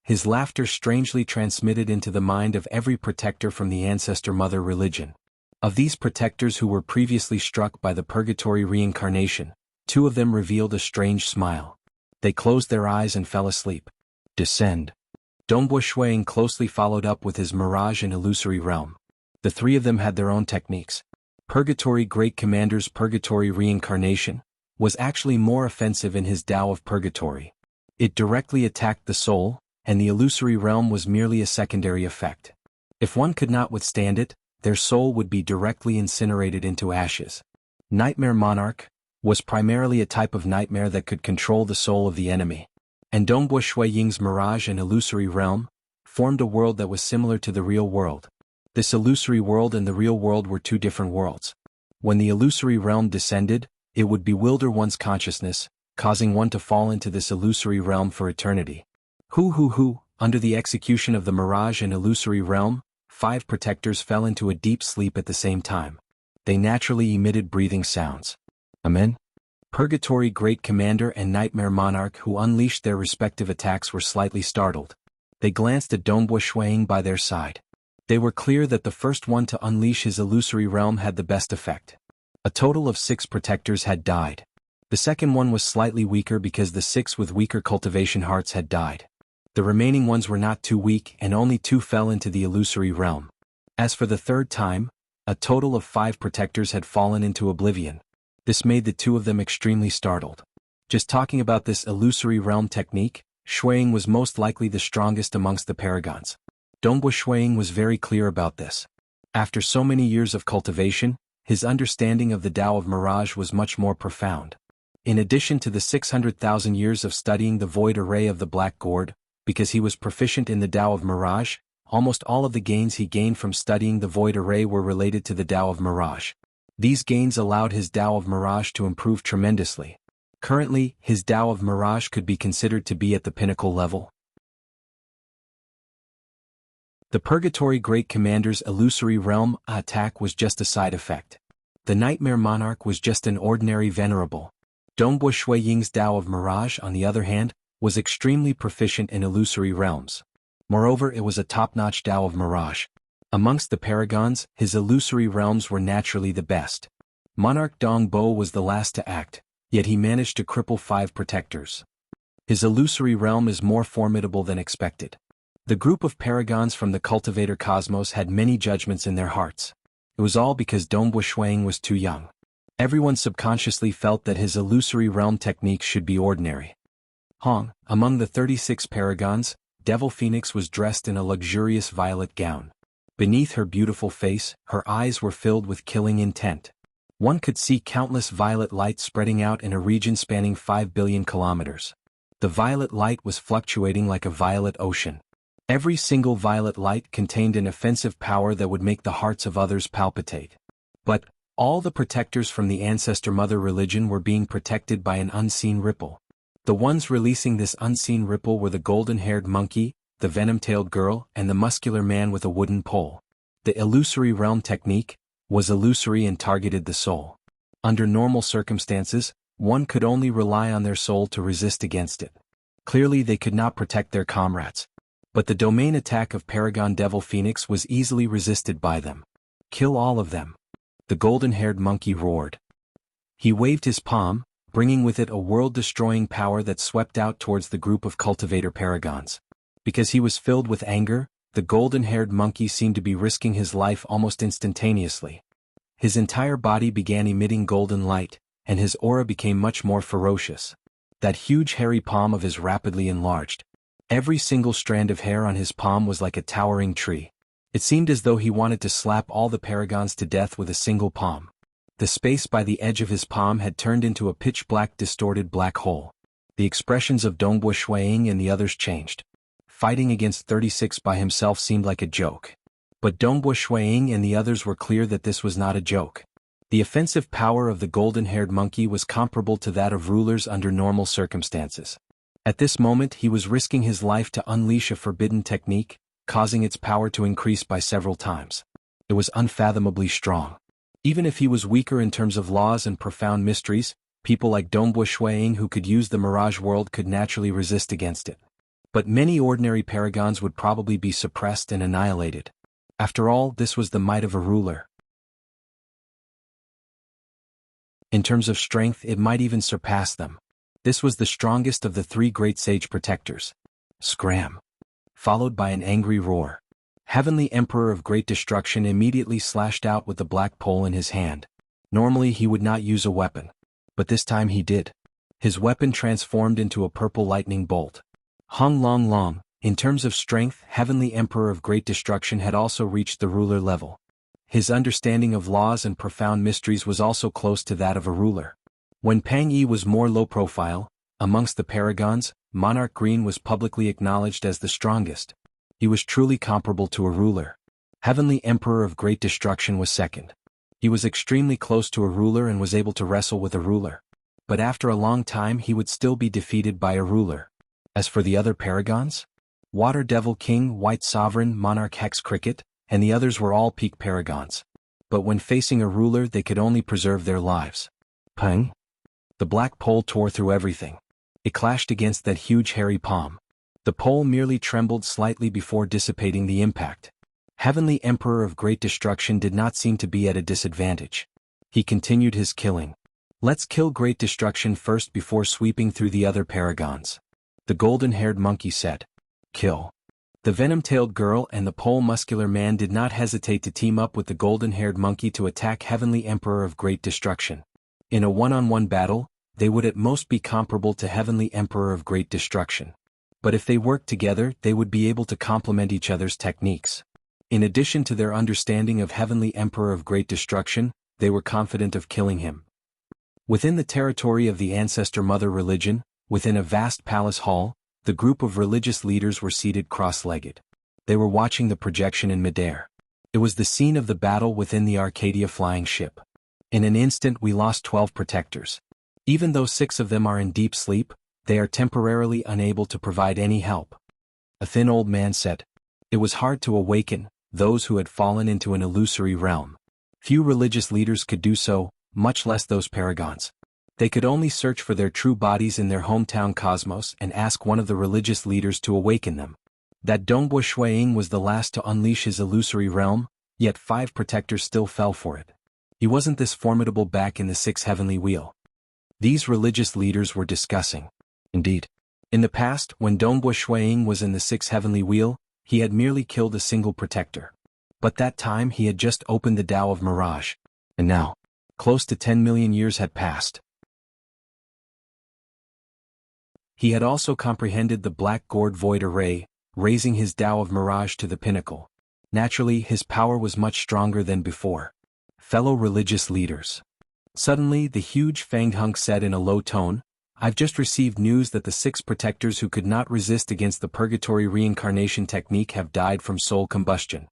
[SPEAKER 1] His laughter strangely transmitted into the mind of every protector from the Ancestor Mother religion. Of these protectors who were previously struck by the purgatory reincarnation, 2 of them revealed a strange smile. They closed their eyes and fell asleep. Descend. Dongbo Shuiying closely followed up with his mirage and illusory realm. The 3 of them had their own techniques. Purgatory Great Commander's purgatory reincarnation was actually more offensive in his Tao of Purgatory. It directly attacked the soul, and the illusory realm was merely a secondary effect. If one could not withstand it, their soul would be directly incinerated into ashes. Nightmare Monarch was primarily a type of nightmare that could control the soul of the enemy. And Dongbo Shuiying's mirage and illusory realm formed a world that was similar to the real world. This illusory world and the real world were 2 different worlds. When the illusory realm descended, it would bewilder one's consciousness, causing one to fall into this illusory realm for eternity. Under the execution of the mirage and illusory realm, 5 protectors fell into a deep sleep at the same time. They naturally emitted breathing sounds. Amen? Purgatory Great Commander and Nightmare Monarch, who unleashed their respective attacks, were slightly startled. They glanced at Dongbo Shuiying by their side. They were clear that the first one to unleash his illusory realm had the best effect. A total of 6 protectors had died. The second one was slightly weaker because the 6 with weaker cultivation hearts had died. The remaining ones were not too weak, and only 2 fell into the illusory realm. As for the third time, a total of 5 protectors had fallen into oblivion. This made the 2 of them extremely startled. Just talking about this illusory realm technique, Shuiying was most likely the strongest amongst the paragons. Dongbo Shuiying was very clear about this. After so many years of cultivation, his understanding of the Tao of Mirage was much more profound. In addition to the 600,000 years of studying the void array of the Black Gourd, because he was proficient in the Tao of Mirage, almost all of the gains he gained from studying the void array were related to the Tao of Mirage. These gains allowed his Tao of Mirage to improve tremendously. Currently, his Tao of Mirage could be considered to be at the pinnacle level. The Purgatory Great Commander's illusory realm attack was just a side effect. The Nightmare Monarch was just an ordinary venerable. Dongbo Shuiying's Tao of Mirage, on the other hand, was extremely proficient in illusory realms. Moreover, it was a top-notch Tao of Mirage. Amongst the paragons, his illusory realms were naturally the best. Monarch Dongbo was the last to act, yet he managed to cripple 5 protectors. His illusory realm is more formidable than expected. The group of paragons from the cultivator cosmos had many judgments in their hearts. It was all because Dongbo Shuiying was too young. Everyone subconsciously felt that his illusory realm techniques should be ordinary. Among the 36 paragons, Devil Phoenix was dressed in a luxurious violet gown. Beneath her beautiful face, her eyes were filled with killing intent. One could see countless violet lights spreading out in a region spanning 5 billion kilometers. The violet light was fluctuating like a violet ocean. Every single violet light contained an offensive power that would make the hearts of others palpitate. But, All the protectors from the ancestor-mother religion were being protected by an unseen ripple. The ones releasing this unseen ripple were the golden-haired monkey, the venom-tailed girl, and the muscular man with a wooden pole. The illusory realm technique was illusory and targeted the soul. Under normal circumstances, one could only rely on their soul to resist against it. Clearly they could not protect their comrades. But the domain attack of Paragon Devil Phoenix was easily resisted by them. Kill all of them. The golden-haired monkey roared. He waved his palm, bringing with it a world-destroying power that swept out towards the group of cultivator paragons. Because he was filled with anger, the golden-haired monkey seemed to be risking his life almost instantaneously. His entire body began emitting golden light, and his aura became much more ferocious. That huge hairy palm of his rapidly enlarged. Every single strand of hair on his palm was like a towering tree. It seemed as though he wanted to slap all the paragons to death with a single palm. The space by the edge of his palm had turned into a pitch-black distorted black hole. The expressions of Dongbo Shuiying and the others changed. Fighting against 36 by himself seemed like a joke. But Dongbo Shuiying and the others were clear that this was not a joke. The offensive power of the golden-haired monkey was comparable to that of rulers under normal circumstances. At this moment he was risking his life to unleash a forbidden technique, causing its power to increase by several times. It was unfathomably strong. Even if he was weaker in terms of laws and profound mysteries, people like Dongbo Shuiying who could use the Mirage World could naturally resist against it. But many ordinary paragons would probably be suppressed and annihilated. After all, this was the might of a ruler. In terms of strength, it might even surpass them. This was the strongest of the three great sage protectors. Scram! Followed by an angry roar. Heavenly Emperor of Great Destruction immediately slashed out with the black pole in his hand. Normally he would not use a weapon. But this time he did. His weapon transformed into a purple lightning bolt. Hung Long Long, in terms of strength, Heavenly Emperor of Great Destruction had also reached the ruler level. His understanding of laws and profound mysteries was also close to that of a ruler. When Pang Yi was more low profile, amongst the paragons, Monarch Green was publicly acknowledged as the strongest. He was truly comparable to a ruler. Heavenly Emperor of Great Destruction was second. He was extremely close to a ruler and was able to wrestle with a ruler. But after a long time he would still be defeated by a ruler. As for the other paragons, Water Devil King, White Sovereign, Monarch Hex Cricket, and the others were all peak paragons. But when facing a ruler they could only preserve their lives. Peng! The black pole tore through everything. It clashed against that huge hairy palm. The pole merely trembled slightly before dissipating the impact. Heavenly Emperor of Great Destruction did not seem to be at a disadvantage. He continued his killing. Let's kill Great Destruction first before sweeping through the other paragons. The golden-haired monkey said. Kill. The venom-tailed girl and the pole muscular man did not hesitate to team up with the golden-haired monkey to attack Heavenly Emperor of Great Destruction. In a one-on-one battle, they would at most be comparable to Heavenly Emperor of Great Destruction. But if they worked together, they would be able to complement each other's techniques. In addition to their understanding of Heavenly Emperor of Great Destruction, they were confident of killing him. Within the territory of the ancestor-mother religion, within a vast palace hall, the group of religious leaders were seated cross-legged. They were watching the projection in midair. It was the scene of the battle within the Arcadia flying ship. In an instant we lost 12 protectors. Even though 6 of them are in deep sleep, they are temporarily unable to provide any help. A thin old man said. It was hard to awaken those who had fallen into an illusory realm. Few religious leaders could do so, much less those paragons. They could only search for their true bodies in their hometown cosmos and ask one of the religious leaders to awaken them. That Dongbo Shuiying was the last to unleash his illusory realm, yet 5 protectors still fell for it. He wasn't this formidable back in the 6th heavenly wheel. These religious leaders were discussing. Indeed. In the past, when Dongbo Shuiying was in the 6th heavenly wheel, he had merely killed a single protector. But that time he had just opened the Tao of Mirage. And now, close to 10 million years had passed. He had also comprehended the Black Gourd Void Array, raising his Tao of Mirage to the pinnacle. Naturally, his power was much stronger than before. Fellow religious leaders. Suddenly, the huge Fanged Hunk said in a low tone, I've just received news that the 6 protectors who could not resist against the Purgatory reincarnation technique have died from soul combustion.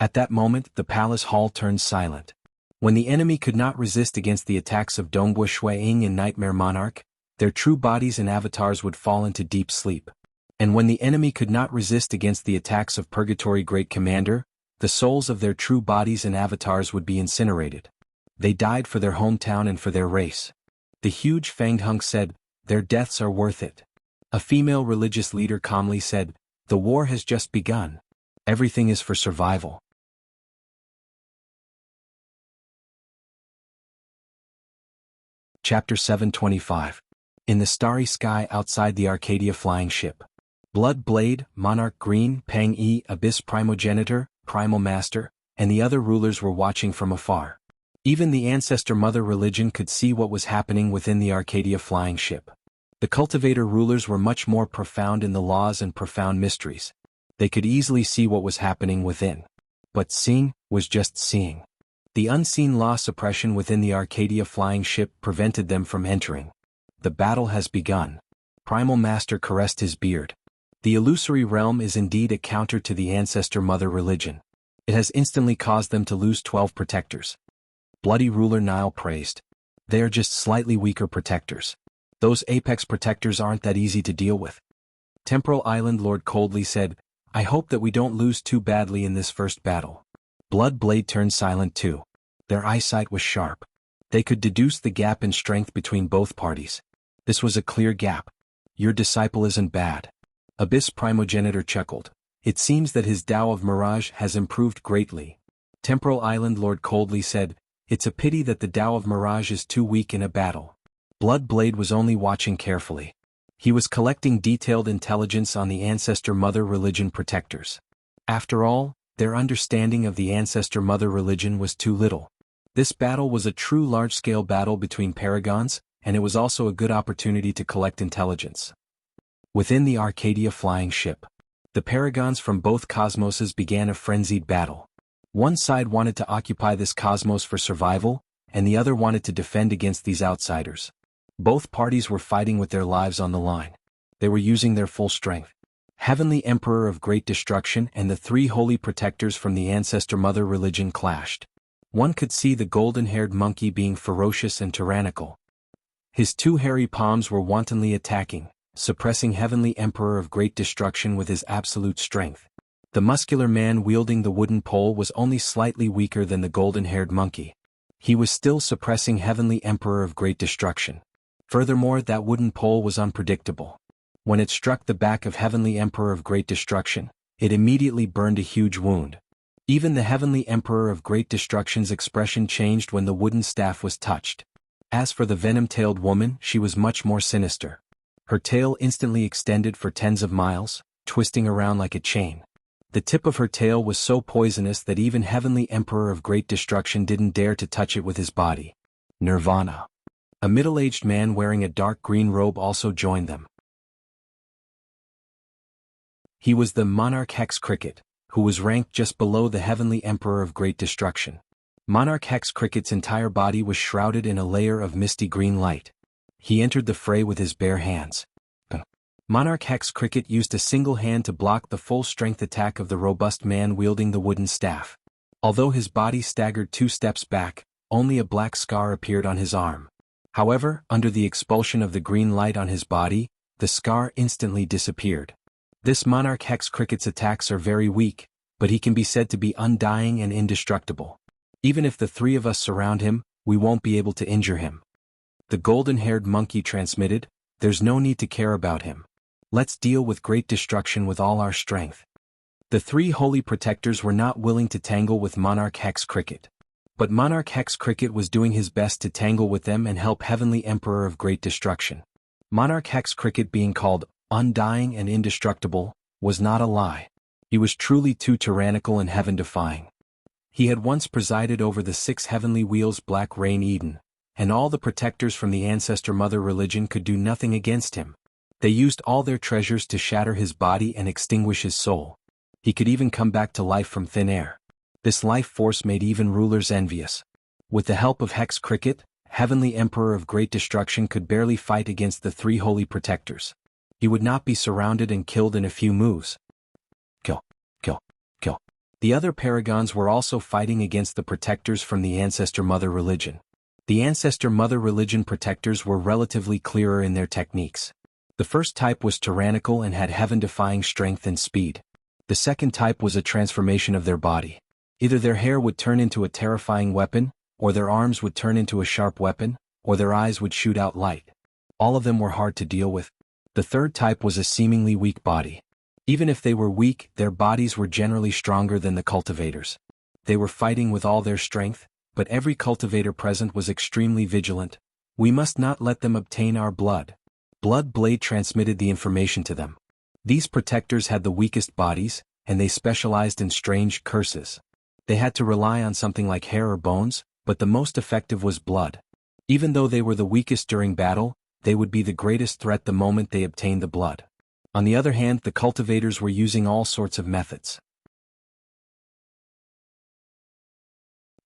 [SPEAKER 1] At that moment, the palace hall turned silent. When the enemy could not resist against the attacks of Dongbu Shuiying and Nightmare Monarch, their true bodies and avatars would fall into deep sleep. And when the enemy could not resist against the attacks of Purgatory Great Commander, the souls of their true bodies and avatars would be incinerated. They died for their hometown and for their race. The huge Fanged Hunk said, "Their deaths are worth it." A female religious leader calmly said, "The war has just begun. Everything is for survival." Chapter 725. In the starry sky outside the Arcadia flying ship. Blood Blade, Monarch Green, Pang Yi, Abyss Primogenitor, Primal Master, and the other rulers were watching from afar. Even the Ancestor Mother religion could see what was happening within the Arcadia flying ship. The cultivator rulers were much more profound in the laws and profound mysteries. They could easily see what was happening within. But seeing was just seeing. The unseen law suppression within the Arcadia flying ship prevented them from entering. The battle has begun. Primal Master caressed his beard. The illusory realm is indeed a counter to the Ancestor Mother religion. It has instantly caused them to lose 12 protectors. Bloody Ruler Nile praised. They are just slightly weaker protectors. Those apex protectors aren't that easy to deal with. Temporal Island Lord coldly said, "I hope that we don't lose too badly in this first battle." Blood Blade turned silent too. Their eyesight was sharp. They could deduce the gap in strength between both parties. This was a clear gap. Your disciple isn't bad. Abyss Primogenitor chuckled. It seems that his Tao of Mirage has improved greatly. Temporal Island Lord coldly said, "It's a pity that the Tao of Mirage is too weak in a battle." Blood Blade was only watching carefully. He was collecting detailed intelligence on the Ancestor Mother religion protectors. After all, their understanding of the Ancestor Mother religion was too little. This battle was a true large-scale battle between paragons, and it was also a good opportunity to collect intelligence. Within the Arcadia flying ship, the paragons from both cosmoses began a frenzied battle. One side wanted to occupy this cosmos for survival, and the other wanted to defend against these outsiders. Both parties were fighting with their lives on the line. They were using their full strength. Heavenly Emperor of Great Destruction and the three holy protectors from the Ancestor Mother religion clashed. One could see the golden-haired monkey being ferocious and tyrannical. His two hairy palms were wantonly attacking, suppressing Heavenly Emperor of Great Destruction with his absolute strength. The muscular man wielding the wooden pole was only slightly weaker than the golden-haired monkey. He was still suppressing Heavenly Emperor of Great Destruction. Furthermore, that wooden pole was unpredictable. When it struck the back of Heavenly Emperor of Great Destruction, it immediately burned a huge wound. Even the Heavenly Emperor of Great Destruction's expression changed when the wooden staff was touched. As for the venom-tailed woman, she was much more sinister. Her tail instantly extended for tens of miles, twisting around like a chain. The tip of her tail was so poisonous that even Heavenly Emperor of Great Destruction didn't dare to touch it with his body. Nirvana. A middle-aged man wearing a dark green robe also joined them. He was the Monarch Hex Cricket, who was ranked just below the Heavenly Emperor of Great Destruction. Monarch Hex Cricket's entire body was shrouded in a layer of misty green light. He entered the fray with his bare hands. Monarch Hex Cricket used a single hand to block the full-strength attack of the robust man wielding the wooden staff. Although his body staggered 2 steps back, only a black scar appeared on his arm. However, under the expulsion of the green light on his body, the scar instantly disappeared. This Monarch Hex Cricket's attacks are very weak, but he can be said to be undying and indestructible. Even if the 3 of us surround him, we won't be able to injure him. The golden-haired monkey transmitted, "There's no need to care about him. Let's deal with Great Destruction with all our strength." The 3 holy protectors were not willing to tangle with Monarch Hex Cricket. But Monarch Hex Cricket was doing his best to tangle with them and help Heavenly Emperor of Great Destruction. Monarch Hex Cricket being called undying and indestructible was not a lie. He was truly too tyrannical and heaven-defying. He had once presided over the 6 heavenly wheels Black Rain Eden, and all the protectors from the Ancestor Mother religion could do nothing against him. They used all their treasures to shatter his body and extinguish his soul. He could even come back to life from thin air. This life force made even rulers envious. With the help of Hex Cricket, Heavenly Emperor of Great Destruction could barely fight against the 3 holy protectors. He would not be surrounded and killed in a few moves. Kill, kill, kill. The other paragons were also fighting against the protectors from the Ancestor Mother religion. The Ancestor Mother religion protectors were relatively clearer in their techniques. The first type was tyrannical and had heaven-defying strength and speed. The second type was a transformation of their body. Either their hair would turn into a terrifying weapon, or their arms would turn into a sharp weapon, or their eyes would shoot out light. All of them were hard to deal with. The third type was a seemingly weak body. Even if they were weak, their bodies were generally stronger than the cultivators. They were fighting with all their strength, but every cultivator present was extremely vigilant. We must not let them obtain our blood. Blood Blade transmitted the information to them. These protectors had the weakest bodies, and they specialized in strange curses. They had to rely on something like hair or bones, but the most effective was blood. Even though they were the weakest during battle, they would be the greatest threat the moment they obtained the blood. On the other hand, the cultivators were using all sorts of methods.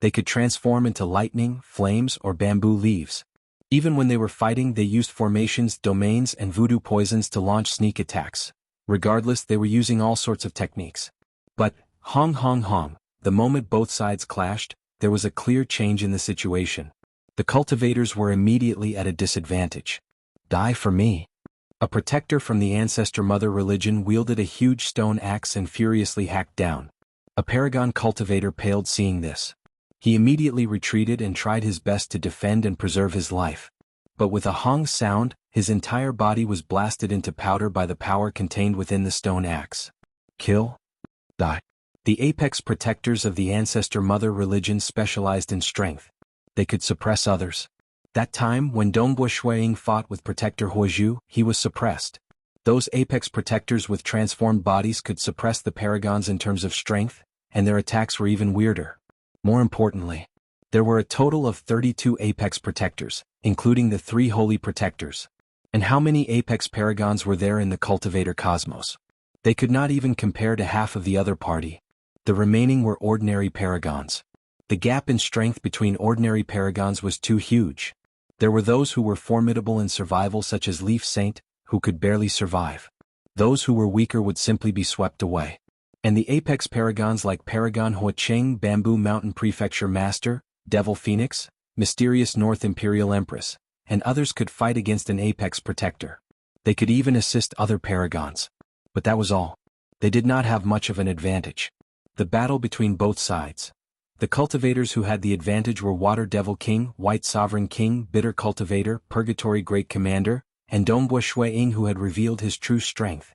[SPEAKER 1] They could transform into lightning, flames, or bamboo leaves. Even when they were fighting, they used formations, domains, and voodoo poisons to launch sneak attacks. Regardless, they were using all sorts of techniques. But, the moment both sides clashed, there was a clear change in the situation. The cultivators were immediately at a disadvantage. Die for me. A protector from the Ancestor Mother religion wielded a huge stone axe and furiously hacked down. A paragon cultivator paled seeing this. He immediately retreated and tried his best to defend and preserve his life. But with a hong sound, his entire body was blasted into powder by the power contained within the stone axe. Kill. Die. The apex protectors of the Ancestor Mother religion specialized in strength. They could suppress others. That time, when Dongbua Shuiying fought with Protector Huozhu, he was suppressed. Those apex protectors with transformed bodies could suppress the paragons in terms of strength, and their attacks were even weirder. More importantly, there were a total of 32 apex protectors, including the 3 holy protectors. And how many apex paragons were there in the cultivator cosmos? They could not even compare to half of the other party. The remaining were ordinary paragons. The gap in strength between ordinary paragons was too huge. There were those who were formidable in survival, such as Leaf Saint, who could barely survive. Those who were weaker would simply be swept away. And the apex paragons like Paragon Huacheng, Bamboo Mountain Prefecture Master, Devil Phoenix, Mysterious North Imperial Empress, and others could fight against an apex protector. They could even assist other paragons. But that was all. They did not have much of an advantage. The battle between both sides. The cultivators who had the advantage were Water Devil King, White Sovereign King, Bitter Cultivator, Purgatory Great Commander, and Dongbua Shuiying, who had revealed his true strength.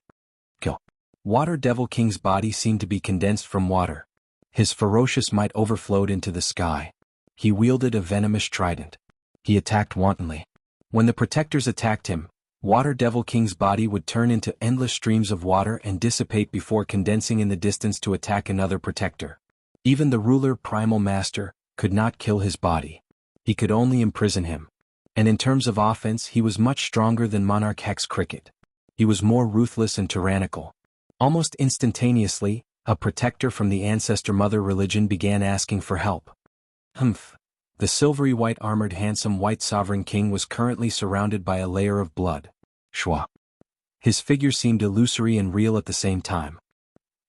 [SPEAKER 1] Kill. Water Devil King's body seemed to be condensed from water. His ferocious might overflowed into the sky. He wielded a venomous trident. He attacked wantonly. When the protectors attacked him, Water Devil King's body would turn into endless streams of water and dissipate before condensing in the distance to attack another protector. Even the ruler Primal Master could not kill his body. He could only imprison him. And in terms of offense, he was much stronger than Monarch Hex Cricket. He was more ruthless and tyrannical. Almost instantaneously, a protector from the Ancestor Mother religion began asking for help. The silvery white armored handsome White Sovereign King was currently surrounded by a layer of blood. Shua. His figure seemed illusory and real at the same time.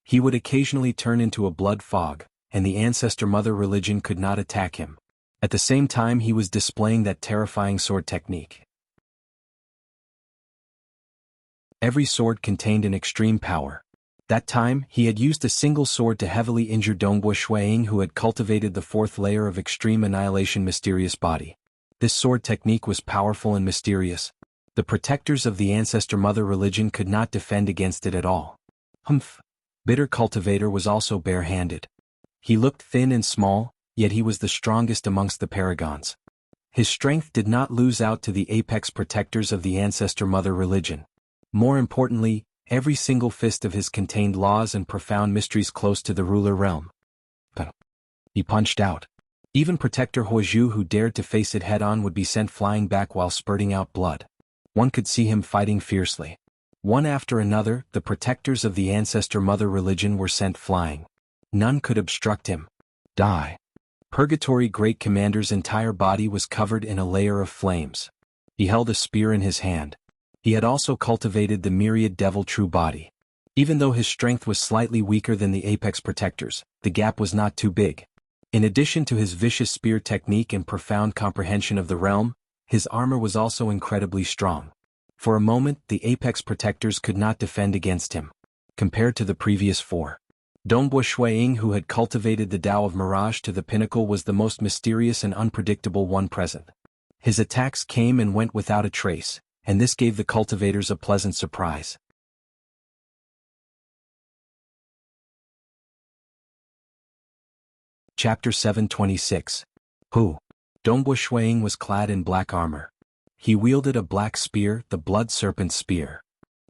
[SPEAKER 1] He would occasionally turn into a blood fog, and the Ancestor Mother religion could not attack him. At the same time, he was displaying that terrifying sword technique. Every sword contained an extreme power. That time, he had used a single sword to heavily injure Dongbua Shuiying, who had cultivated the 4th layer of extreme annihilation mysterious body. This sword technique was powerful and mysterious. The protectors of the Ancestor Mother religion could not defend against it at all. Bitter Cultivator was also bare-handed. He looked thin and small, yet he was the strongest amongst the paragons. His strength did not lose out to the apex protectors of the Ancestor Mother religion. More importantly, every single fist of his contained laws and profound mysteries close to the ruler realm. He punched out. Even Protector Huozhu, who dared to face it head-on, would be sent flying back while spurting out blood. One could see him fighting fiercely. One after another, the protectors of the Ancestor Mother religion were sent flying. None could obstruct him. Die. Purgatory Great Commander's entire body was covered in a layer of flames. He held a spear in his hand. He had also cultivated the myriad devil true body. Even though his strength was slightly weaker than the apex protectors, the gap was not too big. In addition to his vicious spear technique and profound comprehension of the realm, his armor was also incredibly strong. For a moment, the apex protectors could not defend against him. Compared to the previous four, Dongbo Shuiying, who had cultivated the Tao of Mirage to the pinnacle, was the most mysterious and unpredictable one present. His attacks came and went without a trace, and this gave the cultivators a pleasant surprise. Chapter 726. Who? Dongbo Shuiying was clad in black armor. He wielded a black spear, the blood serpent spear.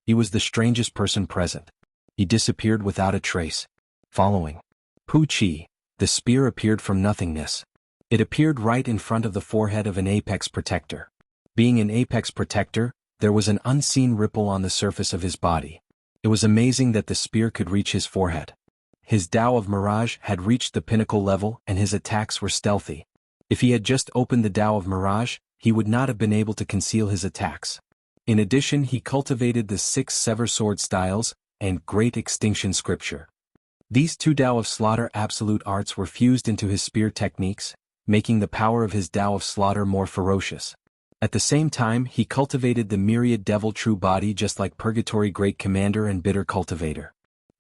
[SPEAKER 1] He was the strangest person present. He disappeared without a trace. Following Pu Qi, the spear appeared from nothingness. It appeared right in front of the forehead of an apex protector. Being an apex protector, there was an unseen ripple on the surface of his body. It was amazing that the spear could reach his forehead. His Tao of Mirage had reached the pinnacle level and his attacks were stealthy. If he had just opened the Tao of Mirage, he would not have been able to conceal his attacks. In addition, he cultivated the 6 Sever Sword styles and Great Extinction Scripture. These 2 Tao of Slaughter absolute arts were fused into his spear techniques, making the power of his Tao of Slaughter more ferocious. At the same time, he cultivated the Myriad Devil True Body just like Purgatory Great Commander and Bitter Cultivator.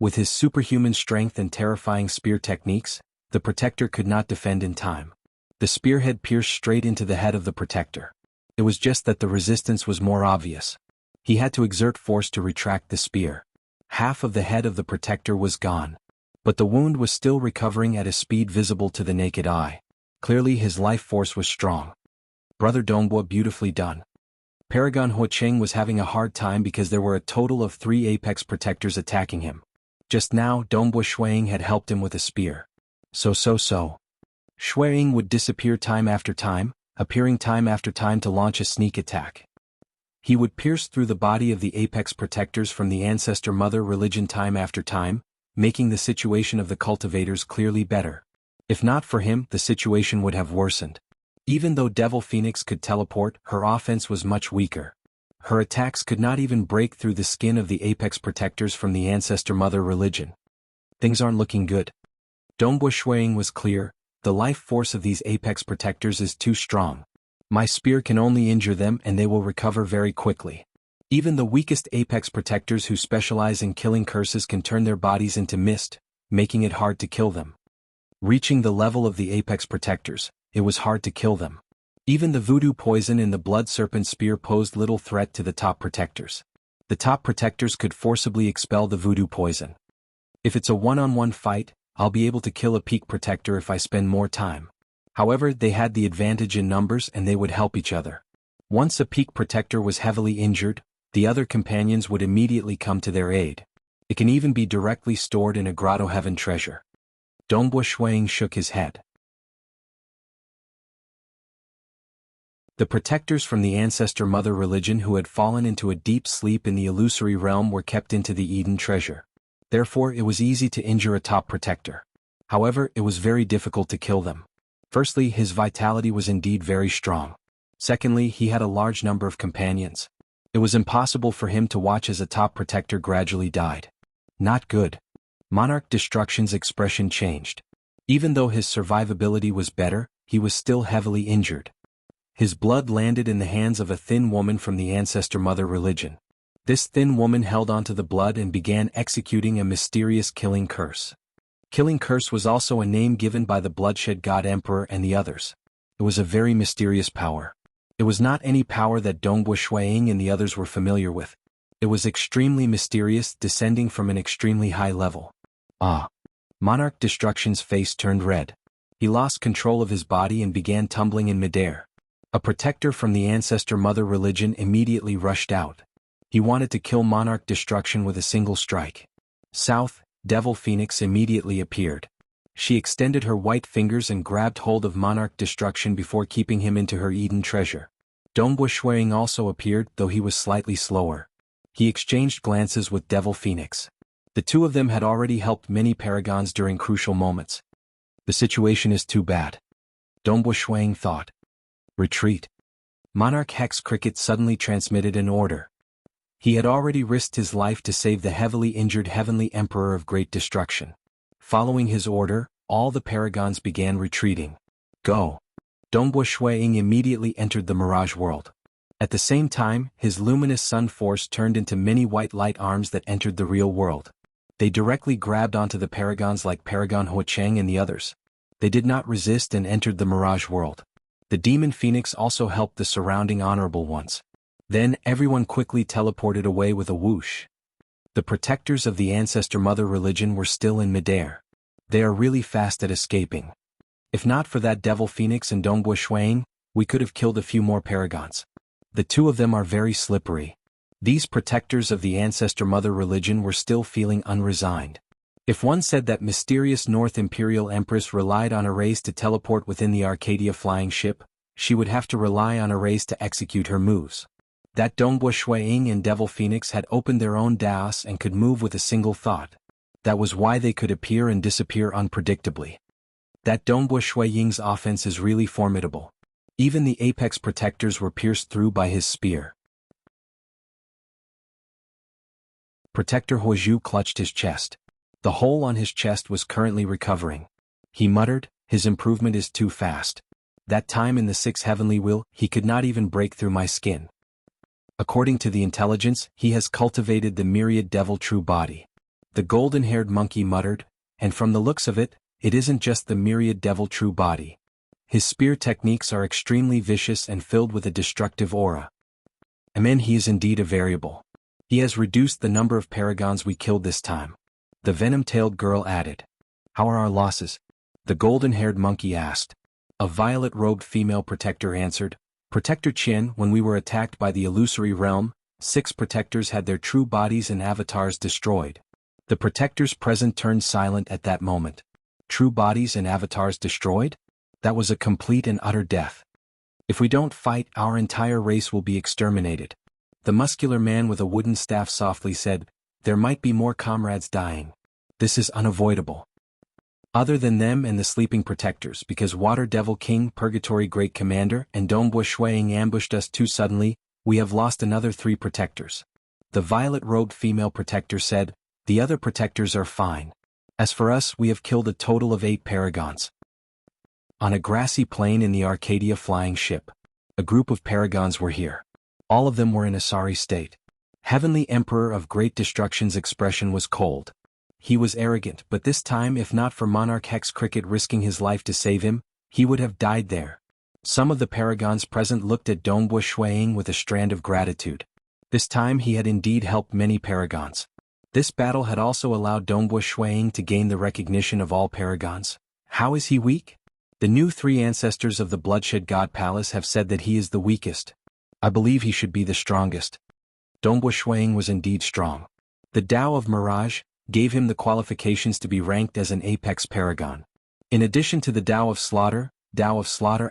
[SPEAKER 1] With his superhuman strength and terrifying spear techniques, the protector could not defend in time. The spearhead pierced straight into the head of the protector. It was just that the resistance was more obvious. He had to exert force to retract the spear. Half of the head of the protector was gone. But the wound was still recovering at a speed visible to the naked eye. Clearly his life force was strong. Brother Dongbo, beautifully done. Paragon Huocheng was having a hard time because there were a total of 3 apex protectors attacking him. Just now, Dongbo Shuiying had helped him with a spear. So. Shuiying would disappear time after time, appearing time after time to launch a sneak attack. He would pierce through the body of the apex protectors from the ancestor mother religion time after time, making the situation of the cultivators clearly better. If not for him, the situation would have worsened. Even though Devil Phoenix could teleport, her offense was much weaker. Her attacks could not even break through the skin of the apex protectors from the ancestor mother religion. Things aren't looking good. Dongbo Shuiying was clear, the life force of these apex protectors is too strong. My spear can only injure them and they will recover very quickly. Even the weakest apex protectors who specialize in killing curses can turn their bodies into mist, making it hard to kill them. Reaching the level of the apex protectors, it was hard to kill them. Even the voodoo poison in the blood serpent spear posed little threat to the top protectors. The top protectors could forcibly expel the voodoo poison. If it's a one-on-one fight, I'll be able to kill a peak protector if I spend more time. However, they had the advantage in numbers and they would help each other. Once a peak protector was heavily injured, the other companions would immediately come to their aid. It can even be directly stored in a grotto heaven treasure. Dongbo Shuiying shook his head. The protectors from the ancestor mother religion who had fallen into a deep sleep in the illusory realm were kept into the Eden treasure. Therefore, it was easy to injure a top protector. However, it was very difficult to kill them. Firstly, his vitality was indeed very strong. Secondly, he had a large number of companions. It was impossible for him to watch as a top protector gradually died. Not good. Monarch Destruction's expression changed. Even though his survivability was better, he was still heavily injured. His blood landed in the hands of a thin woman from the ancestor mother religion. This thin woman held onto the blood and began executing a mysterious killing curse. Killing curse was also a name given by the bloodshed god emperor and the others. It was a very mysterious power. It was not any power that Dongbo Shuiying and the others were familiar with. It was extremely mysterious, descending from an extremely high level. Monarch Destruction's face turned red. He lost control of his body and began tumbling in midair. A protector from the ancestor mother religion immediately rushed out. He wanted to kill Monarch Destruction with a single strike. South, Devil Phoenix immediately appeared. She extended her white fingers and grabbed hold of Monarch Destruction before keeping him into her Eden treasure. Dongbo Shuiying also appeared, though he was slightly slower. He exchanged glances with Devil Phoenix. The two of them had already helped many paragons during crucial moments. The situation is too bad. Dongbo Shuiying thought. Retreat. Monarch Hex Cricket suddenly transmitted an order. He had already risked his life to save the heavily injured Heavenly Emperor of Great Destruction. Following his order, all the paragons began retreating. Go! Dongbo Shuiying immediately entered the Mirage world. At the same time, his luminous sun force turned into many white light arms that entered the real world. They directly grabbed onto the paragons like Paragon Huacheng and the others. They did not resist and entered the Mirage world. The Demon Phoenix also helped the surrounding honorable ones. Then everyone quickly teleported away with a whoosh. The protectors of the Ancestor Mother religion were still in midair. They are really fast at escaping. If not for that Devil Phoenix and Dongbo Shuiying, we could have killed a few more paragons. The two of them are very slippery. These protectors of the Ancestor Mother religion were still feeling unresigned. If one said that mysterious North Imperial Empress relied on arrays to teleport within the Arcadia flying ship, she would have to rely on arrays to execute her moves. That Dongbo Shuiying and Devil Phoenix had opened their own Daos and could move with a single thought. That was why they could appear and disappear unpredictably. That Dongbo Shuiying's offense is really formidable. Even the apex protectors were pierced through by his spear. Protector Huozhu clutched his chest. The hole on his chest was currently recovering. He muttered, his improvement is too fast. That time in the 6th heavenly wheel, he could not even break through my skin. According to the intelligence, he has cultivated the myriad devil true body. The golden-haired monkey muttered, and from the looks of it, it isn't just the myriad devil true body. His spear techniques are extremely vicious and filled with a destructive aura. He is indeed a variable. He has reduced the number of paragons we killed this time. The venom-tailed girl added. How are our losses? The golden-haired monkey asked. A violet-robed female protector answered. Protector Qian, when we were attacked by the illusory realm, 6 protectors had their true bodies and avatars destroyed. The protectors present turned silent at that moment. True bodies and avatars destroyed? That was a complete and utter death. If we don't fight, our entire race will be exterminated. The muscular man with a wooden staff softly said, there might be more comrades dying. This is unavoidable. Other than them and the sleeping protectors, because Water Devil King, Purgatory Great Commander, and Dongbo Shuiying ambushed us too suddenly, we have lost another 3 protectors. The violet-robed female protector said, the other protectors are fine. As for us, we have killed a total of 8 paragons. On a grassy plain in the Arcadia flying ship, a group of paragons were here. All of them were in a sorry state. Heavenly Emperor of Great Destruction's expression was cold. He was arrogant, but this time if not for Monarch Hex Cricket risking his life to save him, he would have died there. Some of the paragons present looked at Dongbo Shuiying with a strand of gratitude. This time he had indeed helped many paragons. This battle had also allowed Dongbo Shuiying to gain the recognition of all paragons. How is he weak? The new 3 ancestors of the Bloodshed God Palace have said that he is the weakest. I believe he should be the strongest. Dongbo Shuiying was indeed strong. The Tao of Mirage gave him the qualifications to be ranked as an apex paragon. In addition to the Tao of Slaughter,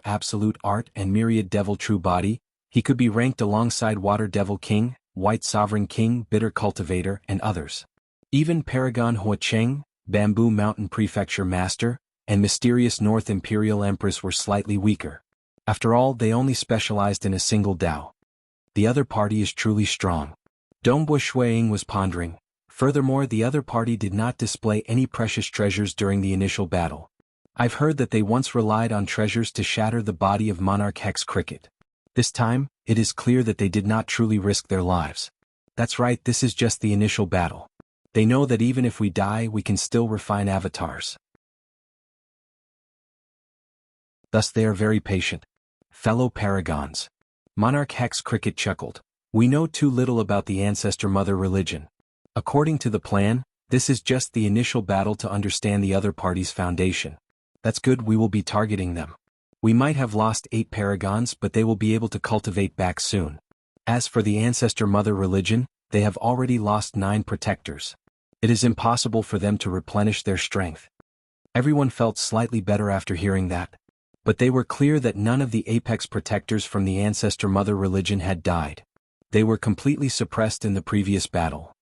[SPEAKER 1] Absolute Art and Myriad Devil True Body, he could be ranked alongside Water Devil King, White Sovereign King, Bitter Cultivator, and others. Even Paragon Huacheng, Bamboo Mountain Prefecture Master, and Mysterious North Imperial Empress were slightly weaker. After all, they only specialized in a single Tao. The other party is truly strong. Dongbo Shuiying was pondering. Furthermore, the other party did not display any precious treasures during the initial battle. I've heard that they once relied on treasures to shatter the body of Monarch Hex Cricket. This time, it is clear that they did not truly risk their lives. That's right, this is just the initial battle. They know that even if we die, we can still refine avatars. Thus they are very patient. Fellow paragons. Monarch Hex Cricket chuckled. We know too little about the Ancestor Mother religion. According to the plan, this is just the initial battle to understand the other party's foundation. That's good, we will be targeting them. We might have lost 8 paragons, but they will be able to cultivate back soon. As for the Ancestor Mother religion, they have already lost 9 protectors. It is impossible for them to replenish their strength. Everyone felt slightly better after hearing that. But they were clear that none of the apex protectors from the Ancestor Mother religion had died. They were completely suppressed in the previous battle.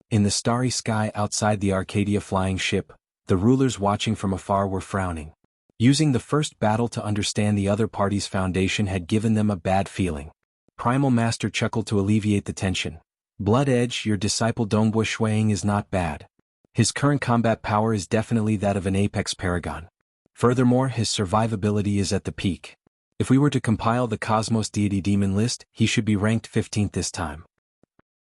[SPEAKER 1] In the starry sky outside the Arcadia flying ship, the rulers watching from afar were frowning. Using the first battle to understand the other party's foundation had given them a bad feeling. Primal Master chuckled to alleviate the tension. Blood Edge, your disciple Dongbo Shuang is not bad. His current combat power is definitely that of an apex paragon. Furthermore, his survivability is at the peak. If we were to compile the Cosmos Deity Demon list, he should be ranked 15th this time.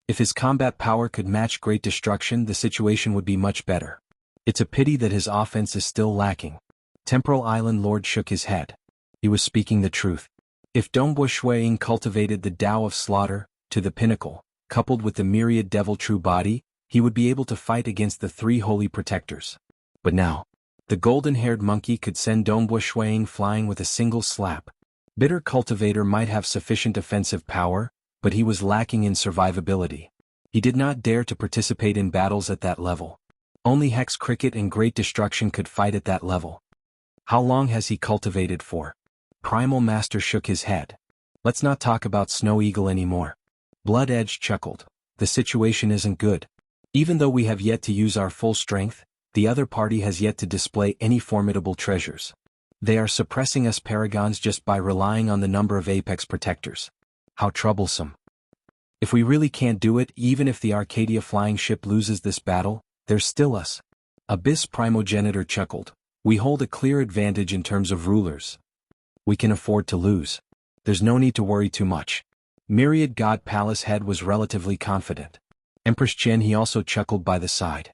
[SPEAKER 1] If his combat power could match Great Destruction, the situation would be much better. It's a pity that his offense is still lacking. Temporal Island Lord shook his head. He was speaking the truth. If Dongbo Shuang cultivated the Tao of Slaughter to the pinnacle, coupled with the myriad devil true body, he would be able to fight against the three holy protectors. But now, the golden-haired monkey could send Dongbo Shuang flying with a single slap. Bitter Cultivator might have sufficient offensive power, but he was lacking in survivability. He did not dare to participate in battles at that level. Only Hex Cricket and Great Destruction could fight at that level. How long has he cultivated for? Primal Master shook his head. Let's not talk about Snow Eagle anymore. Blood Edge chuckled. The situation isn't good. Even though we have yet to use our full strength, the other party has yet to display any formidable treasures. They are suppressing us Paragons just by relying on the number of apex protectors. How troublesome. If we really can't do it, even if the Arcadia flying ship loses this battle, there's still us. Abyss Primogenitor chuckled. We hold a clear advantage in terms of rulers. We can afford to lose. There's no need to worry too much. Myriad God Palace Head was relatively confident. Empress Chen he also chuckled by the side.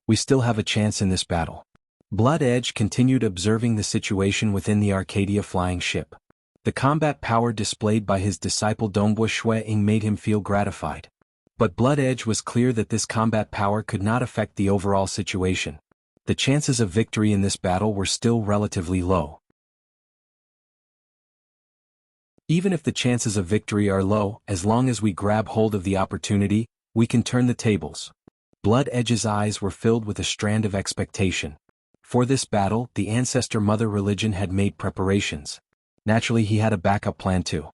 [SPEAKER 1] We still have a chance in this battle. Blood Edge continued observing the situation within the Arcadia flying ship. The combat power displayed by his disciple Dongbo Shuang made him feel gratified. But Blood Edge was clear that this combat power could not affect the overall situation. The chances of victory in this battle were still relatively low. Even if the chances of victory are low, as long as we grab hold of the opportunity, we can turn the tables. Blood Edge's eyes were filled with a strand of expectation. For this battle, the Ancestor Mother Religion had made preparations. Naturally, he had a backup plan too.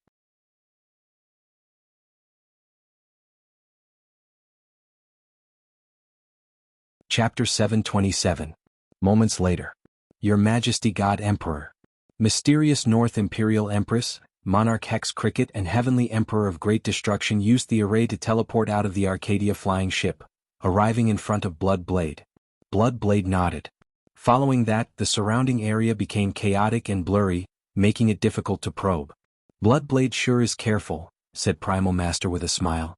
[SPEAKER 1] Chapter 727. Moments later. Your Majesty God Emperor. Mysterious North Imperial Empress, Monarch Hex Cricket and Heavenly Emperor of Great Destruction used the array to teleport out of the Arcadia flying ship, arriving in front of Blood Blade. Blood Blade nodded. Following that, the surrounding area became chaotic and blurry, making it difficult to probe. Blood Blade sure is careful, said Primal Master with a smile.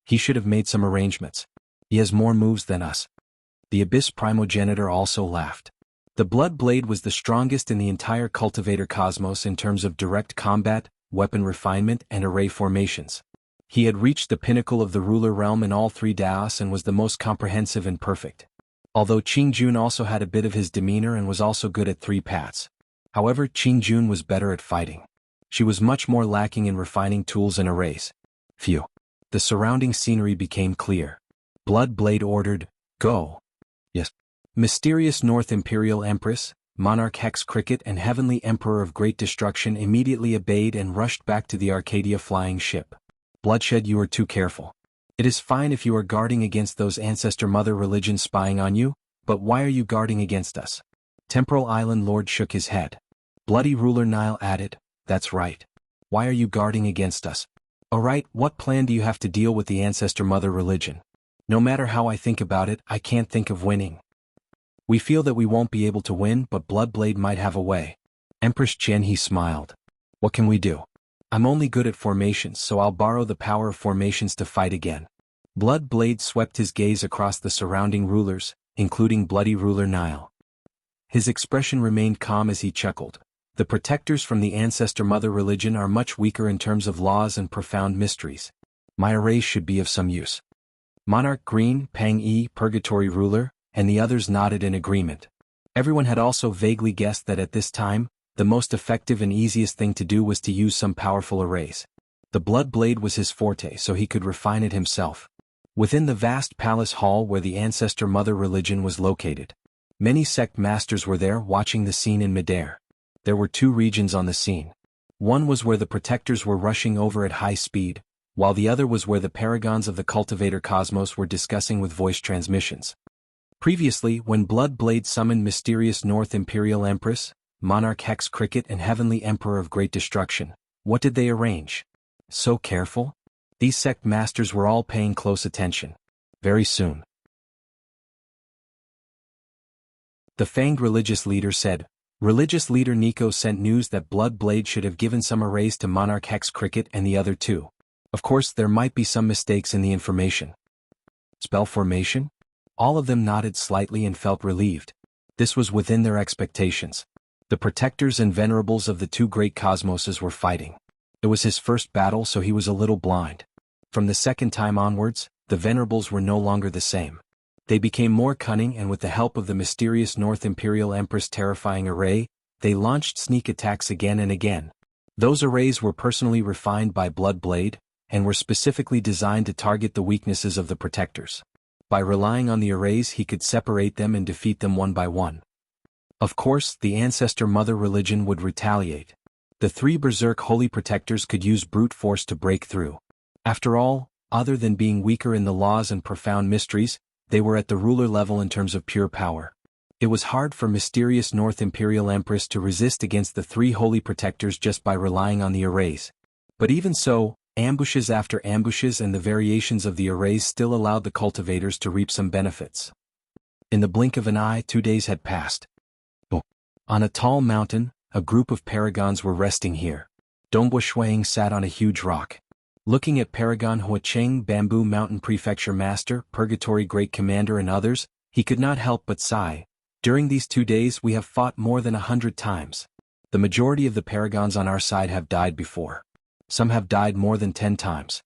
[SPEAKER 1] He should have made some arrangements. He has more moves than us. The Abyss Primogenitor also laughed. The Blood Blade was the strongest in the entire Cultivator cosmos in terms of direct combat, weapon refinement, and array formations. He had reached the pinnacle of the ruler realm in all three Daos and was the most comprehensive and perfect. Although Qingjun also had a bit of his demeanor and was also good at three paths. However, Qingjun was better at fighting. She was much more lacking in refining tools and arrays. Phew. The surrounding scenery became clear. Blood Blade ordered, "Go." Yes. Mysterious North Imperial Empress, Monarch Hex Cricket and Heavenly Emperor of Great Destruction immediately obeyed and rushed back to the Arcadia flying ship. Bloodshed, you are too careful. It is fine if you are guarding against those Ancestor Mother Religion spying on you, but why are you guarding against us? Temporal Island Lord shook his head. Bloody Ruler Nile added, that's right. Why are you guarding against us? Alright, what plan do you have to deal with the Ancestor Mother Religion? No matter how I think about it, I can't think of winning. We feel that we won't be able to win, but Bloodblade might have a way. Empress Chen he smiled. What can we do? I'm only good at formations, so I'll borrow the power of formations to fight again. Bloodblade swept his gaze across the surrounding rulers, including Bloody Ruler Nile. His expression remained calm as he chuckled. The protectors from the Ancestor Mother Religion are much weaker in terms of laws and profound mysteries. My arrays should be of some use. Monarch Green, Pang Yi, Purgatory Ruler, and the others nodded in agreement. Everyone had also vaguely guessed that at this time, the most effective and easiest thing to do was to use some powerful arrays. The Blood Blade was his forte, so he could refine it himself. Within the vast palace hall where the Ancestor Mother Religion was located, many sect masters were there watching the scene in midair. There were two regions on the scene. One was where the protectors were rushing over at high speed, while the other was where the paragons of the Cultivator cosmos were discussing with voice transmissions. Previously, when Blood Blade summoned Mysterious North Imperial Empress, Monarch Hex Cricket and Heavenly Emperor of Great Destruction, what did they arrange? So careful? These sect masters were all paying close attention. Very soon, the fanged religious leader said, Religious leader Nico sent news that Blood Blade should have given some arrays to Monarch Hex Cricket and the other two. Of course, there might be some mistakes in the information. Spell formation? All of them nodded slightly and felt relieved. This was within their expectations. The protectors and venerables of the two great cosmoses were fighting. It was his first battle, so he was a little blind. From the second time onwards, the venerables were no longer the same. They became more cunning, and with the help of the mysterious North Imperial Empress terrifying array, they launched sneak attacks again and again. Those arrays were personally refined by Blood Blade, and were specifically designed to target the weaknesses of the protectors. By relying on the arrays, he could separate them and defeat them one by one. Of course, the Ancestor Mother religion would retaliate. The three Berserk Holy Protectors could use brute force to break through. After all, other than being weaker in the laws and profound mysteries, they were at the ruler level in terms of pure power. It was hard for mysterious North Imperial Empress to resist against the three Holy Protectors just by relying on the arrays. But even so, ambushes after ambushes and the variations of the arrays still allowed the cultivators to reap some benefits. In the blink of an eye, 2 days had passed. On a tall mountain, a group of paragons were resting here. Dongbo Shuang sat on a huge rock. Looking at Paragon Huacheng, Bamboo Mountain Prefecture Master, Purgatory Great Commander and others, he could not help but sigh. During these 2 days we have fought more than 100 times. The majority of the paragons on our side have died before. Some have died more than 10 times.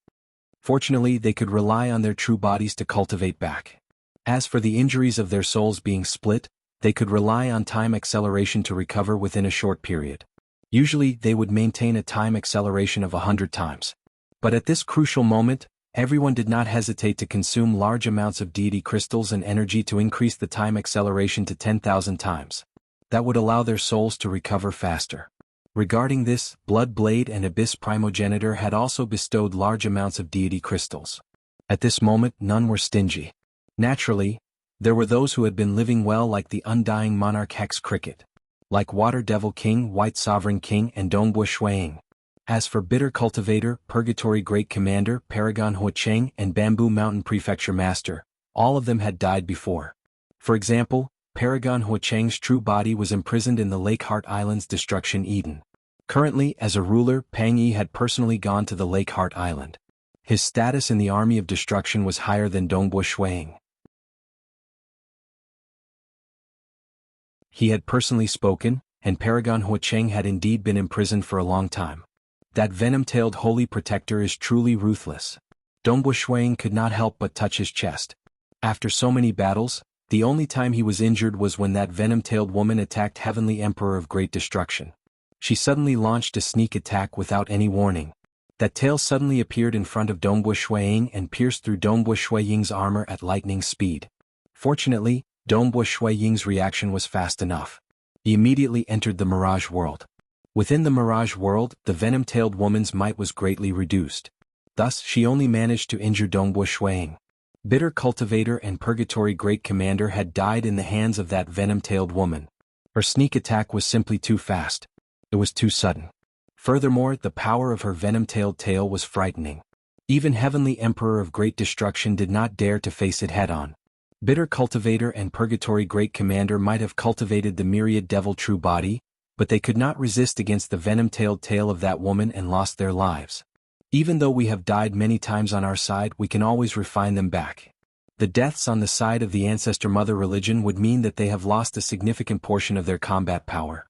[SPEAKER 1] Fortunately, they could rely on their true bodies to cultivate back. As for the injuries of their souls being split, they could rely on time acceleration to recover within a short period. Usually, they would maintain a time acceleration of 100 times. But at this crucial moment, everyone did not hesitate to consume large amounts of deity crystals and energy to increase the time acceleration to 10,000 times. That would allow their souls to recover faster. Regarding this, Blood Blade and Abyss Primogenitor had also bestowed large amounts of deity crystals. At this moment, none were stingy. Naturally, there were those who had been living well, like the Undying Monarch Hex Cricket, like Water Devil King, White Sovereign King, and Dongbo Shuang. As for Bitter Cultivator, Purgatory Great Commander, Paragon Huacheng, and Bamboo Mountain Prefecture Master, all of them had died before. For example, Paragon Huacheng's true body was imprisoned in the Lake Heart Island's Destruction Eden. Currently, as a ruler, Pang Yi had personally gone to the Lake Heart Island. His status in the Army of Destruction was higher than Dongbo Shuang. He had personally spoken, and Paragon Huacheng had indeed been imprisoned for a long time. That venom-tailed Holy Protector is truly ruthless. Dongbo Shuang could not help but touch his chest. After so many battles, the only time he was injured was when that venom-tailed woman attacked Heavenly Emperor of Great Destruction. She suddenly launched a sneak attack without any warning. That tail suddenly appeared in front of Dongbo Shuang and pierced through Dongbo Shuang's armor at lightning speed. Fortunately, Dongbo Shuang's reaction was fast enough. He immediately entered the Mirage World. Within the Mirage World, the venom-tailed woman's might was greatly reduced. Thus, she only managed to injure Dongbo Shuang. Bitter Cultivator and Purgatory Great Commander had died in the hands of that venom-tailed woman. Her sneak attack was simply too fast. It was too sudden. Furthermore, the power of her venom-tailed tail was frightening. Even Heavenly Emperor of Great Destruction did not dare to face it head-on. Bitter Cultivator and Purgatory Great Commander might have cultivated the myriad devil true body, but they could not resist against the venom-tailed tail of that woman and lost their lives. Even though we have died many times on our side, we can always refine them back. The deaths on the side of the Ancestor Mother religion would mean that they have lost a significant portion of their combat power.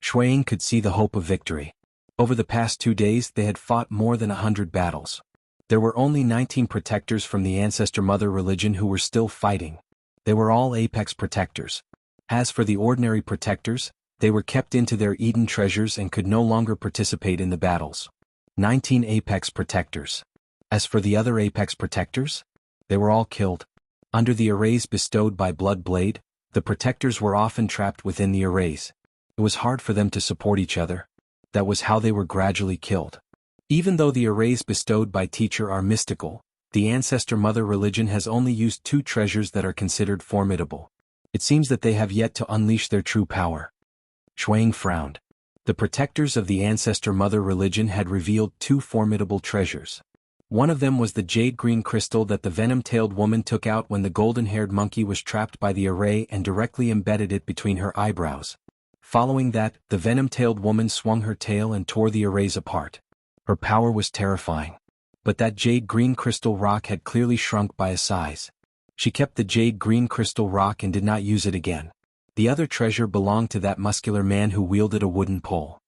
[SPEAKER 1] Shuang could see the hope of victory. Over the past 2 days they had fought more than 100 battles. There were only 19 protectors from the Ancestor Mother religion who were still fighting. They were all apex protectors. As for the ordinary protectors, they were kept into their Eden treasures and could no longer participate in the battles. 19 apex protectors. As for the other apex protectors, they were all killed. Under the arrays bestowed by Blood Blade, the protectors were often trapped within the arrays. It was hard for them to support each other. That was how they were gradually killed. Even though the arrays bestowed by Teacher are mystical, the Ancestor Mother religion has only used 2 treasures that are considered formidable. It seems that they have yet to unleash their true power. Shuang frowned. The protectors of the Ancestor Mother religion had revealed 2 formidable treasures. One of them was the jade-green crystal that the venom-tailed woman took out when the golden-haired monkey was trapped by the array and directly embedded it between her eyebrows. Following that, the venom-tailed woman swung her tail and tore the arrays apart. Her power was terrifying. But that jade-green crystal rock had clearly shrunk by a size. She kept the jade-green crystal rock and did not use it again. The other treasure belonged to that muscular man who wielded a wooden pole.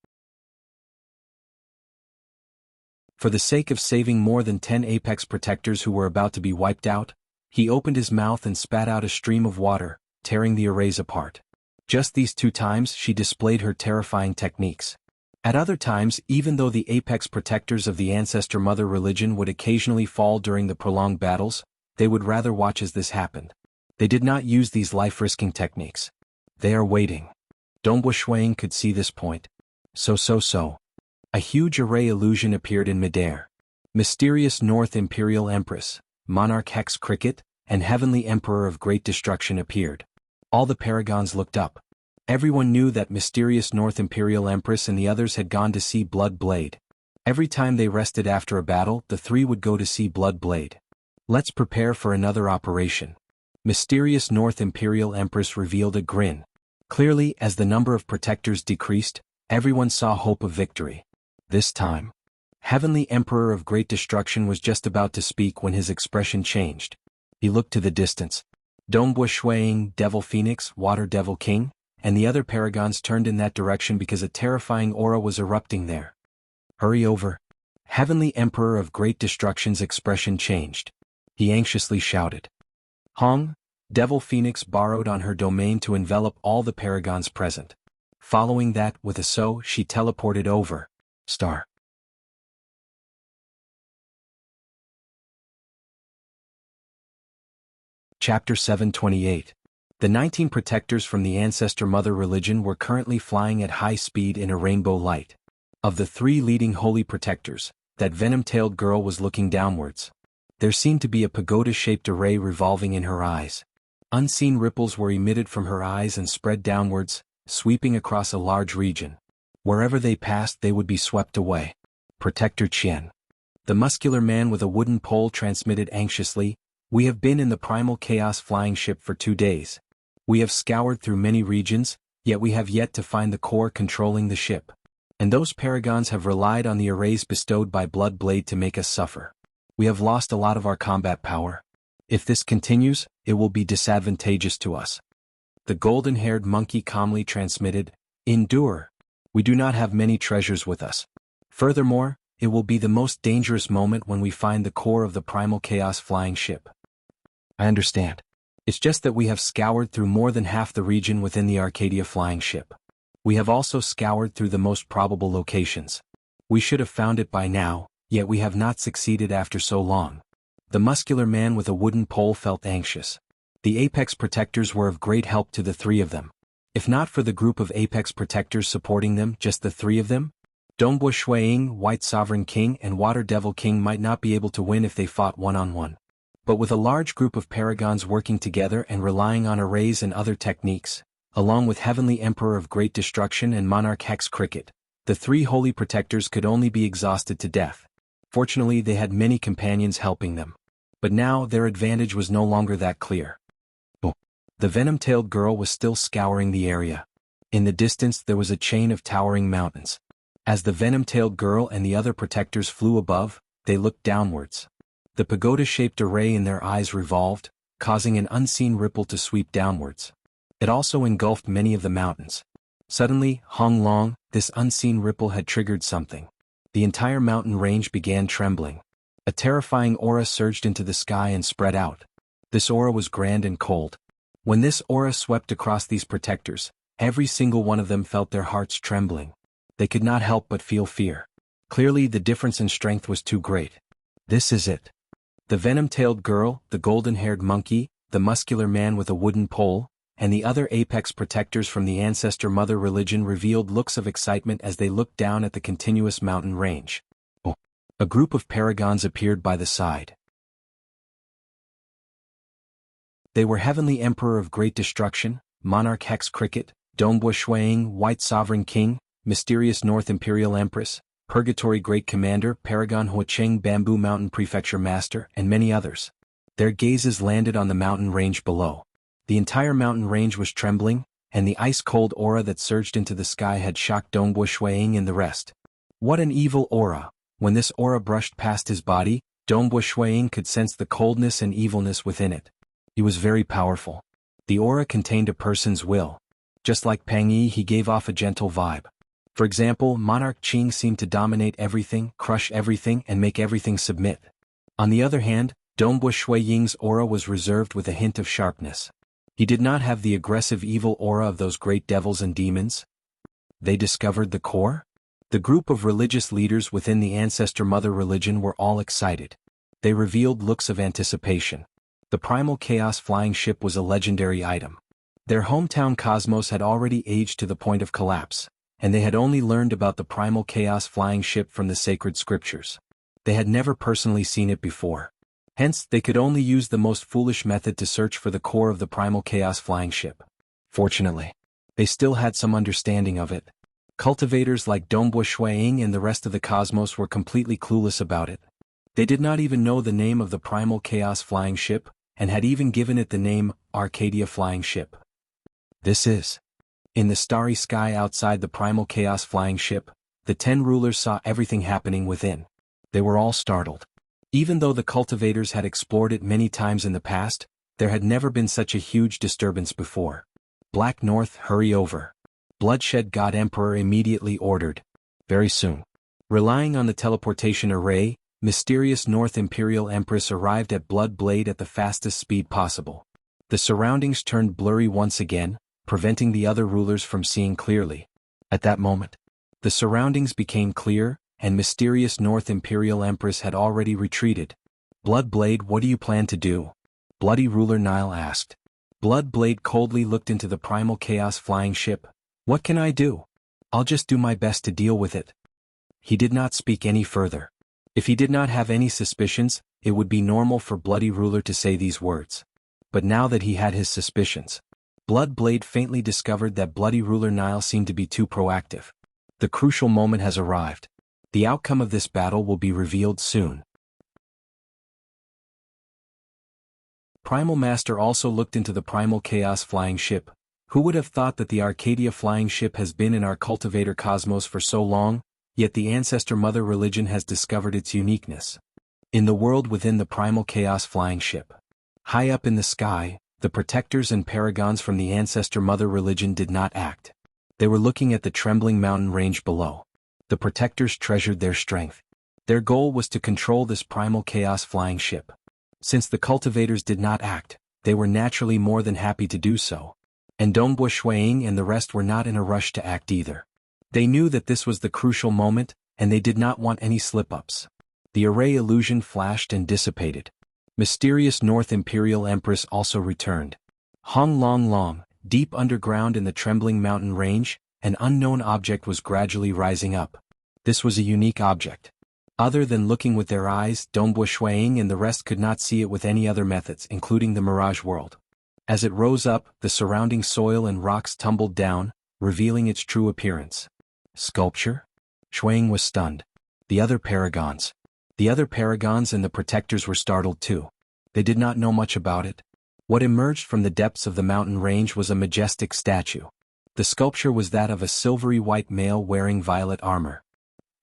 [SPEAKER 1] For the sake of saving more than 10 apex protectors who were about to be wiped out, he opened his mouth and spat out a stream of water, tearing the arrays apart. Just these 2 times she displayed her terrifying techniques. At other times, even though the apex protectors of the ancestor mother religion would occasionally fall during the prolonged battles, they would rather watch as this happened. They did not use these life-risking techniques. They are waiting. Dongbo Shuang could see this point. So. A huge array illusion appeared in midair. Mysterious North Imperial Empress, Monarch Hex Cricket, and Heavenly Emperor of Great Destruction appeared. All the paragons looked up. Everyone knew that mysterious North Imperial Empress and the others had gone to see Blood Blade. Every time they rested after a battle, the 3 would go to see Blood Blade. Let's prepare for another operation. Mysterious North Imperial Empress revealed a grin. Clearly, as the number of protectors decreased, everyone saw hope of victory. This time, Heavenly Emperor of Great Destruction was just about to speak when his expression changed. He looked to the distance. Dongbo Shuang, Devil Phoenix, Water Devil King, and the other paragons turned in that direction because a terrifying aura was erupting there. Hurry over. Heavenly Emperor of Great Destruction's expression changed. He anxiously shouted. Hong, Devil Phoenix borrowed on her domain to envelop all the paragons present. Following that, with a so, she teleported over. Star. Chapter 728. The 19 protectors from the ancestor mother religion were currently flying at high speed in a rainbow light. Of the 3 leading holy protectors, that venom-tailed girl was looking downwards. There seemed to be a pagoda-shaped array revolving in her eyes. Unseen ripples were emitted from her eyes and spread downwards, sweeping across a large region. Wherever they passed, they would be swept away. Protector Qian. The muscular man with a wooden pole transmitted anxiously, "We have been in the primal chaos flying ship for 2 days. We have scoured through many regions, yet we have yet to find the core controlling the ship. And those paragons have relied on the arrays bestowed by Blood Blade to make us suffer. We have lost a lot of our combat power. If this continues, it will be disadvantageous to us." The golden-haired monkey calmly transmitted, "Endure. We do not have many treasures with us. Furthermore, it will be the most dangerous moment when we find the core of the primal chaos flying ship." I understand. It's just that we have scoured through more than half the region within the Arcadia flying ship. We have also scoured through the most probable locations. We should have found it by now, yet we have not succeeded after so long. The muscular man with a wooden pole felt anxious. The apex protectors were of great help to the 3 of them. If not for the group of apex protectors supporting them, just the 3 of them? Dongbo Shuang, White Sovereign King and Water Devil King might not be able to win if they fought one-on-one. But with a large group of paragons working together and relying on arrays and other techniques, along with Heavenly Emperor of Great Destruction and Monarch Hex Cricket, the 3 holy protectors could only be exhausted to death. Fortunately, they had many companions helping them. But now their advantage was no longer that clear. The venom-tailed girl was still scouring the area. In the distance there was a chain of towering mountains. As the venom-tailed girl and the other protectors flew above, they looked downwards. The pagoda-shaped array in their eyes revolved, causing an unseen ripple to sweep downwards. It also engulfed many of the mountains. Suddenly, Hong Long, this unseen ripple had triggered something. The entire mountain range began trembling. A terrifying aura surged into the sky and spread out. This aura was grand and cold. When this aura swept across these protectors, every single one of them felt their hearts trembling. They could not help but feel fear. Clearly the difference in strength was too great. This is it. The venom-tailed girl, the golden-haired monkey, the muscular man with a wooden pole, and the other apex protectors from the ancestor mother religion revealed looks of excitement as they looked down at the continuous mountain range. A group of paragons appeared by the side. They were Heavenly Emperor of Great Destruction, Monarch Hex Cricket, Dongbo Shuang, White Sovereign King, Mysterious North Imperial Empress, Purgatory Great Commander, Paragon Huacheng Bamboo Mountain Prefecture Master, and many others. Their gazes landed on the mountain range below. The entire mountain range was trembling, and the ice-cold aura that surged into the sky had shocked Dongbo Shuiying and the rest. What an evil aura! When this aura brushed past his body, Dongbo Shuiying could sense the coldness and evilness within it. It was very powerful. The aura contained a person's will. Just like Pang Yi, he gave off a gentle vibe. For example, Monarch Qing seemed to dominate everything, crush everything, and make everything submit. On the other hand, Dongbo Shuiying's aura was reserved with a hint of sharpness. He did not have the aggressive evil aura of those great devils and demons. They discovered the core? The group of religious leaders within the Ancestor Mother religion were all excited. They revealed looks of anticipation. The Primal Chaos flying ship was a legendary item. Their hometown cosmos had already aged to the point of collapse, and they had only learned about the Primal Chaos flying ship from the sacred scriptures. They had never personally seen it before. Hence, they could only use the most foolish method to search for the core of the Primal Chaos flying ship. Fortunately, they still had some understanding of it. Cultivators like Dongbo Shuiying and the rest of the cosmos were completely clueless about it. They did not even know the name of the Primal Chaos flying ship, and had even given it the name Arcadia flying ship. This is. In the starry sky outside the Primal Chaos flying ship, the 10 rulers saw everything happening within. They were all startled. Even though the cultivators had explored it many times in the past, there had never been such a huge disturbance before. Black North, hurry over. Bloodshed God Emperor immediately ordered. Very soon. Relying on the teleportation array, Mysterious North Imperial Empress arrived at Blood Blade at the fastest speed possible. The surroundings turned blurry once again, preventing the other rulers from seeing clearly. At that moment, the surroundings became clear, and Mysterious North Imperial Empress had already retreated. Blood Blade, what do you plan to do? Bloody Ruler Nile asked. Blood Blade coldly looked into the Primal Chaos flying ship. What can I do? I'll just do my best to deal with it. He did not speak any further. If he did not have any suspicions, it would be normal for Bloody Ruler to say these words. But now that he had his suspicions, Blood Blade faintly discovered that Bloody Ruler Nile seemed to be too proactive. The crucial moment has arrived. The outcome of this battle will be revealed soon. Primal Master also looked into the Primal Chaos flying ship. Who would have thought that the Arcadia flying ship has been in our cultivator cosmos for so long, yet the Ancestor Mother religion has discovered its uniqueness. In the world within the Primal Chaos flying ship. High up in the sky, the protectors and paragons from the Ancestor Mother religion did not act. They were looking at the trembling mountain range below. The protectors treasured their strength. Their goal was to control this Primal Chaos flying ship. Since the cultivators did not act, they were naturally more than happy to do so. And Dongbo Shuiying and the rest were not in a rush to act either. They knew that this was the crucial moment, and they did not want any slip-ups. The array illusion flashed and dissipated. Mysterious North Imperial Empress also returned. Hong Long Long, deep underground in the trembling mountain range, an unknown object was gradually rising up. This was a unique object. Other than looking with their eyes, Dongbo Shuiying and the rest could not see it with any other methods, including the Mirage World. As it rose up, the surrounding soil and rocks tumbled down, revealing its true appearance. Sculpture? Shuiying was stunned. The other paragons and the protectors were startled too. They did not know much about it. What emerged from the depths of the mountain range was a majestic statue. The sculpture was that of a silvery white male wearing violet armor.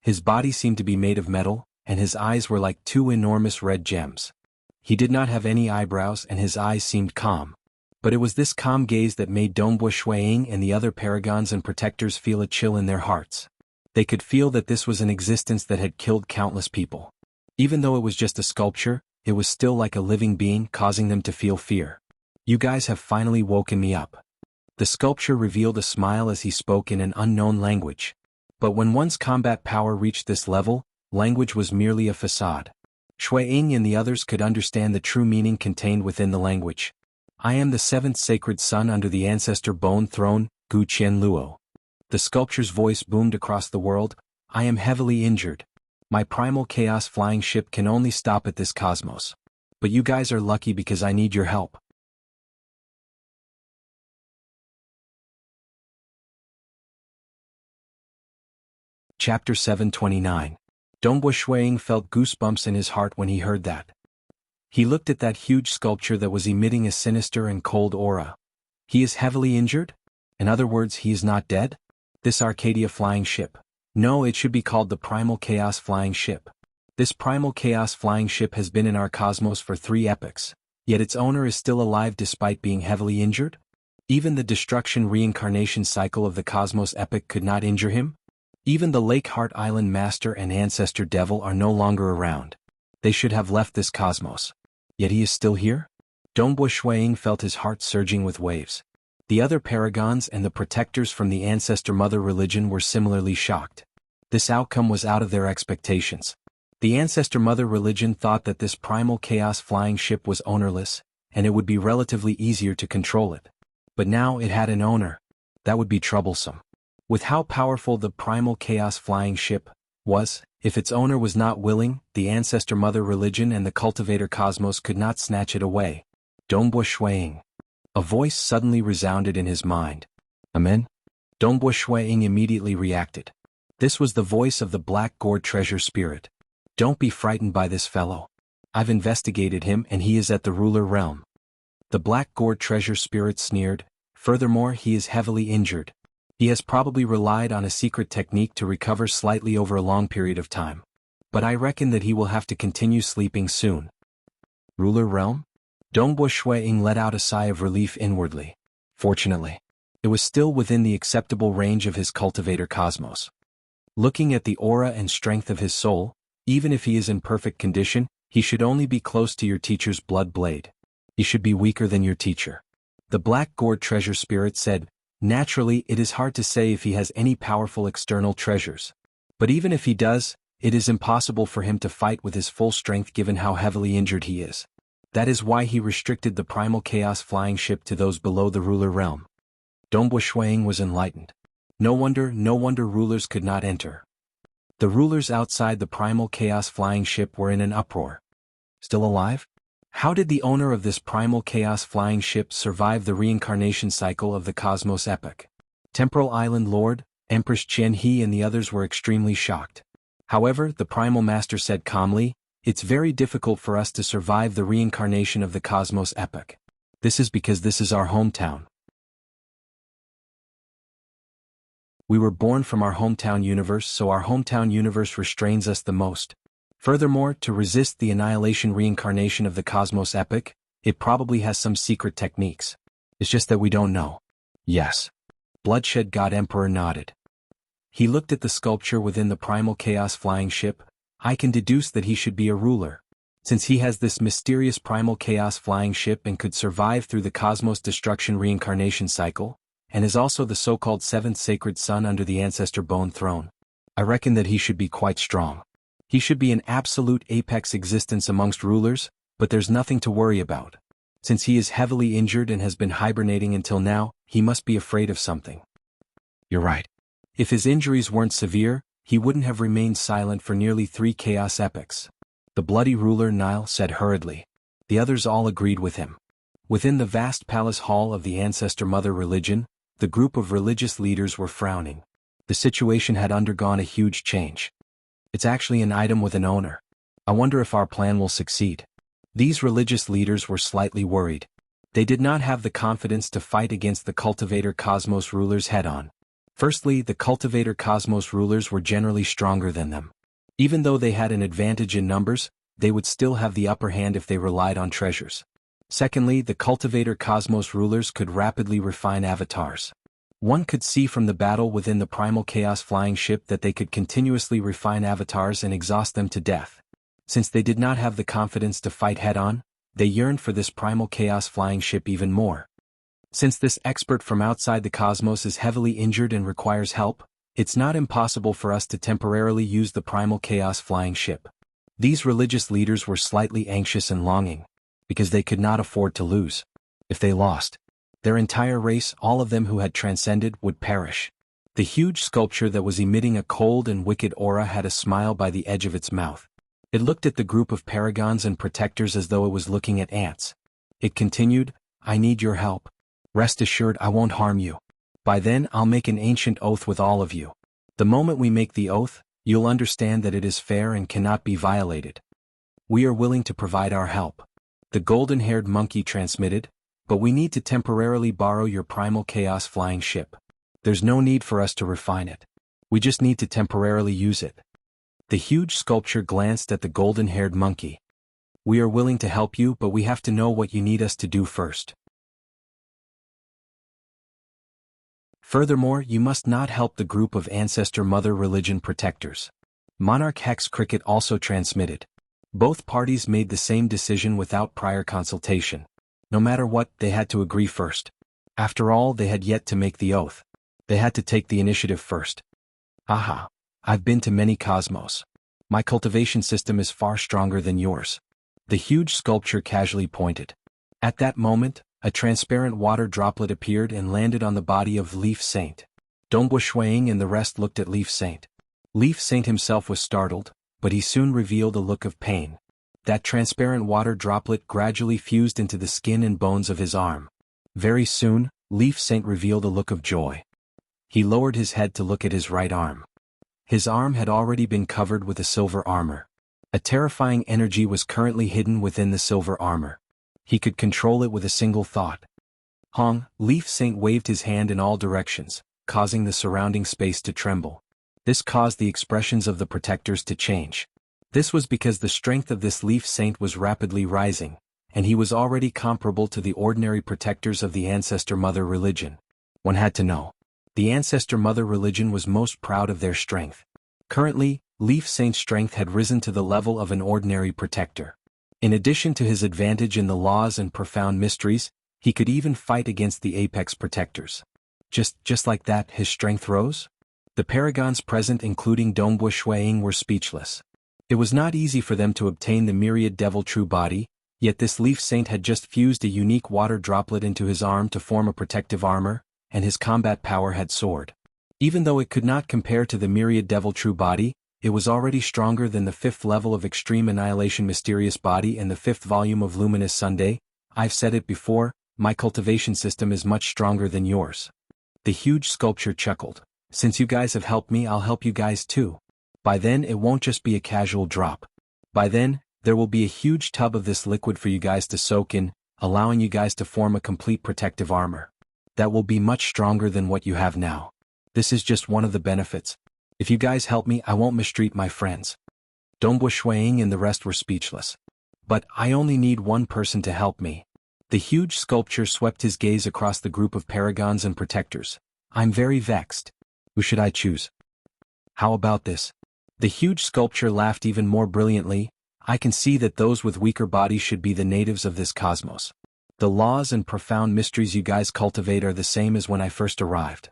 [SPEAKER 1] His body seemed to be made of metal, and his eyes were like 2 enormous red gems. He did not have any eyebrows and his eyes seemed calm. But it was this calm gaze that made Dongbo Shuiying and the other paragons and protectors feel a chill in their hearts. They could feel that this was an existence that had killed countless people. Even though it was just a sculpture, it was still like a living being, causing them to feel fear. You guys have finally woken me up. The sculpture revealed a smile as he spoke in an unknown language. But when one's combat power reached this level, language was merely a facade. Shuiying and the others could understand the true meaning contained within the language. I am the 7th sacred son under the ancestor bone throne, Gu Qian Luo. The sculpture's voice boomed across the world. I am heavily injured. My Primal Chaos flying ship can only stop at this cosmos. But you guys are lucky because I need your help. Chapter 729. Dongbo Shuiying felt goosebumps in his heart when he heard that. He looked at that huge sculpture that was emitting a sinister and cold aura. He is heavily injured? In other words, he is not dead? This Arcadia flying ship. No, it should be called the Primal Chaos flying ship. This Primal Chaos flying ship has been in our cosmos for 3 epochs, yet its owner is still alive despite being heavily injured? Even the destruction reincarnation cycle of the cosmos epoch could not injure him? Even the Lake Heart Island Master and Ancestor Devil are no longer around. They should have left this cosmos. Yet he is still here? Dongbo Shuiying felt his heart surging with waves. The other paragons and the protectors from the Ancestor Mother religion were similarly shocked. This outcome was out of their expectations. The Ancestor Mother religion thought that this Primal Chaos flying ship was ownerless, and it would be relatively easier to control it. But now it had an owner. That would be troublesome. With how powerful the Primal Chaos flying ship was, if its owner was not willing, the Ancestor Mother religion and the Cultivator Cosmos could not snatch it away. Dongbo Shuiying. A voice suddenly resounded in his mind. Amen? Dongbo Shuiying immediately reacted. This was the voice of the Black Gourd Treasure Spirit. Don't be frightened by this fellow. I've investigated him and he is at the ruler realm. The Black Gourd Treasure Spirit sneered. Furthermore, he is heavily injured. He has probably relied on a secret technique to recover slightly over a long period of time. But I reckon that he will have to continue sleeping soon. Ruler realm? Dongbo Shuiying let out a sigh of relief inwardly. Fortunately, it was still within the acceptable range of his cultivator cosmos. Looking at the aura and strength of his soul, even if he is in perfect condition, he should only be close to your teacher's blood blade. He should be weaker than your teacher. The Black Gourd Treasure Spirit said, naturally, it is hard to say if he has any powerful external treasures. But even if he does, it is impossible for him to fight with his full strength given how heavily injured he is. That is why he restricted the Primal Chaos flying ship to those below the ruler realm. Dongbo Shuiying was enlightened. No wonder rulers could not enter. The rulers outside the Primal Chaos flying ship were in an uproar. Still alive? How did the owner of this Primal Chaos flying ship survive the reincarnation cycle of the Cosmos epoch? Temporal Island Lord, Empress Jianghu and the others were extremely shocked. However, the Primal Master said calmly, it's very difficult for us to survive the reincarnation of the Cosmos epoch. This is because this is our hometown. We were born from our hometown universe, so our hometown universe restrains us the most. Furthermore, to resist the annihilation reincarnation of the Cosmos epoch, it probably has some secret techniques. It's just that we don't know. Yes. Bloodshed God Emperor nodded. He looked at the sculpture within the Primal Chaos flying ship. I can deduce that he should be a ruler. Since he has this mysterious Primal Chaos flying ship and could survive through the Cosmos destruction reincarnation cycle, and is also the so-called 7th sacred son under the Ancestor Bone Throne, I reckon that he should be quite strong. He should be an absolute apex existence amongst rulers, but there's nothing to worry about. Since he is heavily injured and has been hibernating until now, he must be afraid of something. You're right. If his injuries weren't severe, he wouldn't have remained silent for nearly 3 chaos epochs. The bloody ruler Nile said hurriedly. The others all agreed with him. Within the vast palace hall of the Ancestor Mother religion, the group of religious leaders were frowning. The situation had undergone a huge change. It's actually an item with an owner. I wonder if our plan will succeed. These religious leaders were slightly worried. They did not have the confidence to fight against the Cultivator Cosmos rulers head-on. Firstly, the Cultivator Cosmos rulers were generally stronger than them. Even though they had an advantage in numbers, they would still have the upper hand if they relied on treasures. Secondly, the Cultivator Cosmos rulers could rapidly refine avatars. One could see from the battle within the Primal Chaos flying ship that they could continuously refine avatars and exhaust them to death. Since they did not have the confidence to fight head-on, they yearned for this Primal Chaos flying ship even more. Since this expert from outside the cosmos is heavily injured and requires help, it's not impossible for us to temporarily use the Primal Chaos flying ship. These religious leaders were slightly anxious and longing, because they could not afford to lose. If they lost, their entire race, all of them who had transcended, would perish. The huge sculpture that was emitting a cold and wicked aura had a smile by the edge of its mouth. It looked at the group of paragons and protectors as though it was looking at ants. It continued, I need your help. Rest assured I won't harm you. By then I'll make an ancient oath with all of you. The moment we make the oath, you'll understand that it is fair and cannot be violated. We are willing to provide our help. The golden-haired monkey transmitted, but we need to temporarily borrow your primal chaos flying ship. There's no need for us to refine it. We just need to temporarily use it. The huge sculpture glanced at the golden-haired monkey. We are willing to help you, but we have to know what you need us to do first. Furthermore, you must not help the group of Ancestor Mother Religion protectors. Monarch Hex Cricket also transmitted. Both parties made the same decision without prior consultation. No matter what, they had to agree first. After all, they had yet to make the oath. They had to take the initiative first. Aha! I've been to many cosmos. My cultivation system is far stronger than yours. The huge sculpture casually pointed. At that moment, a transparent water droplet appeared and landed on the body of Leaf Saint. Dongbo Shuang and the rest looked at Leaf Saint. Leaf Saint himself was startled, but he soon revealed a look of pain. That transparent water droplet gradually fused into the skin and bones of his arm. Very soon, Leaf Saint revealed a look of joy. He lowered his head to look at his right arm. His arm had already been covered with a silver armor. A terrifying energy was currently hidden within the silver armor. He could control it with a single thought. Hong, Leaf Saint waved his hand in all directions, causing the surrounding space to tremble. This caused the expressions of the protectors to change. This was because the strength of this Leaf Saint was rapidly rising, and he was already comparable to the ordinary protectors of the Ancestor Mother Religion. One had to know. The Ancestor Mother Religion was most proud of their strength. Currently, Leaf Saint's strength had risen to the level of an ordinary protector. In addition to his advantage in the laws and profound mysteries, he could even fight against the apex protectors. Just like that, his strength rose? The paragons present, including Dongbo Shuang, were speechless. It was not easy for them to obtain the myriad devil true body, yet this Leaf Saint had just fused a unique water droplet into his arm to form a protective armor, and his combat power had soared. Even though it could not compare to the myriad devil true body, it was already stronger than the 5th level of Extreme Annihilation Mysterious Body and the 5th volume of Luminous Sunday. I've said it before, my cultivation system is much stronger than yours. The huge sculpture chuckled. Since you guys have helped me, I'll help you guys too. By then it won't just be a casual drop. By then, there will be a huge tub of this liquid for you guys to soak in, allowing you guys to form a complete protective armor. That will be much stronger than what you have now. This is just one of the benefits. If you guys help me, I won't mistreat my friends. Dongbo Shuang and the rest were speechless. But I only need one person to help me. The huge sculpture swept his gaze across the group of paragons and protectors. I'm very vexed. Who should I choose? How about this? The huge sculpture laughed even more brilliantly. I can see that those with weaker bodies should be the natives of this cosmos. The laws and profound mysteries you guys cultivate are the same as when I first arrived.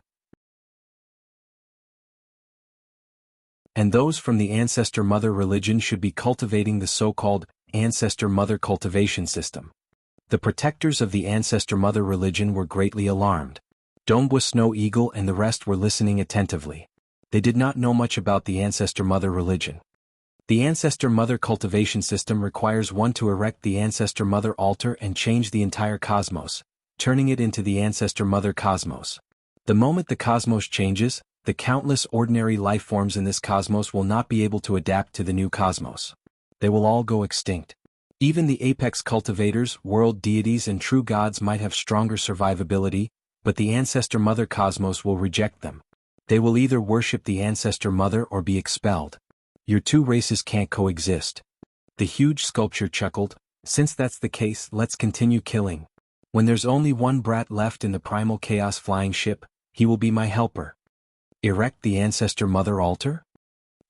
[SPEAKER 1] And those from the Ancestor Mother Religion should be cultivating the so-called Ancestor Mother Cultivation System. The protectors of the Ancestor Mother Religion were greatly alarmed. Dongbo Snow Eagle and the rest were listening attentively. They did not know much about the Ancestor Mother Religion. The Ancestor Mother Cultivation System requires one to erect the Ancestor Mother altar and change the entire cosmos, turning it into the Ancestor Mother Cosmos. The moment the cosmos changes, the countless ordinary life forms in this cosmos will not be able to adapt to the new cosmos. They will all go extinct. Even the apex cultivators, world deities and true gods might have stronger survivability, but the Ancestor Mother Cosmos will reject them. They will either worship the Ancestor Mother or be expelled. Your two races can't coexist. The huge sculpture chuckled. Since that's the case, let's continue killing. When there's only one brat left in the primal chaos flying ship, he will be my helper. Erect the Ancestor Mother altar?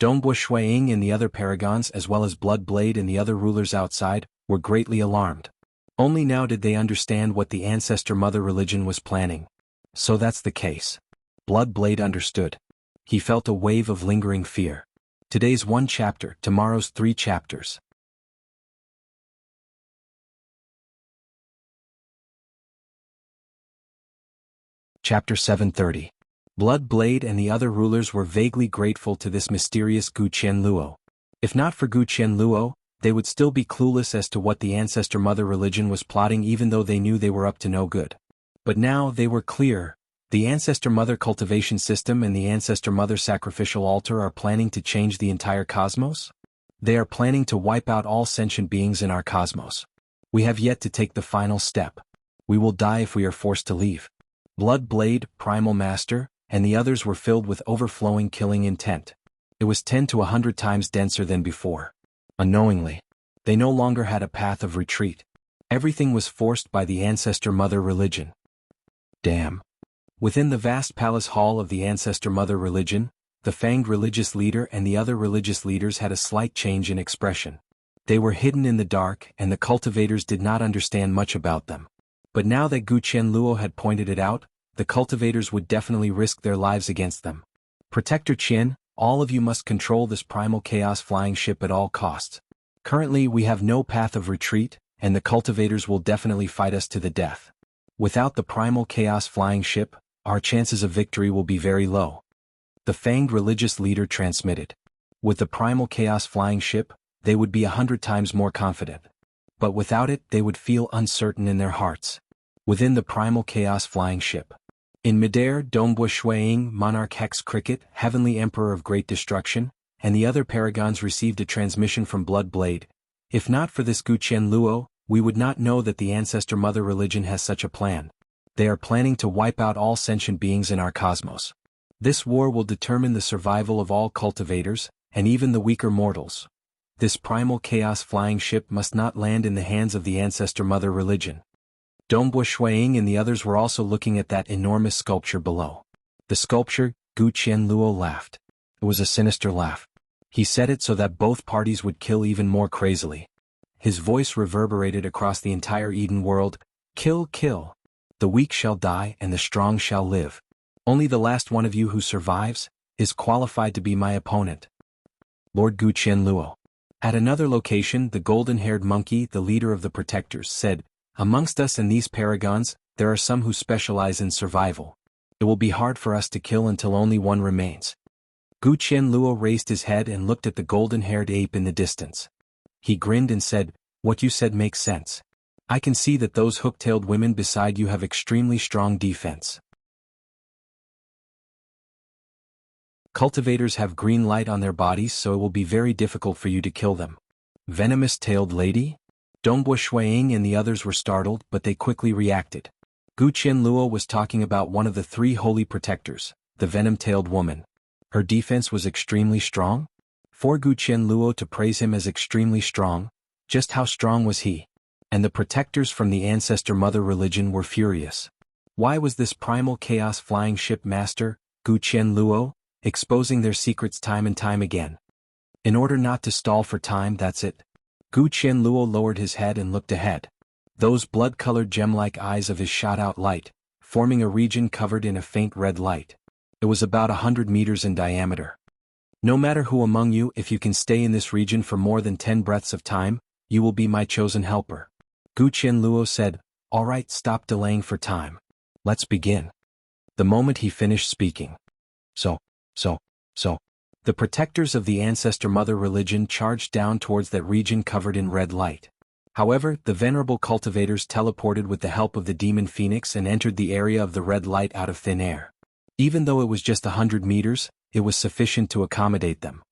[SPEAKER 1] Dongbo Shuang and the other paragons, as well as Blood Blade and the other rulers outside, were greatly alarmed. Only now did they understand what the Ancestor Mother Religion was planning. So that's the case. Blood Blade understood. He felt a wave of lingering fear. Today's 1 chapter, tomorrow's 3 chapters. Chapter 730. Blood Blade and the other rulers were vaguely grateful to this mysterious Gu Qianluo. If not for Gu Qianluo, they would still be clueless as to what the Ancestor Mother Religion was plotting, even though they knew they were up to no good. But now they were clear. The Ancestor Mother cultivation system and the Ancestor Mother sacrificial altar are planning to change the entire cosmos? They are planning to wipe out all sentient beings in our cosmos. We have yet to take the final step. We will die if we are forced to leave. Blood Blade, Primal Master, and the others were filled with overflowing killing intent. It was 10 to 100 times denser than before. Unknowingly, they no longer had a path of retreat. Everything was forced by the Ancestor Mother religion. Damn. Within the vast palace hall of the Ancestor Mother religion, the fanged religious leader and the other religious leaders had a slight change in expression. They were hidden in the dark and the cultivators did not understand much about them. But now that Gu Qianluo had pointed it out, the cultivators would definitely risk their lives against them. Protector Qian, all of you must control this primal chaos flying ship at all costs. Currently we have no path of retreat, and the cultivators will definitely fight us to the death. Without the primal chaos flying ship, our chances of victory will be very low. The fanged religious leader transmitted. With the primal chaos flying ship, they would be 100 times more confident. But without it they would feel uncertain in their hearts. Within the primal chaos flying ship. In midair, Dongbua Shuiying, Monarch Hex Cricket, Heavenly Emperor of Great Destruction, and the other paragons received a transmission from Blood Blade. If not for this Gu Qianluo, we would not know that the Ancestor Mother religion has such a plan. They are planning to wipe out all sentient beings in our cosmos. This war will determine the survival of all cultivators, and even the weaker mortals. This primal chaos flying ship must not land in the hands of the Ancestor Mother religion. Dongbua Shuiying and the others were also looking at that enormous sculpture below. The sculpture, Gu Qianluo laughed. It was a sinister laugh. He said it so that both parties would kill even more crazily. His voice reverberated across the entire Eden world. Kill, kill. The weak shall die and the strong shall live. Only the last one of you who survives is qualified to be my opponent. Lord Gu Qianluo. At another location, the golden-haired monkey, the leader of the protectors, said, amongst us and these paragons, there are some who specialize in survival. It will be hard for us to kill until only one remains. Gu Qianluo raised his head and looked at the golden-haired ape in the distance. He grinned and said, what you said makes sense. I can see that those hook-tailed women beside you have extremely strong defense. Cultivators have green light on their bodies, so it will be very difficult for you to kill them. Venomous-tailed lady? Dongbua Shuiying and the others were startled, but they quickly reacted. Gu Qianluo was talking about one of the three holy protectors, the venom-tailed woman. Her defense was extremely strong? For Gu Qianluo to praise him as extremely strong, just how strong was he? And the protectors from the Ancestor Mother religion were furious. Why was this primal chaos flying ship master, Gu Qianluo, exposing their secrets time and time again? In order not to stall for time, that's it. Gu Qianluo lowered his head and looked ahead. Those blood-colored gem-like eyes of his shot out light, forming a region covered in a faint red light. It was about 100 meters in diameter. No matter who among you, if you can stay in this region for more than 10 breaths of time, you will be my chosen helper. Gu Qianluo said, all right, stop delaying for time. Let's begin. The moment he finished speaking. So. The protectors of the Ancestor Mother religion charged down towards that region covered in red light. However, the venerable cultivators teleported with the help of the demon phoenix and entered the area of the red light out of thin air. Even though it was just 100 meters, it was sufficient to accommodate them.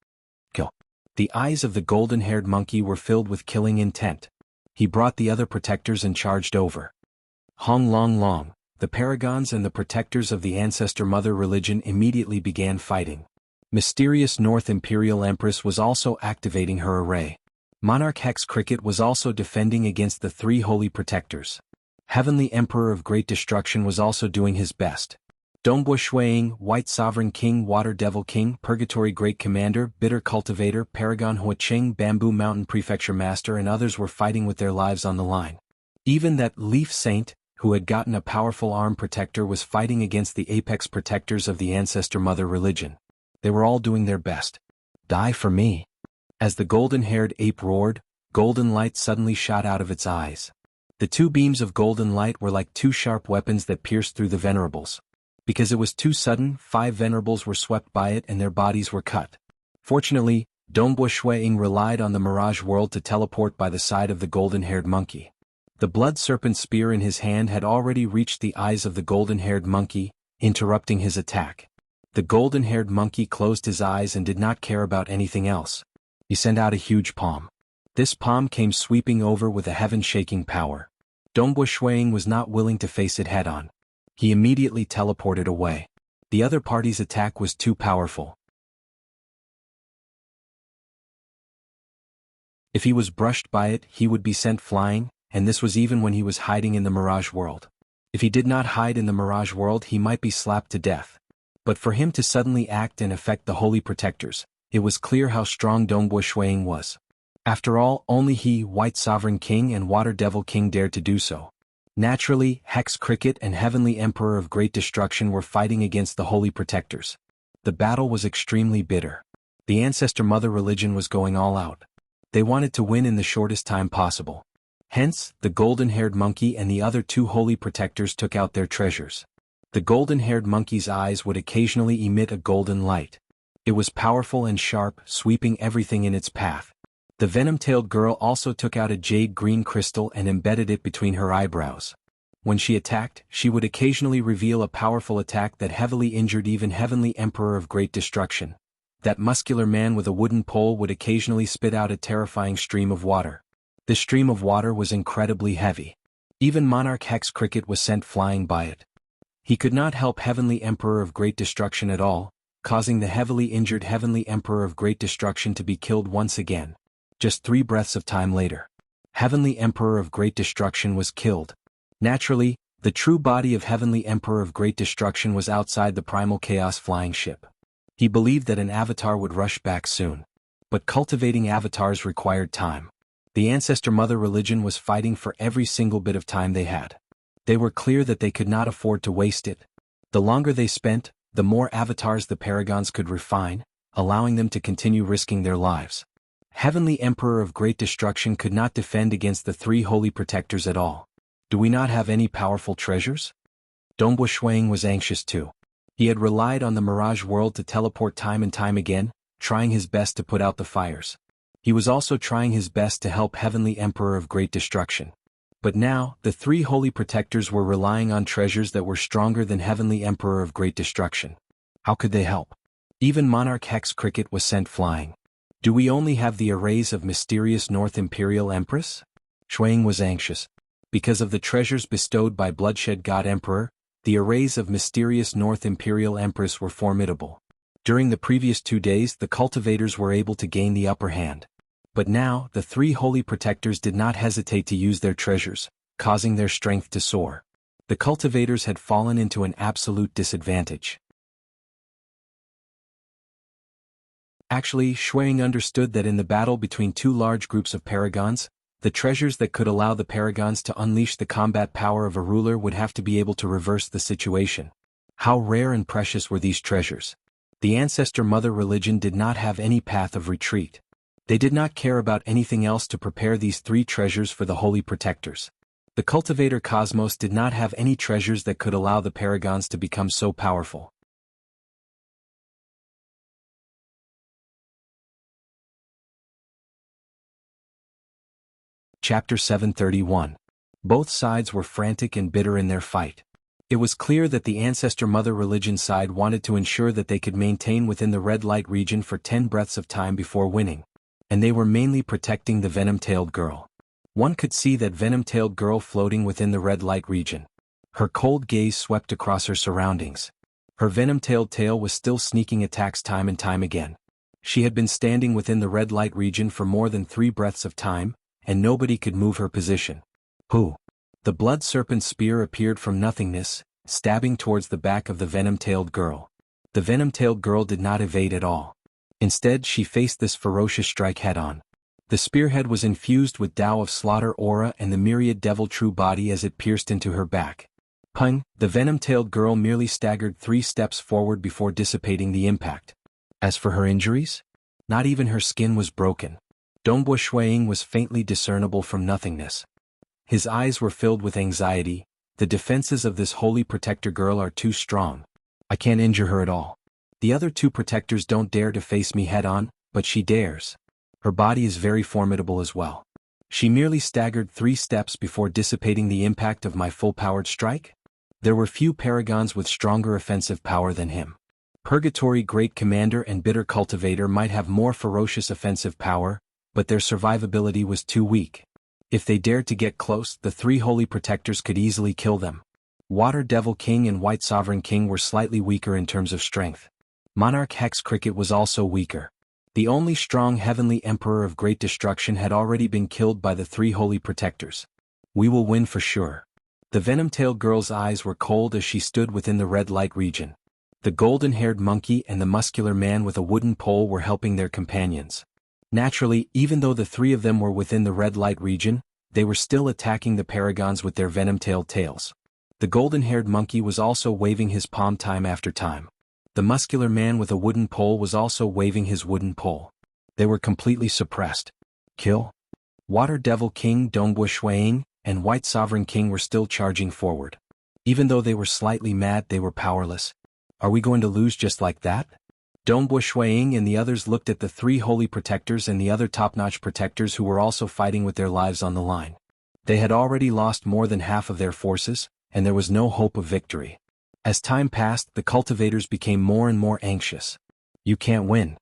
[SPEAKER 1] Kill. The eyes of the golden-haired monkey were filled with killing intent. He brought the other protectors and charged over. Hong Long Long, the paragons and the protectors of the Ancestor Mother religion immediately began fighting. Mysterious North Imperial Empress was also activating her array. Monarch Hex Cricket was also defending against the three holy protectors. Heavenly Emperor of Great Destruction was also doing his best. Dongbua Shuiying, White Sovereign King, Water Devil King, Purgatory Great Commander, Bitter Cultivator, Paragon Huacheng, Bamboo Mountain Prefecture Master and others were fighting with their lives on the line. Even that Leaf Saint, who had gotten a powerful arm protector, was fighting against the apex protectors of the Ancestor Mother religion. They were all doing their best. Die for me. As the golden-haired ape roared, golden light suddenly shot out of its eyes. The two beams of golden light were like two sharp weapons that pierced through the venerables. Because it was too sudden, 5 venerables were swept by it and their bodies were cut. Fortunately, Dongbua Shuiying relied on the Mirage World to teleport by the side of the golden-haired monkey. The blood serpent spear in his hand had already reached the eyes of the golden-haired monkey, interrupting his attack. The golden-haired monkey closed his eyes and did not care about anything else. He sent out a huge palm. This palm came sweeping over with a heaven-shaking power. Dongbo Shuang was not willing to face it head-on. He immediately teleported away. The other party's attack was too powerful. If he was brushed by it, he would be sent flying, and this was even when he was hiding in the Mirage World. If he did not hide in the Mirage World, he might be slapped to death. But for him to suddenly act and affect the Holy Protectors, it was clear how strong Dongbo Shuang was. After all, only he, White Sovereign King and Water Devil King, dared to do so. Naturally, Hex Cricket and Heavenly Emperor of Great Destruction were fighting against the Holy Protectors. The battle was extremely bitter. The Ancestor Mother religion was going all out. They wanted to win in the shortest time possible. Hence, the golden-haired monkey and the other two Holy Protectors took out their treasures. The golden-haired monkey's eyes would occasionally emit a golden light. It was powerful and sharp, sweeping everything in its path. The venom-tailed girl also took out a jade-green crystal and embedded it between her eyebrows. When she attacked, she would occasionally reveal a powerful attack that heavily injured even Heavenly Emperor of Great Destruction. That muscular man with a wooden pole would occasionally spit out a terrifying stream of water. The stream of water was incredibly heavy. Even Monarch Hex Cricket was sent flying by it. He could not help Heavenly Emperor of Great Destruction at all, causing the heavily injured Heavenly Emperor of Great Destruction to be killed once again. Just 3 breaths of time later, Heavenly Emperor of Great Destruction was killed. Naturally, the true body of Heavenly Emperor of Great Destruction was outside the Primal Chaos flying ship. He believed that an avatar would rush back soon. But cultivating avatars required time. The Ancestor Mother religion was fighting for every single bit of time they had. They were clear that they could not afford to waste it. The longer they spent, the more avatars the Paragons could refine, allowing them to continue risking their lives. Heavenly Emperor of Great Destruction could not defend against the 3 Holy Protectors at all. Do we not have any powerful treasures? Dongbo Shuang was anxious too. He had relied on the Mirage World to teleport time and time again, trying his best to put out the fires. He was also trying his best to help Heavenly Emperor of Great Destruction. But now, the 3 Holy Protectors were relying on treasures that were stronger than Heavenly Emperor of Great Destruction. How could they help? Even Monarch Hex Cricket was sent flying. Do we only have the arrays of mysterious North Imperial Empress? Shuang was anxious. Because of the treasures bestowed by Bloodshed God Emperor, the arrays of mysterious North Imperial Empress were formidable. During the previous 2 days, the cultivators were able to gain the upper hand. But now, the 3 Holy Protectors did not hesitate to use their treasures, causing their strength to soar. The cultivators had fallen into an absolute disadvantage. Actually, Shuang understood that in the battle between 2 large groups of Paragons, the treasures that could allow the Paragons to unleash the combat power of a ruler would have to be able to reverse the situation. How rare and precious were these treasures? The Ancestor Mother religion did not have any path of retreat. They did not care about anything else to prepare these 3 treasures for the Holy Protectors. The cultivator Cosmos did not have any treasures that could allow the Paragons to become so powerful. Chapter 731. Both sides were frantic and bitter in their fight. It was clear that the Ancestor Mother religion side wanted to ensure that they could maintain within the red light region for 10 breaths of time before winning. And they were mainly protecting the venom-tailed girl. One could see that venom-tailed girl floating within the red light region. Her cold gaze swept across her surroundings. Her venom-tailed tail was still sneaking attacks time and time again. She had been standing within the red light region for more than 3 breaths of time, and nobody could move her position. Who? The blood serpent spear appeared from nothingness, stabbing towards the back of the venom-tailed girl. The venom-tailed girl did not evade at all. Instead, she faced this ferocious strike head-on. The spearhead was infused with Tao of Slaughter aura and the myriad devil true body as it pierced into her back. Pung, the venom-tailed girl merely staggered 3 steps forward before dissipating the impact. As for her injuries? Not even her skin was broken. Dongbo Shuang was faintly discernible from nothingness. His eyes were filled with anxiety. The defenses of this holy protector girl are too strong. I can't injure her at all. The other 2 protectors don't dare to face me head-on, but she dares. Her body is very formidable as well. She merely staggered 3 steps before dissipating the impact of my full-powered strike? There were few paragons with stronger offensive power than him. Purgatory Great Commander and Bitter Cultivator might have more ferocious offensive power, but their survivability was too weak. If they dared to get close, the three Holy Protectors could easily kill them. Water Devil King and White Sovereign King were slightly weaker in terms of strength. Monarch Hex Cricket was also weaker. The only strong Heavenly Emperor of Great Destruction had already been killed by the three Holy Protectors. We will win for sure. The Venom-tailed girl's eyes were cold as she stood within the red light region. The golden-haired monkey and the muscular man with a wooden pole were helping their companions. Naturally, even though the three of them were within the red light region, they were still attacking the paragons with their venom-tailed tails. The golden-haired monkey was also waving his palm time after time. The muscular man with a wooden pole was also waving his wooden pole. They were completely suppressed. Kill. Water Devil King Dongbu Shuiying and White Sovereign King were still charging forward. Even though they were slightly mad, they were powerless. Are we going to lose just like that? Dongbu Shuiying and the others looked at the three Holy Protectors and the other top-notch protectors who were also fighting with their lives on the line. They had already lost more than half of their forces, and there was no hope of victory. As time passed, the cultivators became more and more anxious. You can't win.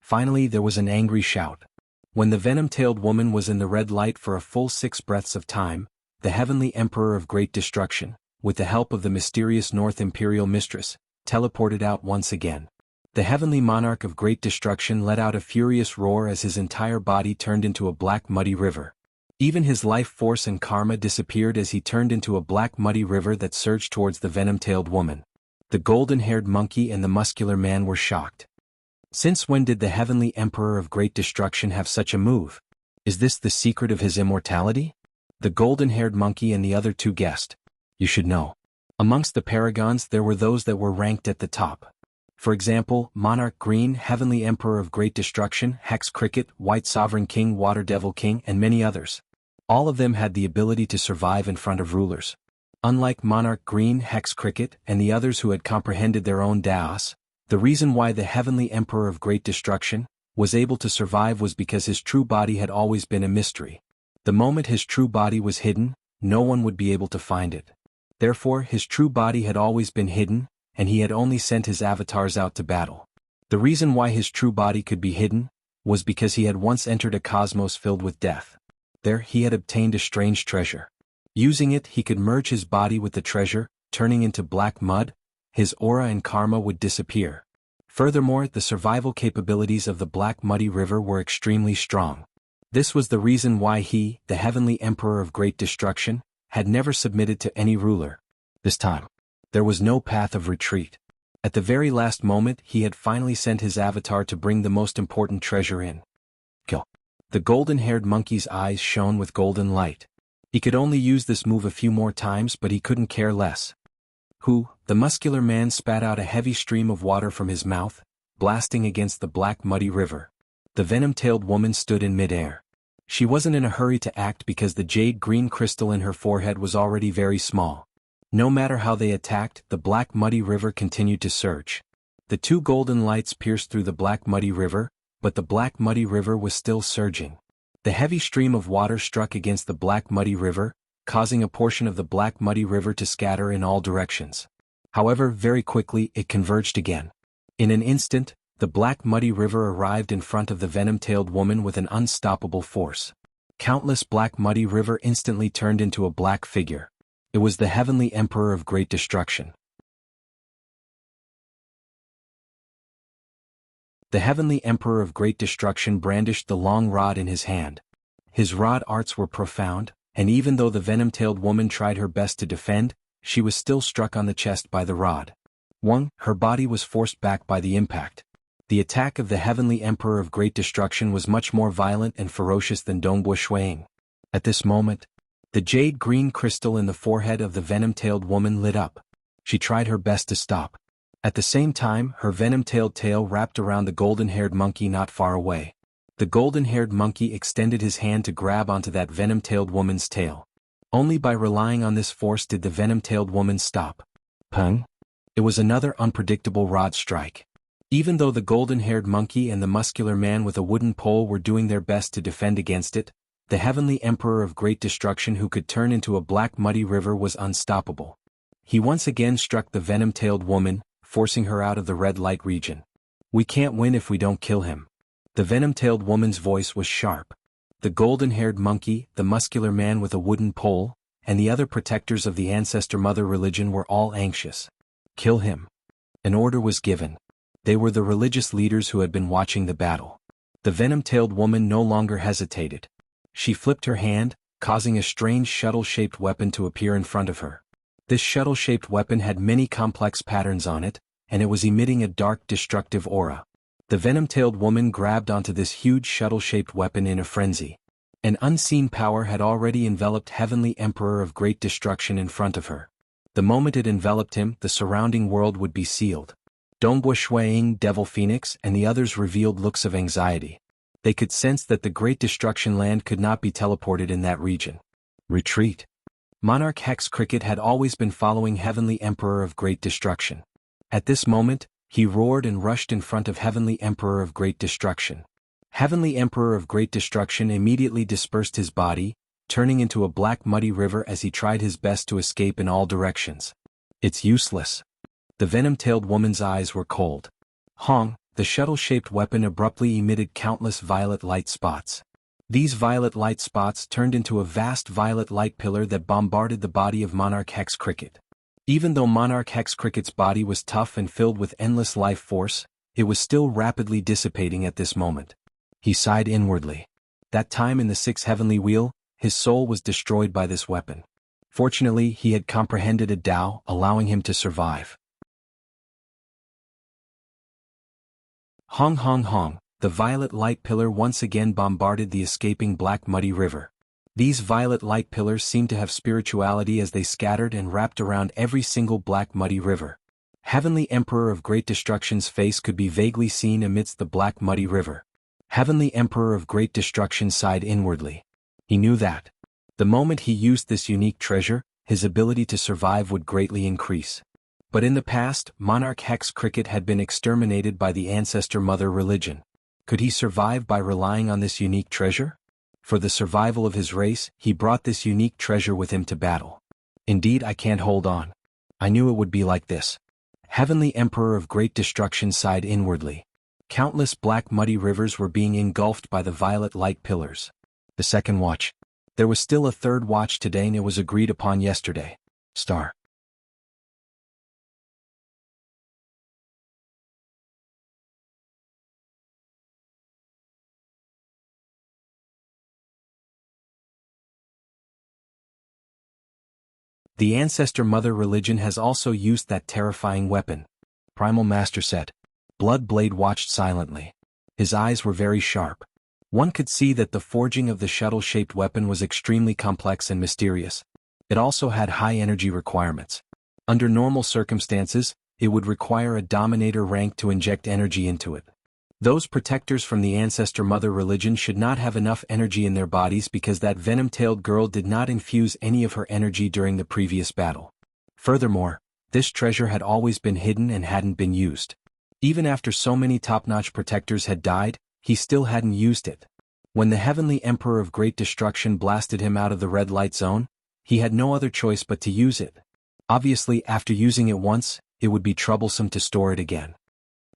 [SPEAKER 1] Finally, there was an angry shout. When the venom-tailed woman was in the red light for a full 6 breaths of time, the Heavenly Emperor of Great Destruction, with the help of the mysterious North Imperial Mistress, teleported out once again. The Heavenly Monarch of Great Destruction let out a furious roar as his entire body turned into a black muddy river. Even his life force and karma disappeared as he turned into a black muddy river that surged towards the venom-tailed woman. The golden-haired monkey and the muscular man were shocked. Since when did the Heavenly Emperor of Great Destruction have such a move? Is this the secret of his immortality? The golden-haired monkey and the other two guessed. You should know. Amongst the paragons there were those that were ranked at the top. For example, Monarch Green, Heavenly Emperor of Great Destruction, Hex Cricket, White Sovereign King, Water Devil King, and many others. All of them had the ability to survive in front of rulers. Unlike Monarch Green, Hex Cricket, and the others who had comprehended their own Daos, the reason why the Heavenly Emperor of Great Destruction was able to survive was because his true body had always been a mystery. The moment his true body was hidden, no one would be able to find it. Therefore, his true body had always been hidden, and he had only sent his avatars out to battle. The reason why his true body could be hidden was because he had once entered a cosmos filled with death. There he had obtained a strange treasure. Using it, he could merge his body with the treasure, turning into black mud. His aura and karma would disappear. Furthermore, the survival capabilities of the black muddy river were extremely strong. This was the reason why he, the Heavenly Emperor of Great Destruction, had never submitted to any ruler. This time, there was no path of retreat. At the very last moment, he had finally sent his avatar to bring the most important treasure in. Kill. The golden-haired monkey's eyes shone with golden light. He could only use this move a few more times, but he couldn't care less. The muscular man spat out a heavy stream of water from his mouth, blasting against the black muddy river. The venom-tailed woman stood in midair. She wasn't in a hurry to act because the jade-green crystal in her forehead was already very small. No matter how they attacked, the black muddy river continued to surge. The two golden lights pierced through the black muddy river, but the black muddy river was still surging. The heavy stream of water struck against the black muddy river, causing a portion of the black muddy river to scatter in all directions. However, very quickly it converged again. In an instant, the black muddy river arrived in front of the venom-tailed woman with an unstoppable force. Countless black muddy river instantly turned into a black figure. It was the Heavenly Emperor of Great Destruction. The Heavenly Emperor of Great Destruction brandished the long rod in his hand. His rod arts were profound, and even though the venom-tailed woman tried her best to defend, she was still struck on the chest by the rod. Her body was forced back by the impact. The attack of the Heavenly Emperor of Great Destruction was much more violent and ferocious than Dongbu Shuiying. At this moment, the jade-green crystal in the forehead of the venom-tailed woman lit up. She tried her best to stop. At the same time, her venom-tailed tail wrapped around the golden-haired monkey not far away. The golden-haired monkey extended his hand to grab onto that venom-tailed woman's tail. Only by relying on this force did the venom-tailed woman stop. Pung! It was another unpredictable rod strike. Even though the golden-haired monkey and the muscular man with a wooden pole were doing their best to defend against it, the Heavenly Emperor of Great Destruction who could turn into a black muddy river was unstoppable. He once again struck the venom-tailed woman, forcing her out of the red light region. "We can't win if we don't kill him." The venom-tailed woman's voice was sharp. The golden-haired monkey, the muscular man with a wooden pole, and the other protectors of the ancestor mother religion were all anxious. "Kill him." An order was given. They were the religious leaders who had been watching the battle. The venom-tailed woman no longer hesitated. She flipped her hand, causing a strange shuttle-shaped weapon to appear in front of her. This shuttle-shaped weapon had many complex patterns on it, and it was emitting a dark, destructive aura. The venom-tailed woman grabbed onto this huge shuttle-shaped weapon in a frenzy. An unseen power had already enveloped Heavenly Emperor of Great Destruction in front of her. The moment it enveloped him, the surrounding world would be sealed. Dongbo Shuiying, Devil Phoenix, and the others revealed looks of anxiety. They could sense that the Great Destruction land could not be teleported in that region. Retreat. Monarch Hex Cricket had always been following Heavenly Emperor of Great Destruction. At this moment, he roared and rushed in front of Heavenly Emperor of Great Destruction. Heavenly Emperor of Great Destruction immediately dispersed his body, turning into a black muddy river as he tried his best to escape in all directions. "It's useless." The venom-tailed woman's eyes were cold. Hong, the shuttle-shaped weapon abruptly emitted countless violet light spots. These violet light spots turned into a vast violet light pillar that bombarded the body of Monarch Hex Cricket. Even though Monarch Hex Cricket's body was tough and filled with endless life force, it was still rapidly dissipating at this moment. He sighed inwardly. That time in the Sixth Heavenly Wheel, his soul was destroyed by this weapon. Fortunately, he had comprehended a Tao, allowing him to survive. Hong hong hong, the violet light pillar once again bombarded the escaping black muddy river. These violet light pillars seemed to have spirituality as they scattered and wrapped around every single black muddy river. Heavenly Emperor of Great Destruction's face could be vaguely seen amidst the black muddy river. Heavenly Emperor of Great Destruction sighed inwardly. He knew that the moment he used this unique treasure, his ability to survive would greatly increase. But in the past, Monarch Hex Cricket had been exterminated by the ancestor mother religion. Could he survive by relying on this unique treasure? For the survival of his race, he brought this unique treasure with him to battle. Indeed, I can't hold on. I knew it would be like this. Heavenly Emperor of Great Destruction sighed inwardly. Countless black muddy rivers were being engulfed by the violet light pillars. The second watch. There was still a third watch today and it was agreed upon yesterday. Star. The ancestor mother religion has also used that terrifying weapon. Primal Master said. Blood Blade watched silently. His eyes were very sharp. One could see that the forging of the shuttle-shaped weapon was extremely complex and mysterious. It also had high energy requirements. Under normal circumstances, it would require a Dominator rank to inject energy into it. Those protectors from the ancestor mother religion should not have enough energy in their bodies because that venom-tailed girl did not infuse any of her energy during the previous battle. Furthermore, this treasure had always been hidden and hadn't been used. Even after so many top-notch protectors had died, he still hadn't used it. When the Heavenly Emperor of Great Destruction blasted him out of the red light zone, he had no other choice but to use it. Obviously, after using it once, it would be troublesome to store it again.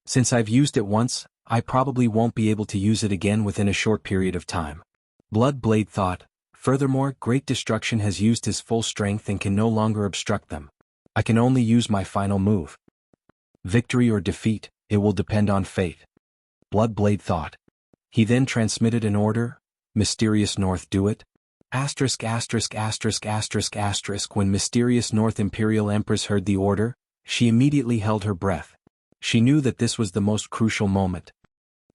[SPEAKER 1] Since I've used it once, I probably won't be able to use it again within a short period of time. Blood Blade thought. Furthermore, Great Destruction has used his full strength and can no longer obstruct them. I can only use my final move. Victory or defeat, it will depend on fate. Blood Blade thought. He then transmitted an order. Mysterious North, do it. Asterisk asterisk asterisk asterisk asterisk. When Mysterious North Imperial Empress heard the order, she immediately held her breath. She knew that this was the most crucial moment.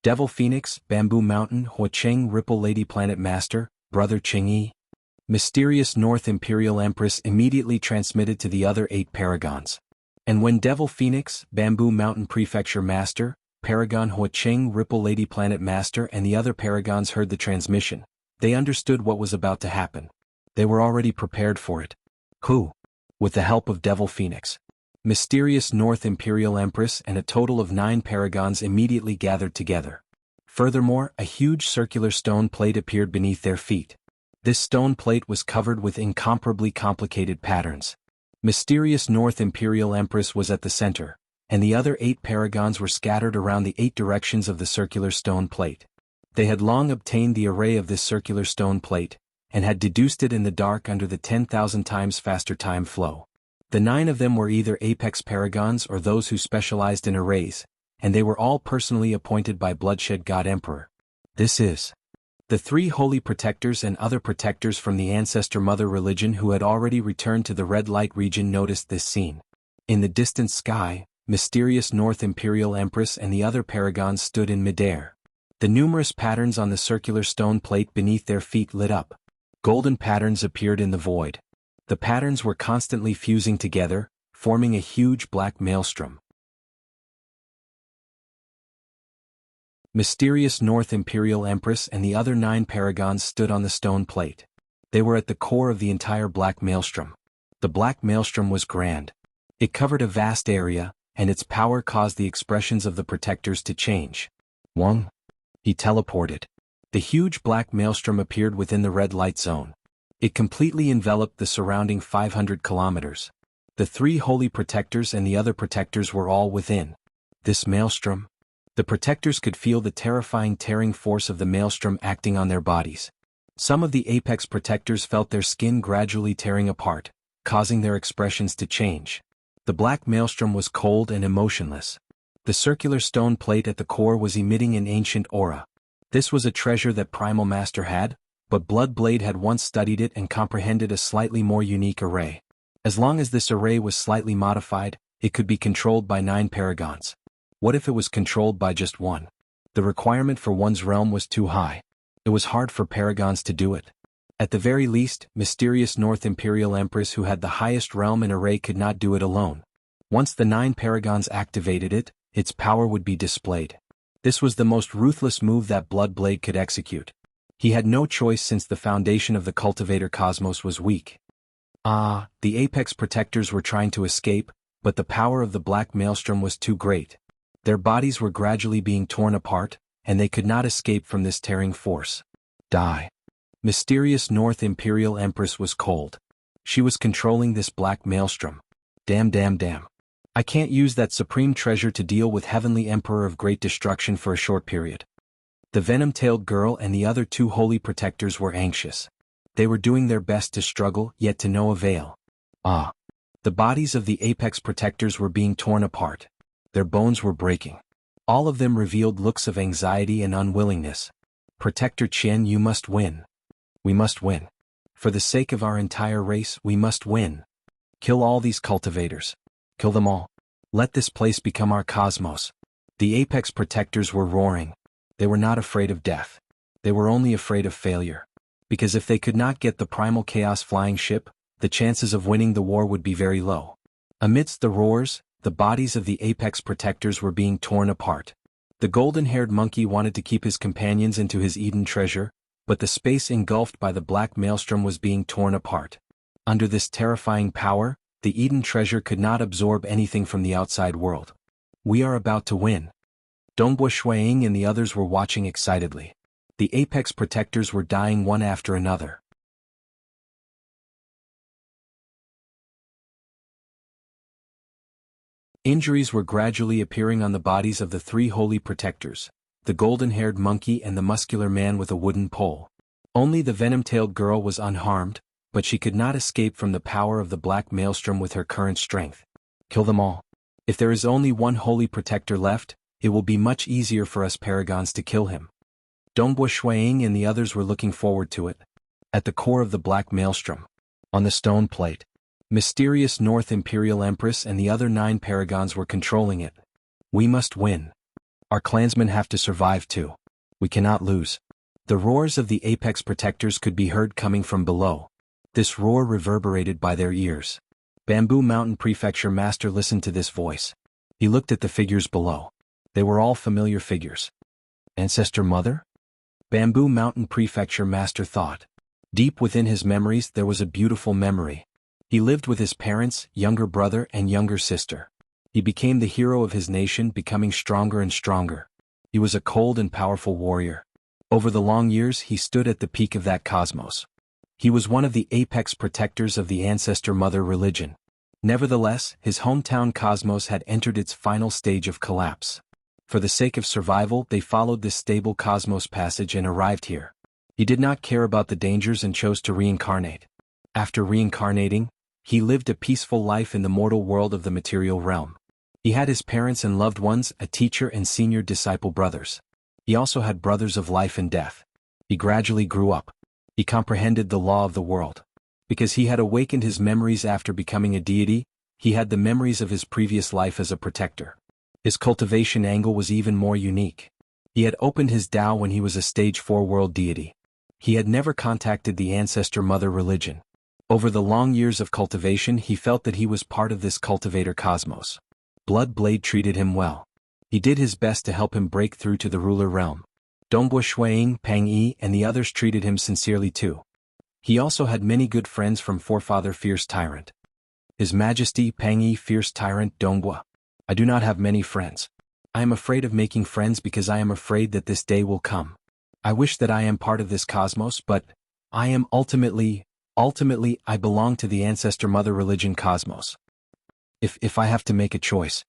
[SPEAKER 1] Devil Phoenix, Bamboo Mountain, Huacheng Ripple Lady Planet Master, Brother Qingyi. Mysterious North Imperial Empress immediately transmitted to the other 8 paragons. And when Devil Phoenix, Bamboo Mountain Prefecture Master, Paragon Huacheng Ripple Lady Planet Master and the other paragons heard the transmission, they understood what was about to happen. They were already prepared for it. Who? With the help of Devil Phoenix. Mysterious North Imperial Empress and a total of 9 paragons immediately gathered together. Furthermore, a huge circular stone plate appeared beneath their feet. This stone plate was covered with incomparably complicated patterns. Mysterious North Imperial Empress was at the center, and the other 8 paragons were scattered around the 8 directions of the circular stone plate. They had long obtained the array of this circular stone plate, and had deduced it in the dark under the 10,000 times faster time flow. The 9 of them were either apex paragons or those who specialized in arrays, and they were all personally appointed by Bloodshed God Emperor. This is the 3 holy protectors and other protectors from the ancestor mother religion who had already returned to the red light region noticed this scene. In the distant sky, Mysterious North Imperial Empress and the other paragons stood in midair. The numerous patterns on the circular stone plate beneath their feet lit up. Golden patterns appeared in the void. The patterns were constantly fusing together, forming a huge black maelstrom. Mysterious North Imperial Empress and the other 9 paragons stood on the stone plate. They were at the core of the entire black maelstrom. The black maelstrom was grand. It covered a vast area, and its power caused the expressions of the protectors to change. Wang. He teleported. The huge black maelstrom appeared within the red light zone. It completely enveloped the surrounding 500 kilometers. The 3 holy protectors and the other protectors were all within this maelstrom. The protectors could feel the terrifying tearing force of the maelstrom acting on their bodies. Some of the apex protectors felt their skin gradually tearing apart, causing their expressions to change. The black maelstrom was cold and emotionless. The circular stone plate at the core was emitting an ancient aura. This was a treasure that Primal Master had, but Bloodblade had once studied it and comprehended a slightly more unique array. As long as this array was slightly modified, it could be controlled by 9 paragons. What if it was controlled by just 1? The requirement for one's realm was too high. It was hard for paragons to do it. At the very least, Mysterious North Imperial Empress who had the highest realm and array could not do it alone. Once the 9 paragons activated it, its power would be displayed. This was the most ruthless move that Bloodblade could execute. He had no choice since the foundation of the cultivator cosmos was weak. The apex protectors were trying to escape, but the power of the black maelstrom was too great. Their bodies were gradually being torn apart, and they could not escape from this tearing force. Die. Mysterious North Imperial Empress was cold. She was controlling this black maelstrom. Damn. I can't use that supreme treasure to deal with Heavenly Emperor of Great Destruction for a short period. The venom-tailed girl and the other 2 holy protectors were anxious. They were doing their best to struggle, yet to no avail. The bodies of the apex protectors were being torn apart. Their bones were breaking. All of them revealed looks of anxiety and unwillingness. Protector Qian, you must win. We must win. For the sake of our entire race, we must win. Kill all these cultivators. Kill them all. Let this place become our cosmos. The apex protectors were roaring. They were not afraid of death. They were only afraid of failure. Because if they could not get the primal chaos flying ship, the chances of winning the war would be very low. Amidst the roars, the bodies of the apex protectors were being torn apart. The golden-haired monkey wanted to keep his companions into his Eden treasure, but the space engulfed by the black maelstrom was being torn apart. Under this terrifying power, the Eden treasure could not absorb anything from the outside world. We are about to win. Dongbo Shuiying and the others were watching excitedly. The apex protectors were dying one after another. Injuries were gradually appearing on the bodies of the 3 holy protectors, the golden-haired monkey and the muscular man with a wooden pole. Only the venom-tailed girl was unharmed, but she could not escape from the power of the black maelstrom with her current strength. Kill them all. If there is only 1 holy protector left, it will be much easier for us paragons to kill him. Dongbo Shuiying and the others were looking forward to it. At the core of the black maelstrom, on the stone plate, Mysterious North Imperial Empress and the other 9 paragons were controlling it. We must win. Our clansmen have to survive too. We cannot lose. The roars of the apex protectors could be heard coming from below. This roar reverberated by their ears. Bamboo Mountain Prefecture Master listened to this voice. He looked at the figures below. They were all familiar figures. Ancestor Mother? Bamboo Mountain Prefecture Master thought. Deep within his memories there was a beautiful memory. He lived with his parents, younger brother and younger sister. He became the hero of his nation, becoming stronger and stronger. He was a cold and powerful warrior. Over the long years he stood at the peak of that cosmos. He was one of the apex protectors of the ancestor mother religion. Nevertheless, his hometown cosmos had entered its final stage of collapse. For the sake of survival, they followed this stable cosmos passage and arrived here. He did not care about the dangers and chose to reincarnate. After reincarnating, he lived a peaceful life in the mortal world of the material realm. He had his parents and loved ones, a teacher and senior disciple brothers. He also had brothers of life and death. He gradually grew up. He comprehended the law of the world. Because he had awakened his memories after becoming a deity, he had the memories of his previous life as a protector. His cultivation angle was even more unique. He had opened his Tao when he was a stage 4 world deity. He had never contacted the ancestor mother religion. Over the long years of cultivation, he felt that he was part of this cultivator cosmos. Blood Blade treated him well. He did his best to help him break through to the ruler realm. Dongbua Shuiying, Pang Yi, and the others treated him sincerely too. He also had many good friends from forefather Fierce Tyrant. His Majesty Pang Yi, Fierce Tyrant Dongbua. I do not have many friends. I am afraid of making friends because I am afraid that this day will come. I wish that I am part of this cosmos, but I am ultimately I belong to the ancestor mother religion cosmos. If I have to make a choice,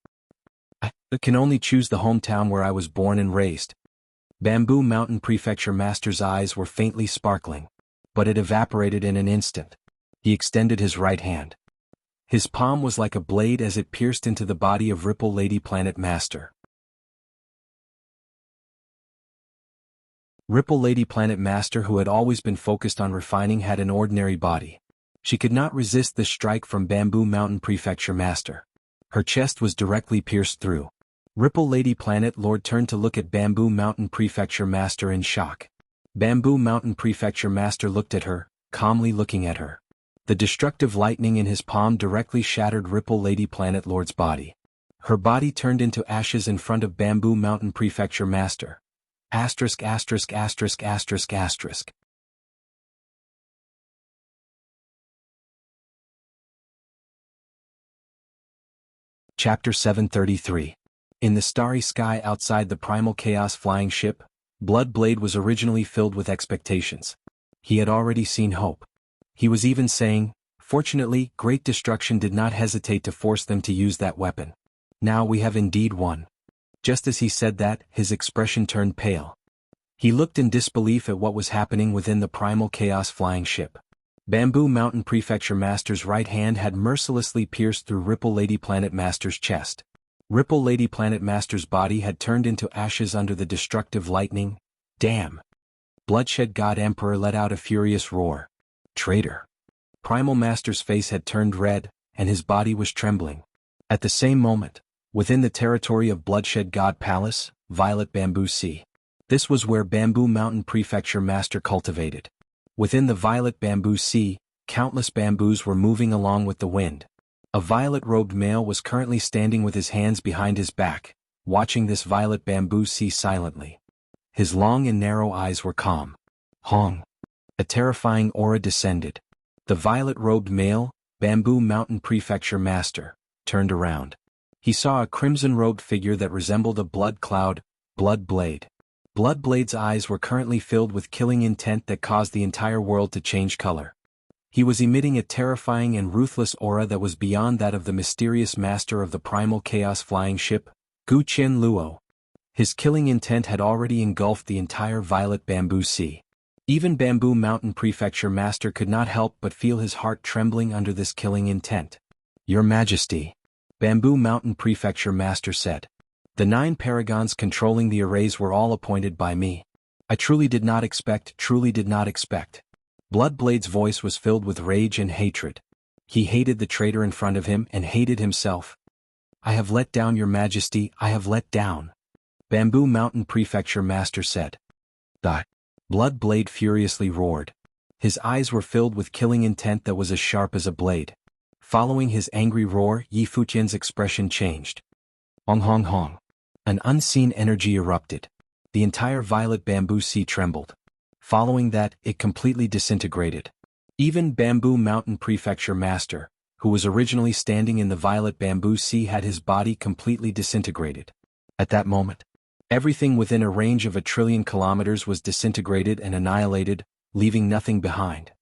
[SPEAKER 1] I can only choose the hometown where I was born and raised. Bamboo Mountain Prefecture Master's eyes were faintly sparkling, but it evaporated in an instant. He extended his right hand. His palm was like a blade as it pierced into the body of Ripple Lady Planet Master. Ripple Lady Planet Master, who had always been focused on refining, had an ordinary body. She could not resist the strike from Bamboo Mountain Prefecture Master. Her chest was directly pierced through. Ripple Lady Planet Lord turned to look at Bamboo Mountain Prefecture Master in shock. Bamboo Mountain Prefecture Master looked at her, calmly looking at her. The destructive lightning in his palm directly shattered Ripple Lady Planet Lord's body. Her body turned into ashes in front of Bamboo Mountain Prefecture Master. Asterisk asterisk asterisk asterisk asterisk. Chapter 733. In the starry sky outside the primal chaos flying ship, Blood Blade was originally filled with expectations. He had already seen hope. He was even saying, fortunately, great destruction did not hesitate to force them to use that weapon. Now we have indeed won. Just as he said that, his expression turned pale. He looked in disbelief at what was happening within the primal chaos flying ship. Bamboo Mountain Prefecture Master's right hand had mercilessly pierced through Ripple Lady Planet Master's chest. Ripple Lady Planet Master's body had turned into ashes under the destructive lightning. Damn! Bloodshed God Emperor let out a furious roar. Traitor! Primal Master's face had turned red, and his body was trembling. At the same moment, within the territory of Bloodshed God Palace, Violet Bamboo Sea. This was where Bamboo Mountain Prefecture Master cultivated. Within the Violet Bamboo Sea, countless bamboos were moving along with the wind. A violet-robed male was currently standing with his hands behind his back, watching this Violet Bamboo Sea silently. His long and narrow eyes were calm. Hong! A terrifying aura descended. The violet-robed male, Bamboo Mountain Prefecture Master, turned around. He saw a crimson-robed figure that resembled a blood cloud, Blood Blade. Blood Blade's eyes were currently filled with killing intent that caused the entire world to change color. He was emitting a terrifying and ruthless aura that was beyond that of the mysterious master of the primal chaos flying ship, Gu Qian Luo. His killing intent had already engulfed the entire Violet Bamboo Sea. Even Bamboo Mountain Prefecture Master could not help but feel his heart trembling under this killing intent. Your Majesty, Bamboo Mountain Prefecture Master said. The 9 paragons controlling the arrays were all appointed by me. I truly did not expect. Bloodblade's voice was filled with rage and hatred. He hated the traitor in front of him and hated himself. I have let down your Majesty, I have let down. Bamboo Mountain Prefecture Master said. Die. Bloodblade furiously roared. His eyes were filled with killing intent that was as sharp as a blade. Following his angry roar, Yi Fuqian's expression changed. Hong hong hong. An unseen energy erupted. The entire Violet Bamboo Sea trembled. Following that, it completely disintegrated. Even Bamboo Mountain Prefecture Master, who was originally standing in the Violet Bamboo Sea, had his body completely disintegrated. At that moment, everything within a range of 1 trillion kilometers was disintegrated and annihilated, leaving nothing behind.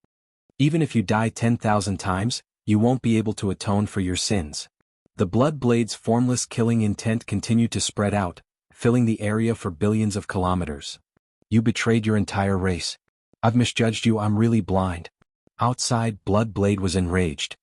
[SPEAKER 1] Even if you die 10,000 times, you won't be able to atone for your sins. The blood blade's formless killing intent continued to spread out, filling the area for billions of kilometers. You betrayed your entire race. I've misjudged you, I'm really blind. Outside, Blood Blade was enraged.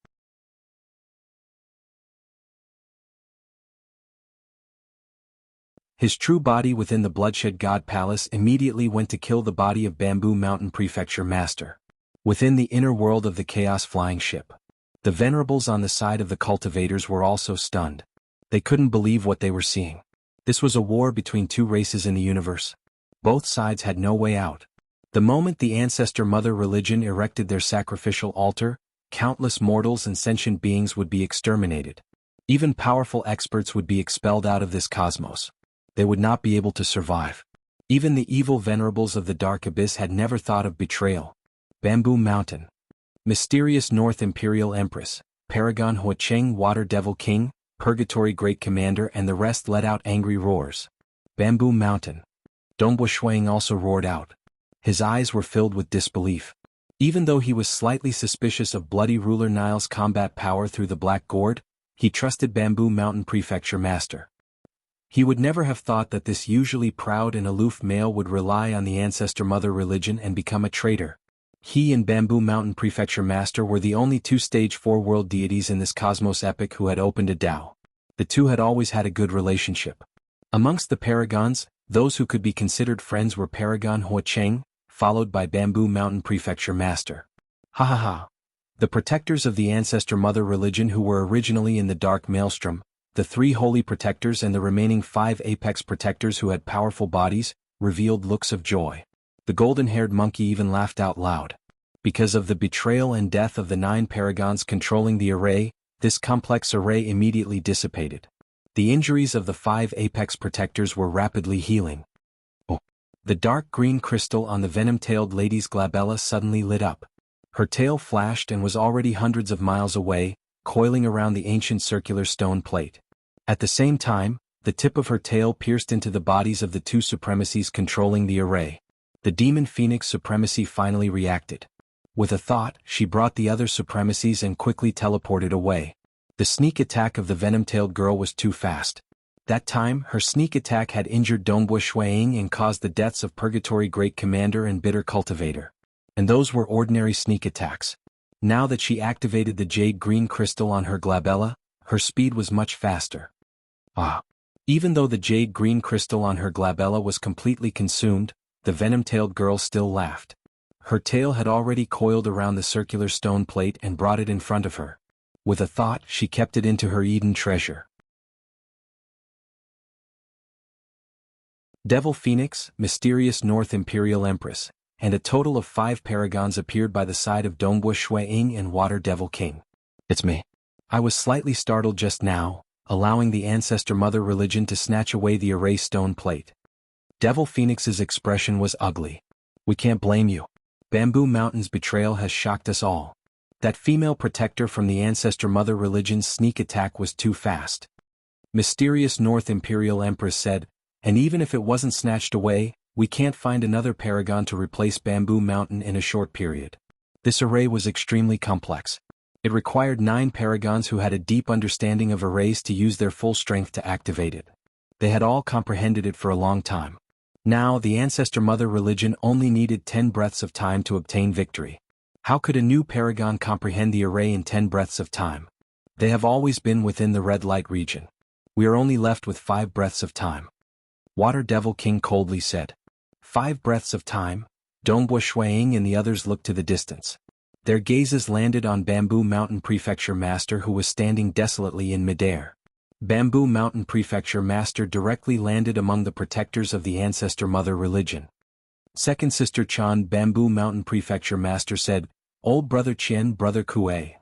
[SPEAKER 1] His true body within the Bloodshed God Palace immediately went to kill the body of Bamboo Mountain Prefecture Master. Within the inner world of the Chaos Flying Ship, the venerables on the side of the cultivators were also stunned. They couldn't believe what they were seeing. This was a war between two races in the universe. Both sides had no way out. The moment the Ancestor Mother religion erected their sacrificial altar, countless mortals and sentient beings would be exterminated. Even powerful experts would be expelled out of this cosmos. They would not be able to survive. Even the evil venerables of the Dark Abyss had never thought of betrayal. Bamboo Mountain. Mysterious North Imperial Empress, Paragon Huacheng Water Devil King, Purgatory Great Commander and the rest let out angry roars. Bamboo Mountain. Dongbo Shuang also roared out. His eyes were filled with disbelief. Even though he was slightly suspicious of Bloody Ruler Nile's combat power through the Black Gourd, he trusted Bamboo Mountain Prefecture Master. He would never have thought that this usually proud and aloof male would rely on the Ancestor Mother religion and become a traitor. He and Bamboo Mountain Prefecture Master were the only two Stage 4 world deities in this cosmos epic who had opened a Dao. The two had always had a good relationship. Amongst the Paragons, those who could be considered friends were Paragon Huacheng, followed by Bamboo Mountain Prefecture Master. Ha ha ha. The protectors of the Ancestor Mother religion who were originally in the Dark Maelstrom, the 3 holy protectors and the remaining 5 apex protectors who had powerful bodies, revealed looks of joy. The golden-haired monkey even laughed out loud. Because of the betrayal and death of the 9 paragons controlling the array, this complex array immediately dissipated. The injuries of the 5 apex protectors were rapidly healing. Oh. The dark green crystal on the venom-tailed lady's glabella suddenly lit up. Her tail flashed and was already hundreds of miles away, coiling around the ancient circular stone plate. At the same time, the tip of her tail pierced into the bodies of the 2 supremacies controlling the array. The demon phoenix supremacy finally reacted. With a thought, she brought the other supremacies and quickly teleported away. The sneak attack of the venom-tailed girl was too fast. That time, her sneak attack had injured Dongbo Shuang and caused the deaths of Purgatory Great Commander and Bitter Cultivator. And those were ordinary sneak attacks. Now that she activated the jade green crystal on her glabella, her speed was much faster. Even though the jade green crystal on her glabella was completely consumed, the venom-tailed girl still laughed. Her tail had already coiled around the circular stone plate and brought it in front of her. With a thought, she kept it into her Eden treasure. Devil Phoenix, Mysterious North Imperial Empress, and a total of 5 paragons appeared by the side of Dongbo Shuang and Water Devil King. It's me. I was slightly startled just now, allowing the Ancestor Mother religion to snatch away the array stone plate. Devil Phoenix's expression was ugly. We can't blame you. Bamboo Mountain's betrayal has shocked us all. That female protector from the Ancestor Mother religion's sneak attack was too fast. Mysterious North Imperial Empress said, and even if it wasn't snatched away, we can't find another paragon to replace Bamboo Mountain in a short period. This array was extremely complex. It required 9 paragons who had a deep understanding of arrays to use their full strength to activate it. They had all comprehended it for a long time. Now, the Ancestor Mother religion only needed 10 breaths of time to obtain victory. How could a new paragon comprehend the array in 10 breaths of time? They have always been within the red light region. We are only left with 5 breaths of time. Water Devil King coldly said. 5 breaths of time? Dongbo Shuang and the others looked to the distance. Their gazes landed on Bamboo Mountain Prefecture Master who was standing desolately in midair. Bamboo Mountain Prefecture Master directly landed among the protectors of the Ancestor Mother religion. Second Sister Chan Bamboo Mountain Prefecture Master said, Old Brother Qian Brother Kuei.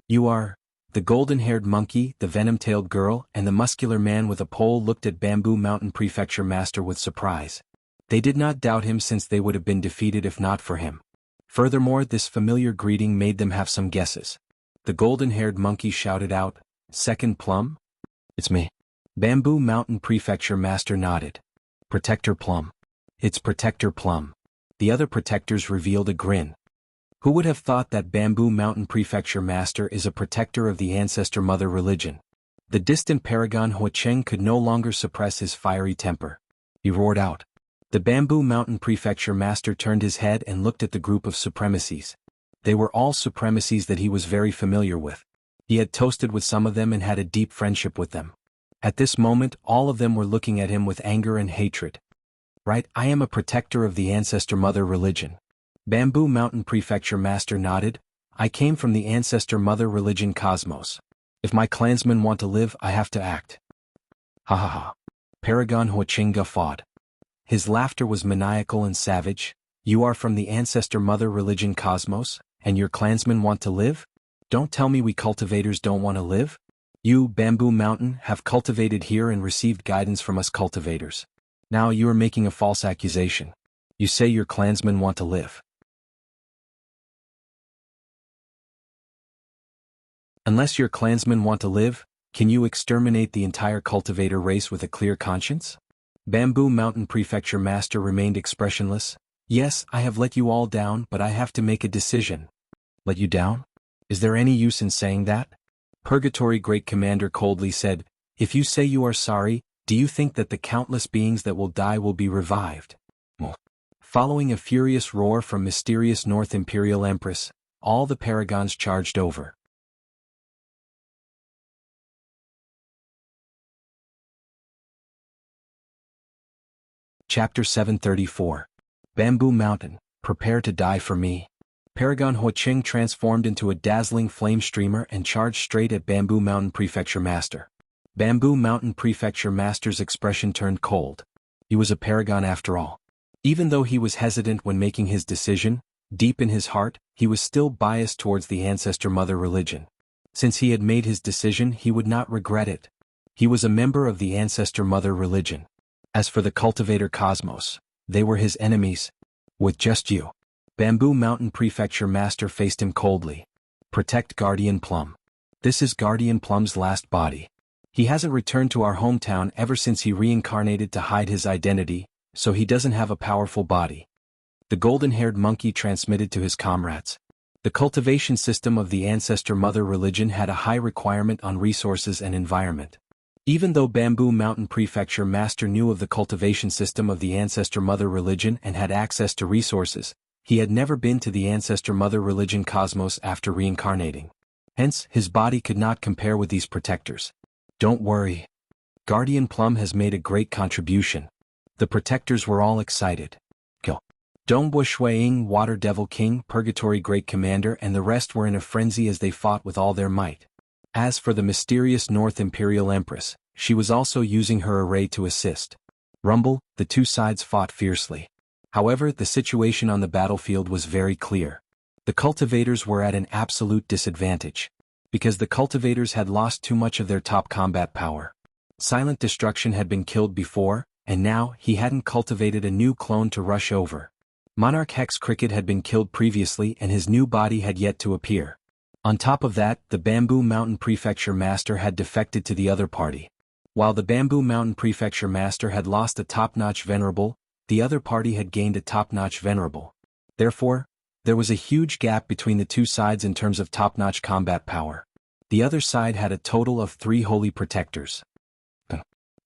[SPEAKER 1] You are... The golden-haired monkey, the venom-tailed girl, and the muscular man with a pole looked at Bamboo Mountain Prefecture Master with surprise. They did not doubt him since they would have been defeated if not for him. Furthermore, this familiar greeting made them have some guesses. The golden-haired monkey shouted out, Second Plum? It's me. Bamboo Mountain Prefecture Master nodded. Protector Plum. It's Protector Plum. The other protectors revealed a grin. Who would have thought that Bamboo Mountain Prefecture Master is a protector of the Ancestor Mother religion? The distant paragon Huacheng could no longer suppress his fiery temper. He roared out. The Bamboo Mountain Prefecture Master turned his head and looked at the group of supremacies. They were all supremacies that he was very familiar with. He had toasted with some of them and had a deep friendship with them. At this moment, all of them were looking at him with anger and hatred. Right, I am a protector of the Ancestor Mother religion. Bamboo Mountain Prefecture Master nodded. I came from the Ancestor Mother religion cosmos. If my clansmen want to live, I have to act. Ha ha ha. Paragon Huacheng guffawed. His laughter was maniacal and savage. You are from the Ancestor Mother religion cosmos, and your clansmen want to live? Don't tell me we cultivators don't want to live? You, Bamboo Mountain, have cultivated here and received guidance from us cultivators. Now you are making a false accusation. You say your clansmen want to live. Unless your clansmen want to live, can you exterminate the entire cultivator race with a clear conscience? Bamboo Mountain Prefecture Master remained expressionless. Yes, I have let you all down, but I have to make a decision. Let you down? Is there any use in saying that? Purgatory Great Commander coldly said, if you say you are sorry, do you think that the countless beings that will die will be revived? Following a furious roar from mysterious North Imperial Empress, all the paragons charged over. Chapter 734. Bamboo Mountain, prepare to die for me. Paragon Huacheng transformed into a dazzling flame streamer and charged straight at Bamboo Mountain Prefecture Master. Bamboo Mountain Prefecture Master's expression turned cold. He was a paragon after all. Even though he was hesitant when making his decision, deep in his heart, he was still biased towards the Ancestor Mother religion. Since he had made his decision, he would not regret it. He was a member of the Ancestor Mother religion. As for the cultivator cosmos, they were his enemies. With just you. Bamboo Mountain Prefecture Master faced him coldly. Protect Guardian Plum. This is Guardian Plum's last body. He hasn't returned to our hometown ever since he reincarnated to hide his identity, so he doesn't have a powerful body. The golden-haired monkey transmitted to his comrades. The cultivation system of the Ancestor Mother religion had a high requirement on resources and environment. Even though Bamboo Mountain Prefecture Master knew of the cultivation system of the Ancestor Mother religion and had access to resources, he had never been to the Ancestor Mother religion cosmos after reincarnating. Hence, his body could not compare with these protectors. Don't worry. Guardian Plum has made a great contribution. The protectors were all excited. Go. Dongbua Shuiying, Water Devil King, Purgatory Great Commander and the rest were in a frenzy as they fought with all their might. As for the mysterious North Imperial Empress, she was also using her array to assist. Rumble, the two sides fought fiercely. However, the situation on the battlefield was very clear. The cultivators were at an absolute disadvantage. Because the cultivators had lost too much of their top combat power. Silent Destruction had been killed before, and now he hadn't cultivated a new clone to rush over. Monarch Hex Cricket had been killed previously and his new body had yet to appear. On top of that, the Bamboo Mountain Prefecture Master had defected to the other party. While the Bamboo Mountain Prefecture Master had lost a top-notch venerable, the other party had gained a top-notch venerable. Therefore, there was a huge gap between the two sides in terms of top-notch combat power. The other side had a total of 3 holy protectors.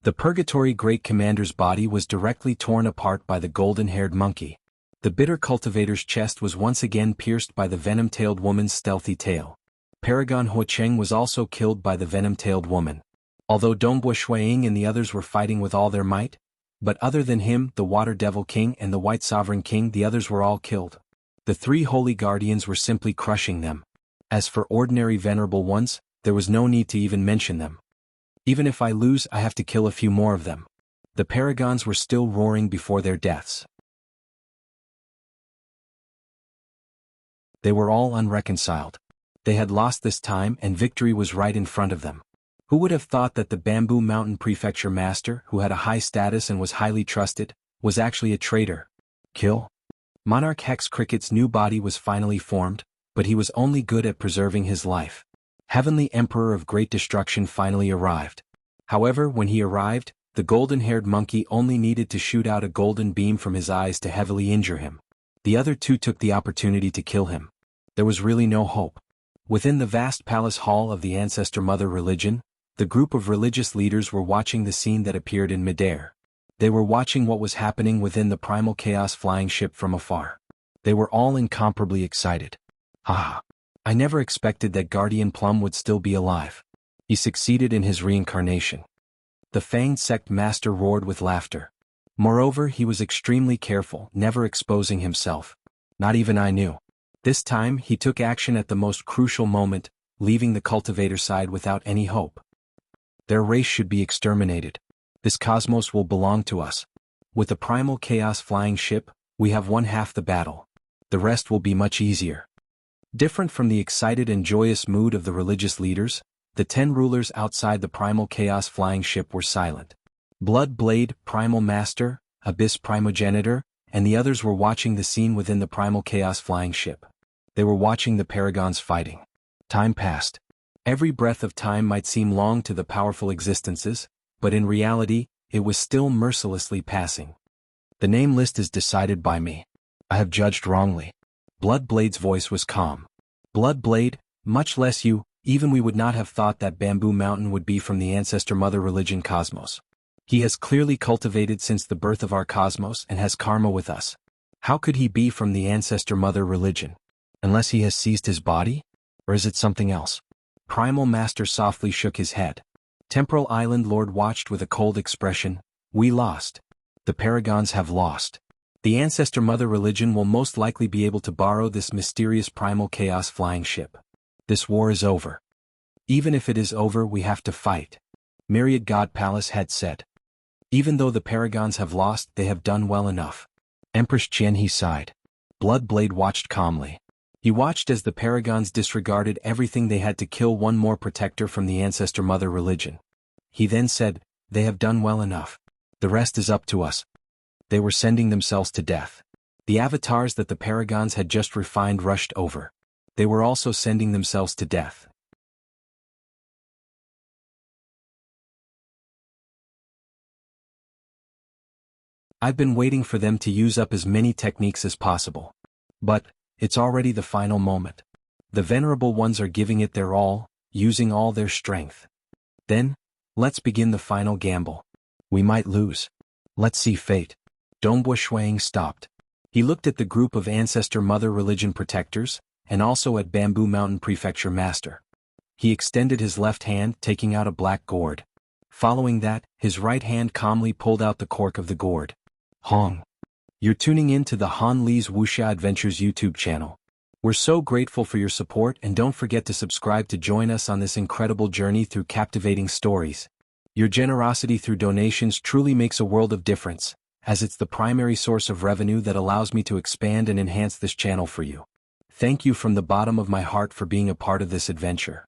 [SPEAKER 1] The Purgatory Great Commander's body was directly torn apart by the golden-haired monkey. The bitter cultivator's chest was once again pierced by the venom-tailed woman's stealthy tail. Paragon Huacheng was also killed by the venom-tailed woman. Although Dongbua Shuiying and the others were fighting with all their might, but other than him, the Water Devil King and the White Sovereign King, the others were all killed. The 3 holy guardians were simply crushing them. As for ordinary venerable ones, there was no need to even mention them. Even if I lose, I have to kill a few more of them. The paragons were still roaring before their deaths. They were all unreconciled. They had lost this time and victory was right in front of them. Who would have thought that the Bamboo Mountain Prefecture Master, who had a high status and was highly trusted, was actually a traitor? Kill? Monarch Hex Cricket's new body was finally formed, but he was only good at preserving his life. Heavenly Emperor of Great Destruction finally arrived. However, when he arrived, the golden-haired monkey only needed to shoot out a golden beam from his eyes to heavily injure him. The other 2 took the opportunity to kill him. There was really no hope. Within the vast palace hall of the Ancestor Mother religion, the group of religious leaders were watching the scene that appeared in midair. They were watching what was happening within the primal chaos flying ship from afar. They were all incomparably excited. Ah! I never expected that Guardian Plum would still be alive. He succeeded in his reincarnation. The Fanged Sect Master roared with laughter. Moreover, he was extremely careful, never exposing himself. Not even I knew. This time, he took action at the most crucial moment, leaving the cultivator side without any hope. Their race should be exterminated. This cosmos will belong to us. With the primal chaos flying ship, we have won half the battle. The rest will be much easier. Different from the excited and joyous mood of the religious leaders, the 10 rulers outside the primal chaos flying ship were silent. Blood Blade, Primal Master, Abyss Primogenitor, and the others were watching the scene within the primal chaos flying ship. They were watching the paragons fighting. Time passed. Every breath of time might seem long to the powerful existences, but in reality, it was still mercilessly passing. The name list is decided by me. I have judged wrongly. Bloodblade's voice was calm. Bloodblade, much less you, even we would not have thought that Bamboo Mountain would be from the Ancestor Mother religion cosmos. He has clearly cultivated since the birth of our cosmos and has karma with us. How could he be from the Ancestor Mother religion? Unless he has seized his body? Or is it something else? Primal Master softly shook his head. Temporal Island Lord watched with a cold expression. We lost. The paragons have lost. The Ancestor Mother religion will most likely be able to borrow this mysterious primal chaos flying ship. This war is over. Even if it is over, we have to fight. Myriad God Palace had said. Even though the paragons have lost, they have done well enough. Empress Jianghu sighed. Bloodblade watched calmly. He watched as the paragons disregarded everything they had to kill one more protector from the Ancestor Mother religion. He then said, they have done well enough. The rest is up to us. They were sending themselves to death. The avatars that the paragons had just refined rushed over. They were also sending themselves to death. I've been waiting for them to use up as many techniques as possible. But, it's already the final moment. The venerable ones are giving it their all, using all their strength. Then, let's begin the final gamble. We might lose. Let's see fate. Dongbua Shuang stopped. He looked at the group of Ancestor Mother religion protectors, and also at Bamboo Mountain Prefecture Master. He extended his left hand, taking out a black gourd. Following that, his right hand calmly pulled out the cork of the gourd. Hong. You're tuning in to the Han Li's Wuxia Adventures YouTube channel. We're so grateful for your support, and don't forget to subscribe to join us on this incredible journey through captivating stories. Your generosity through donations truly makes a world of difference, as it's the primary source of revenue that allows me to expand and enhance this channel for you. Thank you from the bottom of my heart for being a part of this adventure.